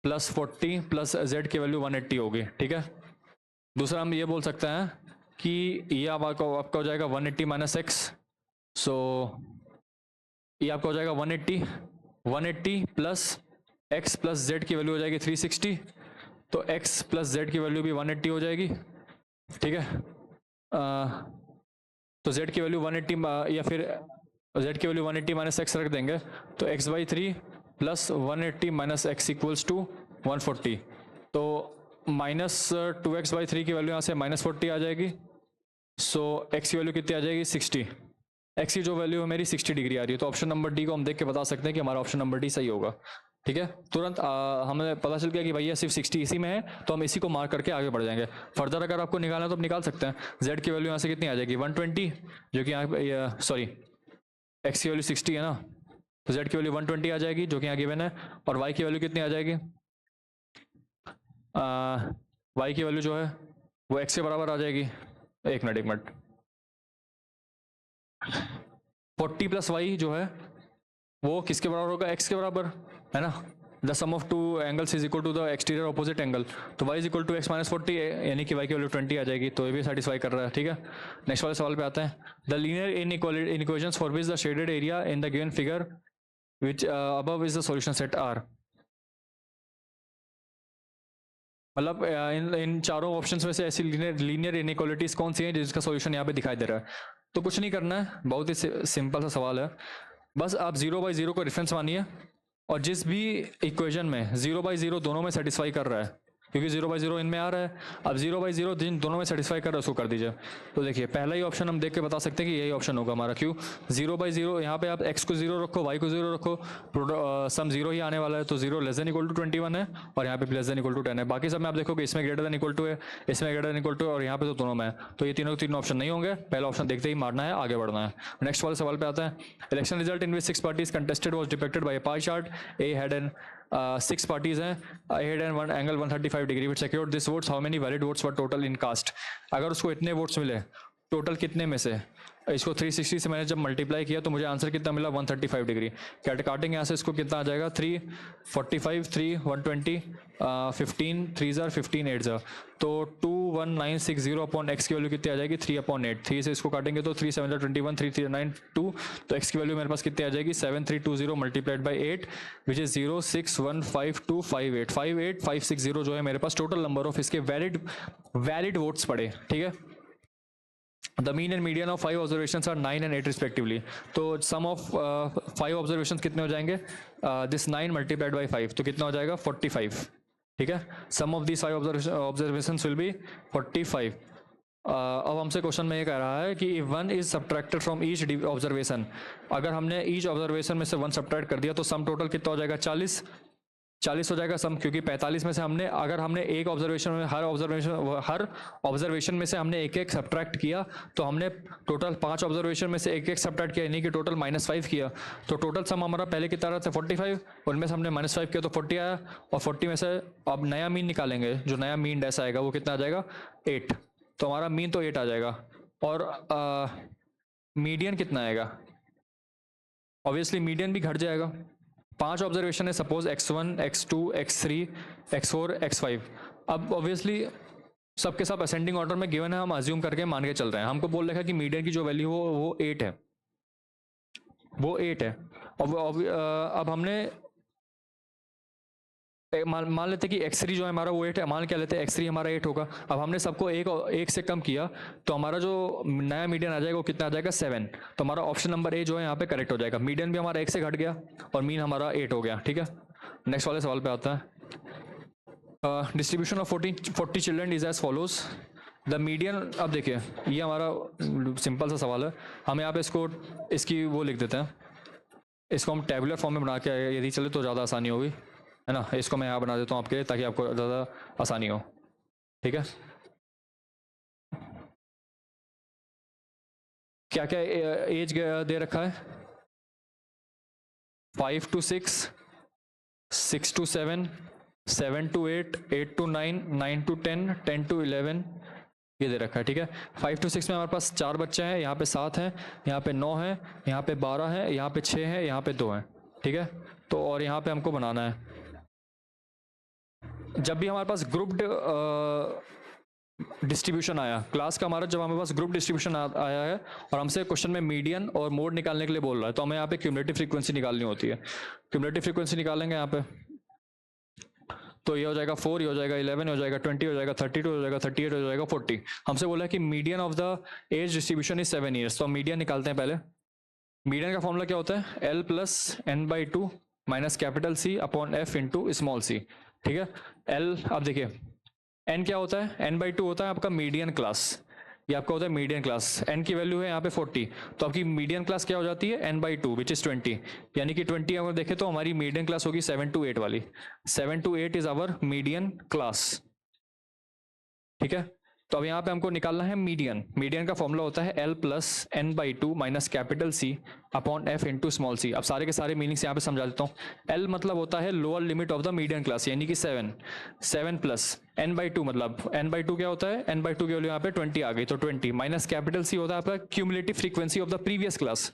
+ 40 + जेड की वैल्यू 180 होगी। ठीक है, दूसरा हम ये बोल सकते हैं कि ये आपका हो जाएगा 180 - एक्स, सो ये आपका हो जाएगा 180 प्लस एक्स प्लस जेड की वैल्यू हो जाएगी 360, तो x प्लस जेड की वैल्यू भी 180 हो जाएगी। ठीक है, तो z की वैल्यू 180 या फिर z की वैल्यू 180 - x रख देंगे, तो x/3 + 180 - x इक्वल्स टू 140। तो -2x/3 की वैल्यू यहाँ से -40 आ जाएगी। सो x की वैल्यू कितनी आ जाएगी, 60। x की जो वैल्यू है मेरी 60 डिग्री आ रही है। तो ऑप्शन नंबर डी को हम देख के बता सकते हैं कि हमारा ऑप्शन नंबर डी सही होगा। ठीक है, तुरंत हमें पता चल गया कि भैया सिर्फ 60 इसी में है, तो हम इसी को मार्क करके आगे बढ़ जाएंगे। फर्दर अगर आपको निकालना है तो आप निकाल सकते हैं। z की वैल्यू यहाँ से कितनी आ जाएगी, 120, जो कि यहाँ सॉरी x की वैल्यू 60 है ना, तो z की वैल्यू 120 आ जाएगी, जो कि यहाँ गिवन है। और y की वैल्यू कितनी आ जाएगी, y की वैल्यू जो है वो x के बराबर आ जाएगी। एक मिनट 40 + y जो है वो किसके बराबर होगा, x के बराबर है ना। The sum of two angles is equal to the exterior opposite angle, तो y is equal to x - 40 यानी कि y की वैल्यू 20 आ जाएगी। तो ये भी सेटिस्फाई कर रहा है। ठीक है, नेक्स्ट वाले सवाल पे आते हैं। The linear inequations for which the shaded area in the given figure which above is the solution set are. मतलब इन चारों ऑप्शंस में से ऐसी लीनियर इनइक्वालिटीज कौन सी हैं जिसका सॉल्यूशन यहाँ पे दिखाई दे रहा है। तो कुछ नहीं करना है, बहुत ही सिंपल सा सवाल है। बस आप 0/0 को रेफरेंस मानिए, और जिस भी इक्वेशन में 0/0 दोनों में सेटिस्फाई कर रहा है, क्योंकि 0/0 इनमें आ रहा है, अब 0/0 जिन दोनों में सेटिस्फाई कर रहा है उसको कर दीजिए। तो देखिए पहला ही ऑप्शन हम देख के बता सकते हैं कि यही ऑप्शन होगा हमारा। क्यों, 0/0 यहाँ पे आप x को 0 रखो, y को 0 रखो, सम 0 ही आने वाला है। तो 0 ≤ 21 है, और यहाँ पे > 10 है। बाकी सब में आप देखोगे इसमें > है, इसमें > है, और यहाँ पे तो दोनों में है। तो ये तीनों ऑप्शन नहीं होंगे, पहला ऑप्शन देखते ही मारना है, आगे बढ़ना है। नेक्स्ट वाले सवाल पे आता है। Election result in which 6 parties contested was depicted by a pie chart. A had an 6 parties हैं, I had an one angle 135 degree which secured this votes, how many valid votes were total in cast. अगर उसको इतने votes मिले total कितने में से, इसको 360 से मैंने जब मल्टीप्लाई किया तो मुझे आंसर कितना मिला 135 डिग्री। काटेंगे यहाँ से इसको कितना आ जाएगा 345 3 120 15 3 ज़ार 15 8 ज़ार, तो 21960 अपॉन एक्स की वैल्यू कितनी आ जाएगी 3/8। 3 से इसको काटेंगे तो 3 7 21 3 3 9 2, तो एक्स की वैल्यू मेरे पास कितनी आ जाएगी 7320 मल्टीप्लाइड बाई 8 विच इज 0615258 58560 जो है मेरे पास टोटल नंबर ऑफ इसके वैलिड वोट्स पड़े। ठीक है, The mean and median of 5 observations are 9 and 8 respectively. तो sum of 5 observations कितने हो जाएंगे, this 9 multiplied by 5, तो कितना हो जाएगा 45। ठीक है, sum of these 5 observations will be 45। अब हमसे क्वेश्चन में ये कह रहा है कि if 1 is subtracted from each observation, अगर हमने each observation में से 1 subtract कर दिया तो sum total कितना हो जाएगा 40 हो जाएगा सम, क्योंकि 45 में से अगर हमने एक ऑब्जर्वेशन में हर ऑब्जर्वेशन में से हमने एक एक सब्ट्रैक्ट किया तो हमने टोटल 5 ऑब्जर्वेशन में से एक एक सब्ट्रैक्ट किया, यानी कि टोटल -5 किया, तो टोटल सम हमारा पहले कितना रहा था 45, उनमें से हमने -5 किया तो 40 आया, और 40 में से अब नया मीन निकालेंगे, जो नया मीन ऐसा आएगा वो कितना आ जाएगा 8, तो हमारा मीन तो 8 आ जाएगा। और मीडियन कितना आएगा, ऑब्वियसली मीडियन भी घट जाएगा। 5 ऑब्जर्वेशन है suppose x1 x2 x3 x4 x5, अब ऑब्वियसली सबके सब असेंडिंग ऑर्डर में गिवन है, हम अज्यूम करके मान के चल रहे हैं, हमको बोल रखा है कि मीडियन की जो वैल्यू हो वो 8 है, वो 8 है। अब हमने मान लेते कि x3 जो है हमारा वो 8 है, मान क्या लेते हैं x3 हमारा 8 होगा। अब हमने सबको एक से कम किया तो हमारा जो नया मीडियन आ जाएगा वो कितना आ जाएगा 7, तो हमारा ऑप्शन नंबर ए जो है यहाँ पे करेक्ट हो जाएगा। मीडियन भी हमारा 1 से घट गया और मीन हमारा 8 हो गया। ठीक है, नेक्स्ट वाले सवाल पे आता है। Distribution of 40 children is as follows, the median. अब देखिए ये हमारा सिंपल सा सवाल है, हम यहाँ पे इसकी वो लिख देते हैं, इसको हम टेबुलर फॉर्म में बना के यदि चले तो ज़्यादा आसानी होगी, है ना। इसको मैं यहाँ बना देता हूँ आपके लिए ताकि आपको ज़्यादा आसानी हो। ठीक है, क्या क्या एज दे रखा है, 5 to 6, 6 to 7, 7 to 8, 8 to 9, 9 to 10, 10 to 11 ये दे रखा है। ठीक है, 5 to 6 में हमारे पास 4 बच्चे हैं, यहाँ पे 7 हैं, यहाँ पे 9 है, यहाँ पे 12 है, यहाँ पे 6 है, यहाँ पे 2 है। ठीक है, तो और यहाँ पे हमको बनाना है, जब भी हमारे पास ग्रुप डिस्ट्रीब्यूशन आया क्लास का, हमारा जब हमारे पास ग्रुप डिस्ट्रीब्यूशन आया है और हमसे क्वेश्चन में मीडियन और मोड निकालने के लिए बोल रहा है, तो हमें यहाँ पे क्यूमुलेटिव फ्रीक्वेंसी निकालनी होती है। क्यूमुलेटिव फ्रीक्वेंसी निकालेंगे यहाँ पे, तो ये हो जाएगा 4, ये हो जाएगा 11, हो जाएगा 20, हो जाएगा 32, हो जाएगा 38, हो जाएगा 40। हमसे बोला है कि median of the age distribution is 7 years, तो हम मीडियन निकालते हैं पहले। मीडियन का फॉर्मूला क्या होता है, L + n/2 minus capital C upon F into small c। ठीक है, L, अब देखिए n क्या होता है, n/2 होता है आपका मीडियन क्लास, ये आपका होता है मीडियन क्लास। n की वैल्यू है यहाँ पे 40, तो आपकी मीडियन क्लास क्या हो जाती है n/2 विच इज 20, यानी कि 20 अगर देखें तो हमारी मीडियन क्लास होगी 7 to 8 वाली। 7 to 8 is our median class. ठीक है, तो अब यहाँ पे हमको निकालना है मीडियन। मीडियन का फॉर्मूला होता है L + n/2 minus capital C upon F into small c। अब सारे के सारे मीनिंग्स यहाँ पे समझा देता हूँ। L मतलब होता है lower limit of the median class, यानी कि 7 प्लस n/2 मतलब n/2 क्या होता है, n/2 की वैल्यू यहाँ पे 20 आ गई, तो 20 माइनस कैपिटल C होता है आपका cumulative frequency of the previous class.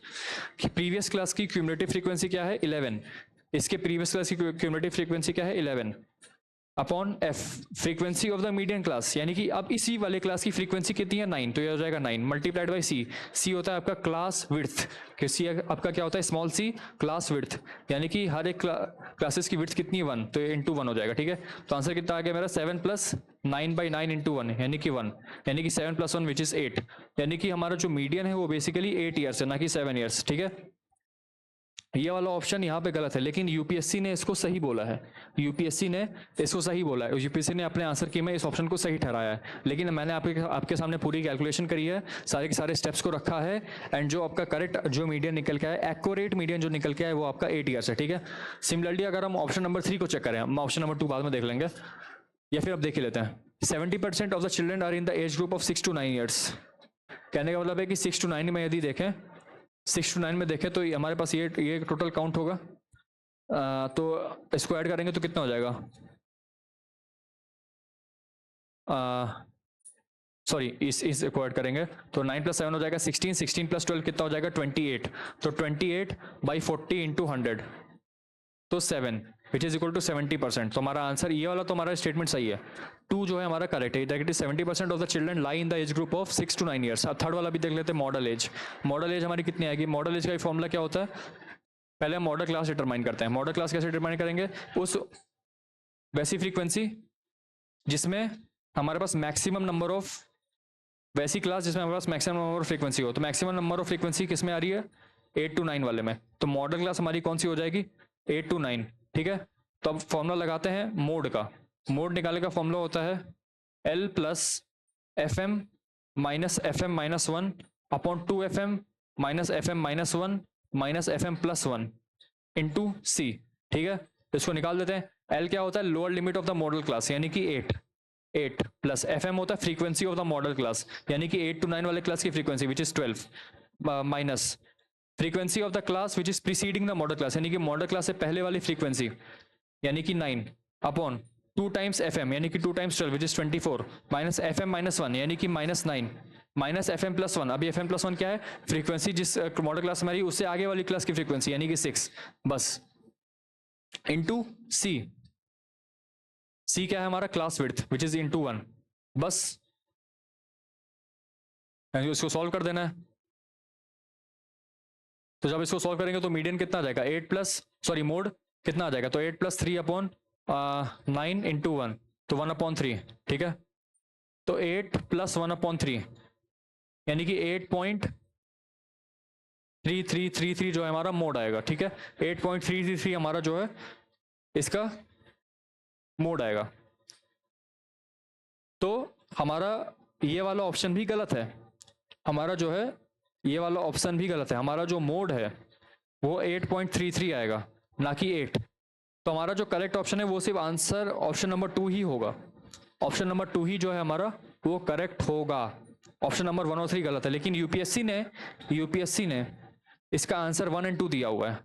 Previous class की क्यूमुलेटिव फ्रीक्वेंसी क्या है 11, इसके प्रीवियस क्लास की क्यूमुलेटिव फ्रीक्वेंसी क्या है 11 upon F frequency of the median class, यानी कि अब इसी वाले क्लास की फ्रीक्वेंसी कितनी है 9, तो ये हो जाएगा 9 मल्टीप्लाइड बाई C होता है आपका क्लास विड्थ, कि C आपका क्या होता है स्मॉल c क्लास विड्थ, यानी कि हर एक क्लासेस की विड्थ कितनी है 1, तो ये इंटू 1 हो जाएगा। ठीक है, तो आंसर कितना आ गया मेरा 7 + 9/9 इंटू 1 यानी कि 1, यानी कि 7 + 1 विच इज 8, यानी कि हमारा जो मीडियन है वो बेसिकली 8 ईयर्स है, ना कि 7 ईयर्स। ठीक है, ये वाला ऑप्शन यहाँ पे गलत है, लेकिन यूपीएससी ने इसको सही बोला है, यूपीएससी ने इसको सही बोला है, यूपीएससी ने अपने आंसर की में इस ऑप्शन को सही ठहराया है। लेकिन मैंने आपके सामने पूरी कैलकुलेशन करी है, सारे के सारे स्टेप्स को रखा है, एंड जो आपका करेक्ट जो मीडियन निकल के आया, एक्यूरेट मीडियन जो निकल के आया वो आपका 8 ईयर्स है। ठीक है, सिमिलरली अगर हम ऑप्शन नंबर 3 को चेक करें, हम ऑप्शन नंबर 2 बाद में देख लेंगे, या फिर अब देख ही लेते हैं। 70% of the children are in the age group of 6 to 9 years. कहने का मतलब है कि 6 to 9 में यदि देखें, 6 to 9 में देखें तो हमारे पास ये टोटल काउंट होगा, तो इसको ऐड करेंगे तो कितना हो जाएगा, सॉरी इस को ऐड करेंगे तो 9 + 7 हो जाएगा 16, 16 + 12 कितना हो जाएगा 28, तो 28/40 इंटू 100 तो 7 विच इज इक्वल टू 70%। तो हमारा आंसर ये वाला तो हमारा स्टेटमेंट सही है, 2 जो है हमारा करेक्ट है, that is 70% of the children lie in the age group of 6 to 9 years. अब थर्ड वाला भी देख लेते हैं, मॉडल एज। मॉडल एज हमारी कितनी आएगी? मॉडल एज का फॉर्मूला क्या होता है? पहले हम मॉडल क्लास डिटरमाइन करते हैं। मॉडल क्लास कैसे डिटरमाइन करेंगे? उस वैसी फ्रीक्वेंसी जिसमें हमारे पास मैक्सिमम नंबर ऑफ, वैसी क्लास जिसमें हमारे पास मैक्सिमम नंबर ऑफ फ्रीक्वेंसी हो। तो मैक्सिमम नंबर ऑफ फ्रीक्वेंसी किस में आ रही है? 8 to 9 वाले में। तो मॉडल क्लास हमारी कौन सी हो जाएगी? 8 to 9, ठीक है। तो अब फॉर्मूला लगाते हैं मोड का। मोड निकालने का फॉर्मूला होता है L + FM - FM - 1 upon 2FM - FM - 1 - FM + 1 into C, ठीक है। इसको निकाल देते हैं। L क्या होता है? Lower limit of the model class यानी कि 8 प्लस FM होता है frequency of the model class यानी कि 8 to 9 वाले क्लास की frequency which is 12 minus frequency of the class which is preceding the model class यानी कि मॉडल क्लास से पहले वाली फ्रीक्वेंसी यानी कि 9 अपॉन 2 times FM यानी कि 2 times 12 which is 24 minus FM - 1 यानी कि -9 माइनस FM + 1। अभी FM + 1 क्या है? फ्रीक्वेंसी जिस मॉडल क्लास हमारी उससे आगे वाली क्लास की फ्रीक्वेंसी यानी कि 6 बस इंटू C क्या है हमारा? Class width which is into 1 बस। इसको सॉल्व कर देना है। तो जब इसको सॉल्व करेंगे तो मीडियन कितना आ जाएगा? 8 प्लस मोड कितना आ जाएगा? तो 8 + 3 अपॉन 9 इंटू 1 तो 1/3, ठीक है। तो 8 + 1/3 यानी कि 8.3333 जो है हमारा मोड आएगा, ठीक है। 8.333 हमारा जो है इसका मोड आएगा। तो हमारा ये वाला ऑप्शन भी गलत है, हमारा जो है ये वाला ऑप्शन भी गलत है। हमारा जो मोड है वो 8.33 आएगा ना कि 8। तो हमारा जो करेक्ट ऑप्शन है वो सिर्फ आंसर ऑप्शन नंबर 2 ही होगा। ऑप्शन नंबर 2 ही जो है हमारा वो करेक्ट होगा। ऑप्शन नंबर 1 और 3 गलत है। लेकिन यूपीएससी ने इसका आंसर 1 और 2 दिया हुआ है।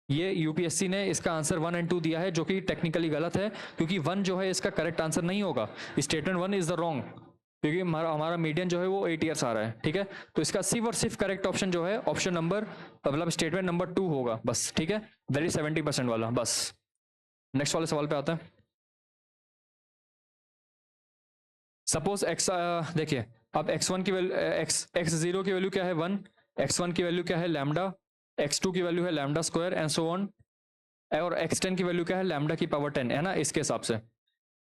ये यूपीएससी ने इसका आंसर 1 और 2 दिया है जो कि टेक्निकली गलत है, क्योंकि 1 जो है इसका करेक्ट आंसर नहीं होगा। स्टेटमेंट 1 इज द रॉन्ग, क्योंकि हमारा मीडियन जो है वो 8 ईयर्स आ रहा है, ठीक है। तो इसका सिर्फ और सिर्फ करेक्ट ऑप्शन जो है ऑप्शन नंबर मतलब स्टेटमेंट नंबर 2 होगा बस, ठीक है। वेरी 70% वाला बस। नेक्स्ट वाले सवाल पे आता है। सपोज एक्स, देखिए अब x1 की वैल्यू x0 की वैल्यू क्या है? 1, x1 की वैल्यू क्या है? लैम्डा, x2 की वैल्यू है λ² एंड सो ऑन, और x10 की वैल्यू क्या है? λ⁻10 है ना, इसके हिसाब से।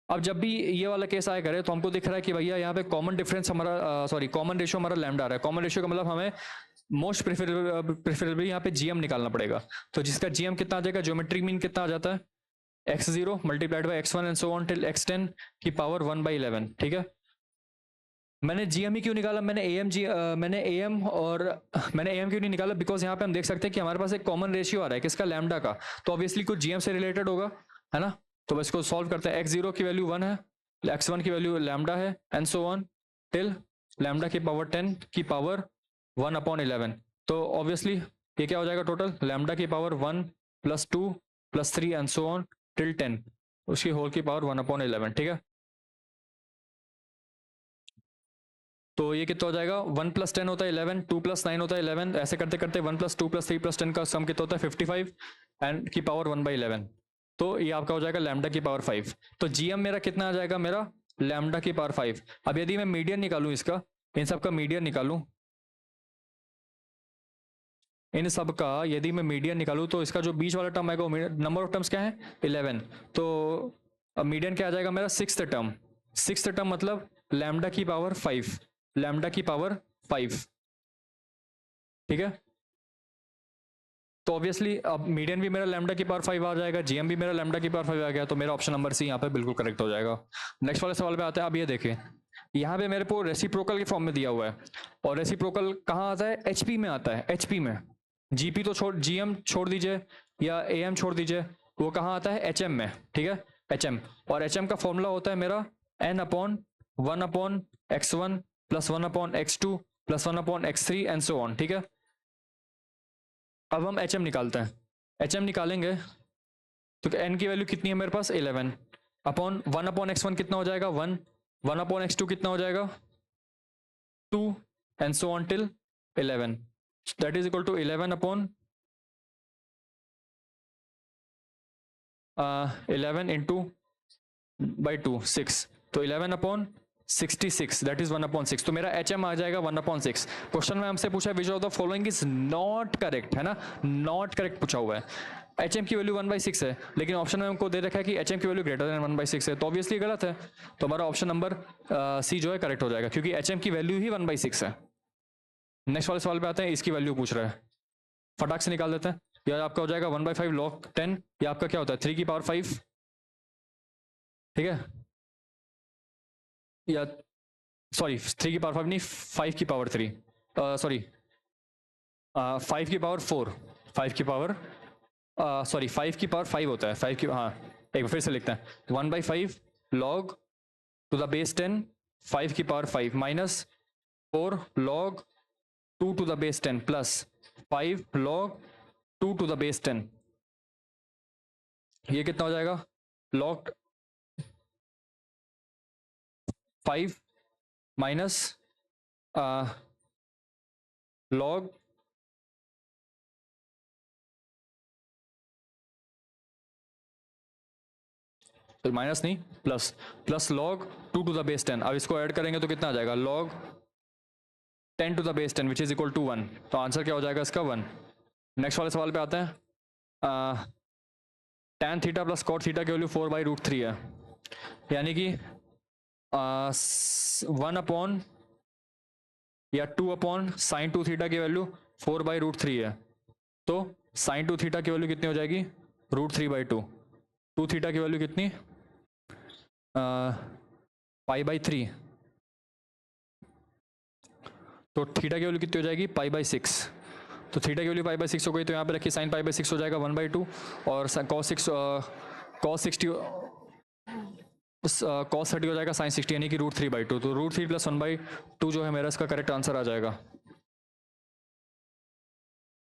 अब जब भी ये वाला केस आया करे तो हमको दिख रहा है कि भैया यहाँ पे कॉमन डिफरेंस हमारा कॉमन रेशियो हमारा लैम्डा आ रहा है। कॉमन रेशियो का मतलब हमें मोस्ट प्रेफरेबली यहाँ पे जीएम निकालना पड़ेगा। तो जिसका जीएम कितना आ जाएगा? ज्योमेट्रिक मीन कितना आ जाता है? x0 × x1 and so on till x10 की पावर 1/11, ठीक है। मैंने जीएम ही क्यों निकाला? मैंने एएम क्यों नहीं निकाला? बिकॉज यहाँ पे हम देख सकते हैं कि हमारे पास एक कॉमन रेशियो आ रहा है किसका? लैम्डा का। तो ऑब्वियसली कुछ जीएम से रिलेटेड होगा, है ना। तो बस इसको सॉल्व करते हैं। x0 की वैल्यू 1 है, x1 की वैल्यू लैम्डा है एंड सो ऑन टिल λ⁻10 की पावर 1/11। तो ऑब्वियसली ये क्या हो जाएगा? Total λ⁻1 + 2 + 3 and so on till 10 उसकी होल की पावर 1/11, ठीक है। तो ये कितना हो जाएगा? 1 + 10 होता है 11, 2 + 9 होता है 11, ऐसे करते करते 1 + 2 + 3 + 10 का सम कितना होता है? 55 एंड की पावर 1/11। तो ये आपका हो जाएगा λ⁻5। तो जीएम मेरा कितना आ जाएगा? मेरा λ⁻5। अब यदि मैं मीडियन निकालूं इसका, इन सब का मीडियन निकालूं, इन सब का यदि मैं मीडियन निकालूं तो इसका जो बीच वाला टर्म आएगा, नंबर ऑफ टर्म्स क्या है? 11। तो अब मीडियन क्या आ जाएगा मेरा? 6th term. 6th टर्म मतलब λ⁻5, λ⁻5, ठीक है। तो ऑब्वियसली अब मीडियन भी मेरा λ⁻5 आ जाएगा, जीएम भी मेरा λ⁻5 आ गया। तो मेरा ऑप्शन नंबर सी यहाँ पे बिल्कुल करेक्ट हो जाएगा। नेक्स्ट वाले सवाल पे आते हैं। अब ये देखिए यहाँ पे मेरे को रेसिप्रोकल के फॉर्म में दिया हुआ है, और रेसिप्रोकल कहाँ आता है? एचपी में आता है, एचपी में। जीपी तो छोड़, जीएम छोड़ दीजिए या एएम छोड़ दीजिए, वो कहाँ आता है? एचएम में, ठीक है, एचएम। और एचएम का फॉर्मूला होता है मेरा n/1/x1 + 1/x2 + 1/x3 and so on, ठीक है। अब हम एचएम निकालते हैं। एचएम निकालेंगे तो n की वैल्यू कितनी है मेरे पास? 11 अपॉन 1/x1 कितना हो जाएगा? 1, 1/x2 कितना हो जाएगा? 2 and so on till 11. That is equal to 11 upon 11 into by 2 6, तो 11 upon 66, दैट इज 1/6. तो मेरा एच एम आ जाएगा 1/6. क्वेश्चन में हमसे पूछा विच of the following is not correct, है ना, नॉट करेक्ट पूछा हुआ है. एच एम की वैल्यू 1/6 है, लेकिन ऑप्शन में हमको दे रखा है कि एच एम की वैल्यू ग्रेटर देन 1/6 है, तो ऑब्वियसली गलत है. तो हमारा ऑप्शन नंबर सी जो है करेक्ट हो जाएगा, क्योंकि एच एम की वैल्यू ही 1/6 है. नेक्स्ट वाले सवाल पे आते हैं, इसकी वैल्यू पूछ रहा है, फटाक से निकाल देते हैं. या आपका हो जाएगा 1/5 log 10, या आपका क्या होता है 3 की पावर 5, ठीक है, या सॉरी 3 की पावर 5 नहीं, 5 की पावर 3, सॉरी 5 की पावर 4, 5 की पावर सॉरी 5 की पावर 5 होता है, 5 की, हाँ एक फिर से लिखते हैं, 1/5 log टू द बेस 10 5 की power 5 minus 4 log 2 to the base 10 plus 5 log 2 to the base 10. ये कितना हो जाएगा, log 5 माइनस log माइनस नहीं plus log 2 to the base 10. अब इसको ऐड करेंगे तो कितना आ जाएगा, log 10 to the base 10 which is equal to 1. तो आंसर क्या हो जाएगा इसका 1. नेक्स्ट वाले सवाल पे आते हैं. tan theta plus cot theta की वैल्यू 4/√3 है, यानी कि 1 अपॉन या 2 अपॉन साइन 2 थीटा की वैल्यू 4/√3 है. तो साइन 2 थीटा की वैल्यू कितनी हो जाएगी, √3/2. 2 थीटा की वैल्यू कितनी, π/3. तो थीटा की वैल्यू कितनी हो जाएगी, π/6. तो थीटा की वैल्यू π/6 हो गई, तो यहाँ पे रखिए साइन π/6 हो जाएगा 1/2, और cos 60 cos 30 हो जाएगा साइन 60, यानी कि √3/2. तो √3 प्लस 1/2 जो है मेरा इसका करेक्ट आंसर आ जाएगा.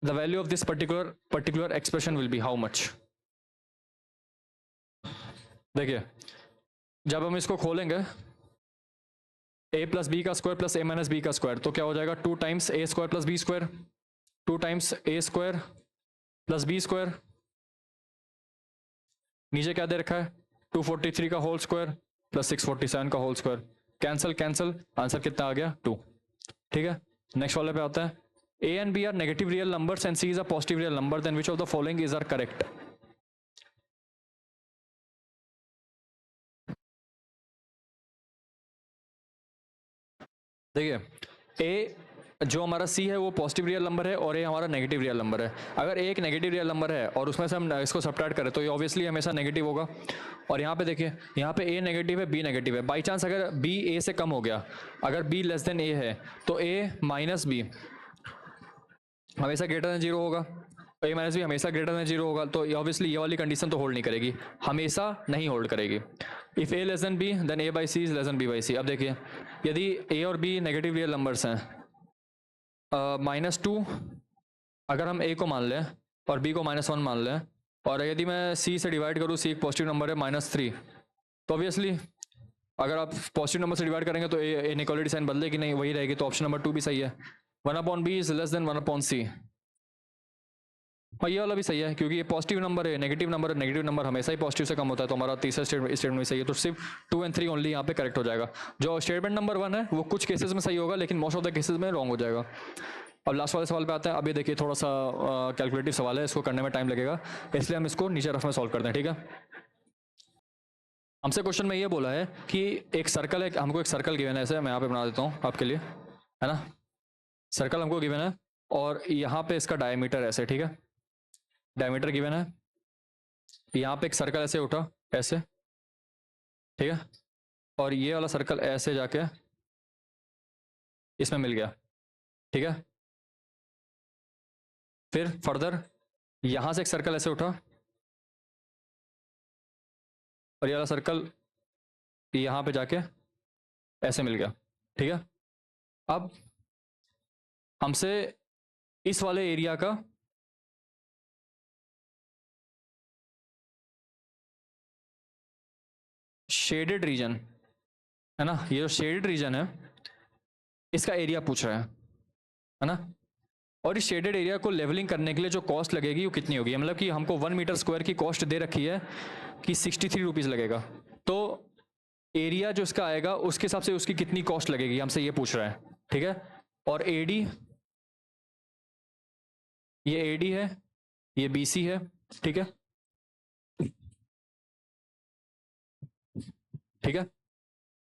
The value of this particular expression will be how much. देखिए जब हम इसको खोलेंगे a प्लस बी का square plus a minus B का स्क्वायर, तो क्या हो जाएगा 2 times a square plus B square, 2 times a square plus B square, नीचे क्या दे रखा है 243 का होल स्क्वायर प्लस 647 का whole square. Cancel cancel, answer कितना आ गया 2. ठीक है, नेक्स्ट वाले पे आता है. a and b are negative real numbers and c is a positive real number, then which of the following is are correct. देखिए a जो हमारा c है वो पॉजिटिव रियल नंबर है और a हमारा नेगेटिव रियल नंबर है. अगर a एक नेगेटिव रियल नंबर है और उसमें से हम इसको सब्ट्रैक्ट करें तो ये ऑब्वियसली हमेशा नेगेटिव होगा. और यहाँ पे देखिए, यहाँ पे a नेगेटिव है b नेगेटिव है. बाई चांस अगर b a से कम हो गया, अगर b लेस देन a है, तो a माइनस बी हमेशा ग्रेटर देन 0 होगा, a माइनस बी हमेशा ग्रेटर देन 0 होगा. तो ऑब्वियसली ये वाली कंडीशन तो होल्ड नहीं करेगी, हमेशा नहीं होल्ड करेगी. If a less than b then a by C is less than b by C. अब देखिए यदि a और b नेगेटिव रियल नंबर्स हैं, -2 अगर हम a को मान लें और b को -1 मान लें, और यदि मैं c से डिवाइड करूँ, c एक पॉजिटिव नंबर है -3, तो ऑब्वियसली अगर आप पॉजिटिव नंबर से डिवाइड करेंगे तो इनइक्वालिटी साइन बदलेगी नहीं, वही रहेगी. तो ऑप्शन नंबर 2 भी सही है. 1/b is less then 1/c. और ये वाला भी सही है, क्योंकि ये पॉजिटिव नंबर है, नेगेटिव नंबर हमेशा ही पॉजिटिव से कम होता है. तो हमारा तीसरा स्टेटमेंट भी सही है. तो सिर्फ 2 और 3 ओनली यहाँ पे करेक्ट हो जाएगा. जो स्टेटमेंट नंबर 1 है वो कुछ केसेस में सही होगा, लेकिन मोस्ट ऑफ द केसेस में रॉन्ग हो जाएगा. अब लास्ट वाले सवाल पे आते हैं. अब ये देखिए थोड़ा सा कैलकुलेटिव सवाल है, इसको करने में टाइम लगेगा, इसलिए हम इसको नीचे रफ में सॉल्व करते हैं. ठीक है, हमसे क्वेश्चन में ये बोला है कि एक सर्कल है, हमको एक सर्कल गिवन है, ऐसे मैं यहाँ पे बना देता हूँ आपके लिए, है ना. सर्कल हमको गिवन है और यहाँ पे इसका डायमीटर ऐसे, ठीक है, डायमीटर गिवन है. यहाँ पे एक सर्कल ऐसे उठा ऐसे, ठीक है, और ये वाला सर्कल ऐसे जाके इसमें मिल गया. ठीक है, फिर फर्दर यहां से एक सर्कल ऐसे उठा और ये वाला सर्कल यहां पे जाके ऐसे मिल गया. ठीक है, अब हमसे इस वाले एरिया का शेडेड रीजन, है ना, ये जो शेडेड रीजन है, इसका एरिया पूछ रहा है ना। और इस शेडेड एरिया को लेवलिंग करने के लिए जो कॉस्ट लगेगी वो कितनी होगी, मतलब कि हमको 1 मीटर स्क्वायर की कॉस्ट दे रखी है कि 63 रुपीज़ लगेगा, तो एरिया जो इसका आएगा उसके हिसाब से उसकी कितनी कॉस्ट लगेगी हमसे ये पूछ रहा है, ठीक है। और एडी, ये एडी है, ये बीसी है, ठीक है, ठीक है।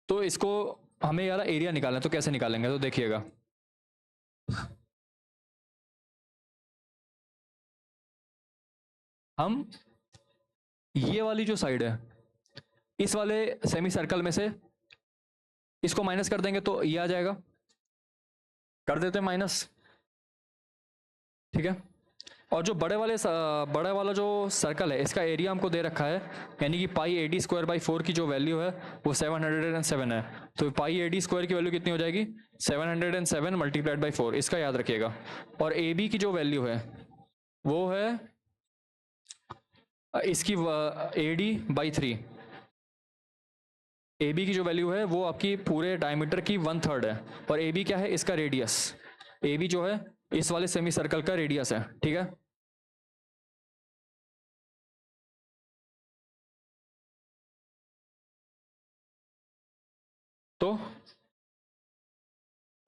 तो इसको हमें यार एरिया निकालना है, तो कैसे निकालेंगे, तो देखिएगा हम ये वाली जो साइड है इस वाले सेमी सर्कल में से इसको माइनस कर देंगे तो ये आ जाएगा, कर देते हैं माइनस, ठीक है। और जो बड़े वाला जो सर्कल है इसका एरिया हमको दे रखा है, यानी कि पाई एडी स्क्वायर बाई 4 की जो वैल्यू है वो 707 है, तो पाई एडी स्क्वायर की वैल्यू कितनी हो जाएगी 707 मल्टीप्लाइड बाई 4, इसका याद रखिएगा। और ए बी की जो वैल्यू है वो है इसकी एडी बाई 3, ए बी की जो वैल्यू है वो आपकी पूरे डायमीटर की 1/3 है, और ए बी क्या है इसका रेडियस, ए बी जो है इस वाले सेमी सर्कल का रेडियस है, ठीक है। तो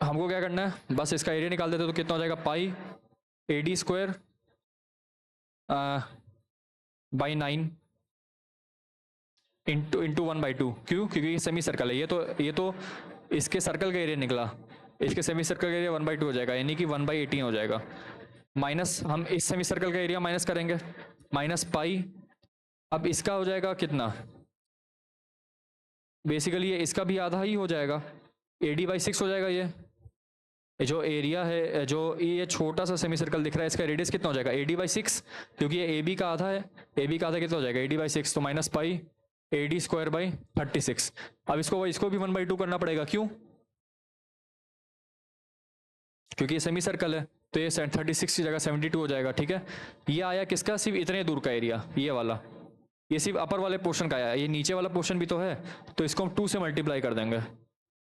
हमको क्या करना है, बस इसका एरिया निकाल देते तो कितना हो जाएगा पाई एडी स्क्वायर बाई 9 इंटू 1/2, क्यों, क्योंकि ये सेमी सर्कल है, ये तो इसके सर्कल का एरिया निकला, इसके सेमी सर्कल का एरिया 1/2 हो जाएगा, यानी कि 1/18 हो जाएगा, माइनस हम इस सेमी सर्कल का एरिया माइनस करेंगे, माइनस पाई, अब इसका हो जाएगा कितना, बेसिकली ये इसका भी आधा ही हो जाएगा, एडी बाई 6 हो जाएगा। ये जो एरिया है, जो ये छोटा सा सेमी सर्कल दिख रहा है इसका रेडियस कितना हो जाएगा एडी बाई 6, क्योंकि ये ए बी का आधा है, ए बी का आधा कितना हो जाएगा एडी बाई 6, तो minus pi AD square by 36। अब इसको भी 1/2 करना पड़ेगा, क्यों, क्योंकि ये सेमी सर्कल है, तो ये 36 की जगह 72 हो जाएगा, ठीक है। ये आया किसका, सिर्फ इतने दूर का एरिया, ये वाला, ये सिर्फ अपर वाले पोर्शन का आया, ये नीचे वाला पोर्शन भी तो है, तो इसको हम 2 से मल्टीप्लाई कर देंगे,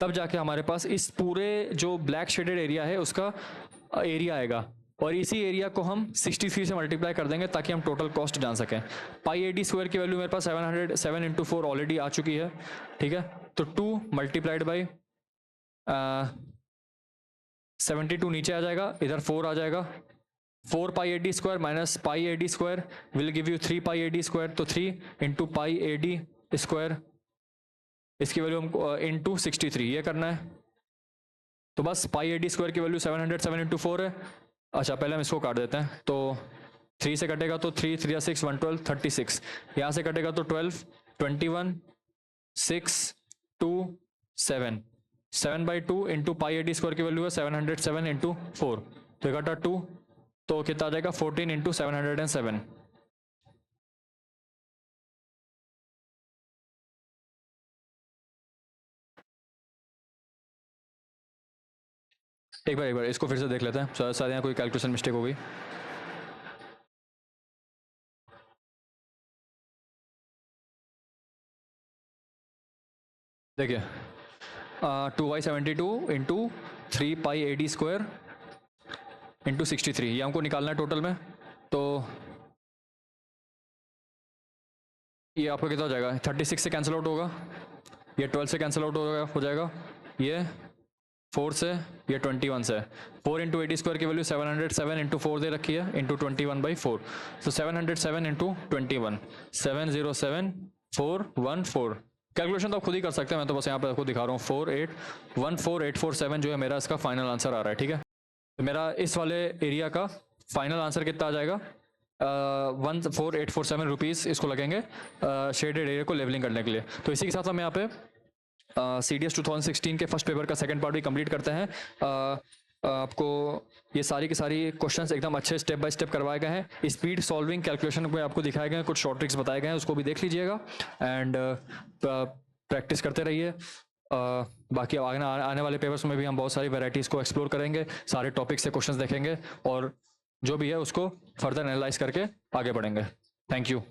तब जाके हमारे पास इस पूरे जो ब्लैक शेडेड एरिया है उसका एरिया आएगा, और इसी एरिया को हम 63 से मल्टीप्लाई कर देंगे ताकि हम टोटल कॉस्ट जान सकें। पाई एडी स्क्वायर की वैल्यू मेरे पास 707 इंटू 4 ऑलरेडी आ चुकी है, ठीक है। तो 2 मल्टीप्लाइड बाई 72 नीचे आ जाएगा, इधर 4 आ जाएगा, 4 pi AD square minus pi AD square will give you 3 pi AD square, तो 3 इंटू पाई एडी स्क्वायर, इसकी वैल्यू हमको इंटू 63 ये करना है, तो बस पाई एडी स्क्वायर की वैल्यू 707 इंटू 4 है। अच्छा पहले हम इसको काट देते हैं, तो 3 से कटेगा तो 3 3 6 112 36, यहाँ से कटेगा तो 12 21 6 2 7 7/2 इंटू पाई एडी स्क्वायर की वैल्यू है 707 इंटू 4, तो इकट्ठा 2, तो कितना आ जाएगा 14 इंटू 707। एक बार इसको फिर से देख लेते हैं, शायद यहाँ कोई कैलकुलेशन मिस्टेक हो गई। देखिए 2/72 into 3 pi AD square into 63, ये हमको निकालना है टोटल में, तो ये आपका कितना हो जाएगा 36 से कैंसिल आउट होगा, ये 12 से कैंसिल आउट हो जाएगा, ये 4 से, ये 21 से, 4 इंटू एडी स्क्वायर की वैल्यू 707 इंटू 4 दे रखी है इंटू 21/4, तो 707 इंटू 21 707414, कैलकुलेशन तो आप खुद ही कर सकते हैं, मैं तो बस यहाँ पर आपको दिखा रहा हूँ, 4814847 जो है मेरा इसका फाइनल आंसर आ रहा है, ठीक है। तो मेरा इस वाले एरिया का फाइनल आंसर कितना आ जाएगा 14847 रुपीज़ इसको लगेंगे शेडेड एरिया को लेवलिंग करने के लिए। तो इसी के साथ हम यहाँ पे CDS 2016 के फर्स्ट पेपर का सेकंड पार्ट भी कंप्लीट करते हैं। आपको ये सारी की सारी क्वेश्चंस एकदम अच्छे स्टेप बाय स्टेप करवाए गए हैं, स्पीड सॉल्विंग कैलकुलेशन में आपको दिखाए गए हैं, कुछ शॉर्ट ट्रिक्स बताए गए हैं, उसको भी देख लीजिएगा एंड प्रैक्टिस करते रहिए। बाकी आने वाले पेपर्स में भी हम बहुत सारी वेराइटीज़ को एक्सप्लोर करेंगे, सारे टॉपिक्स से क्वेश्चंस देखेंगे और जो भी है उसको फर्दर एनालाइज करके आगे बढ़ेंगे। Thank you.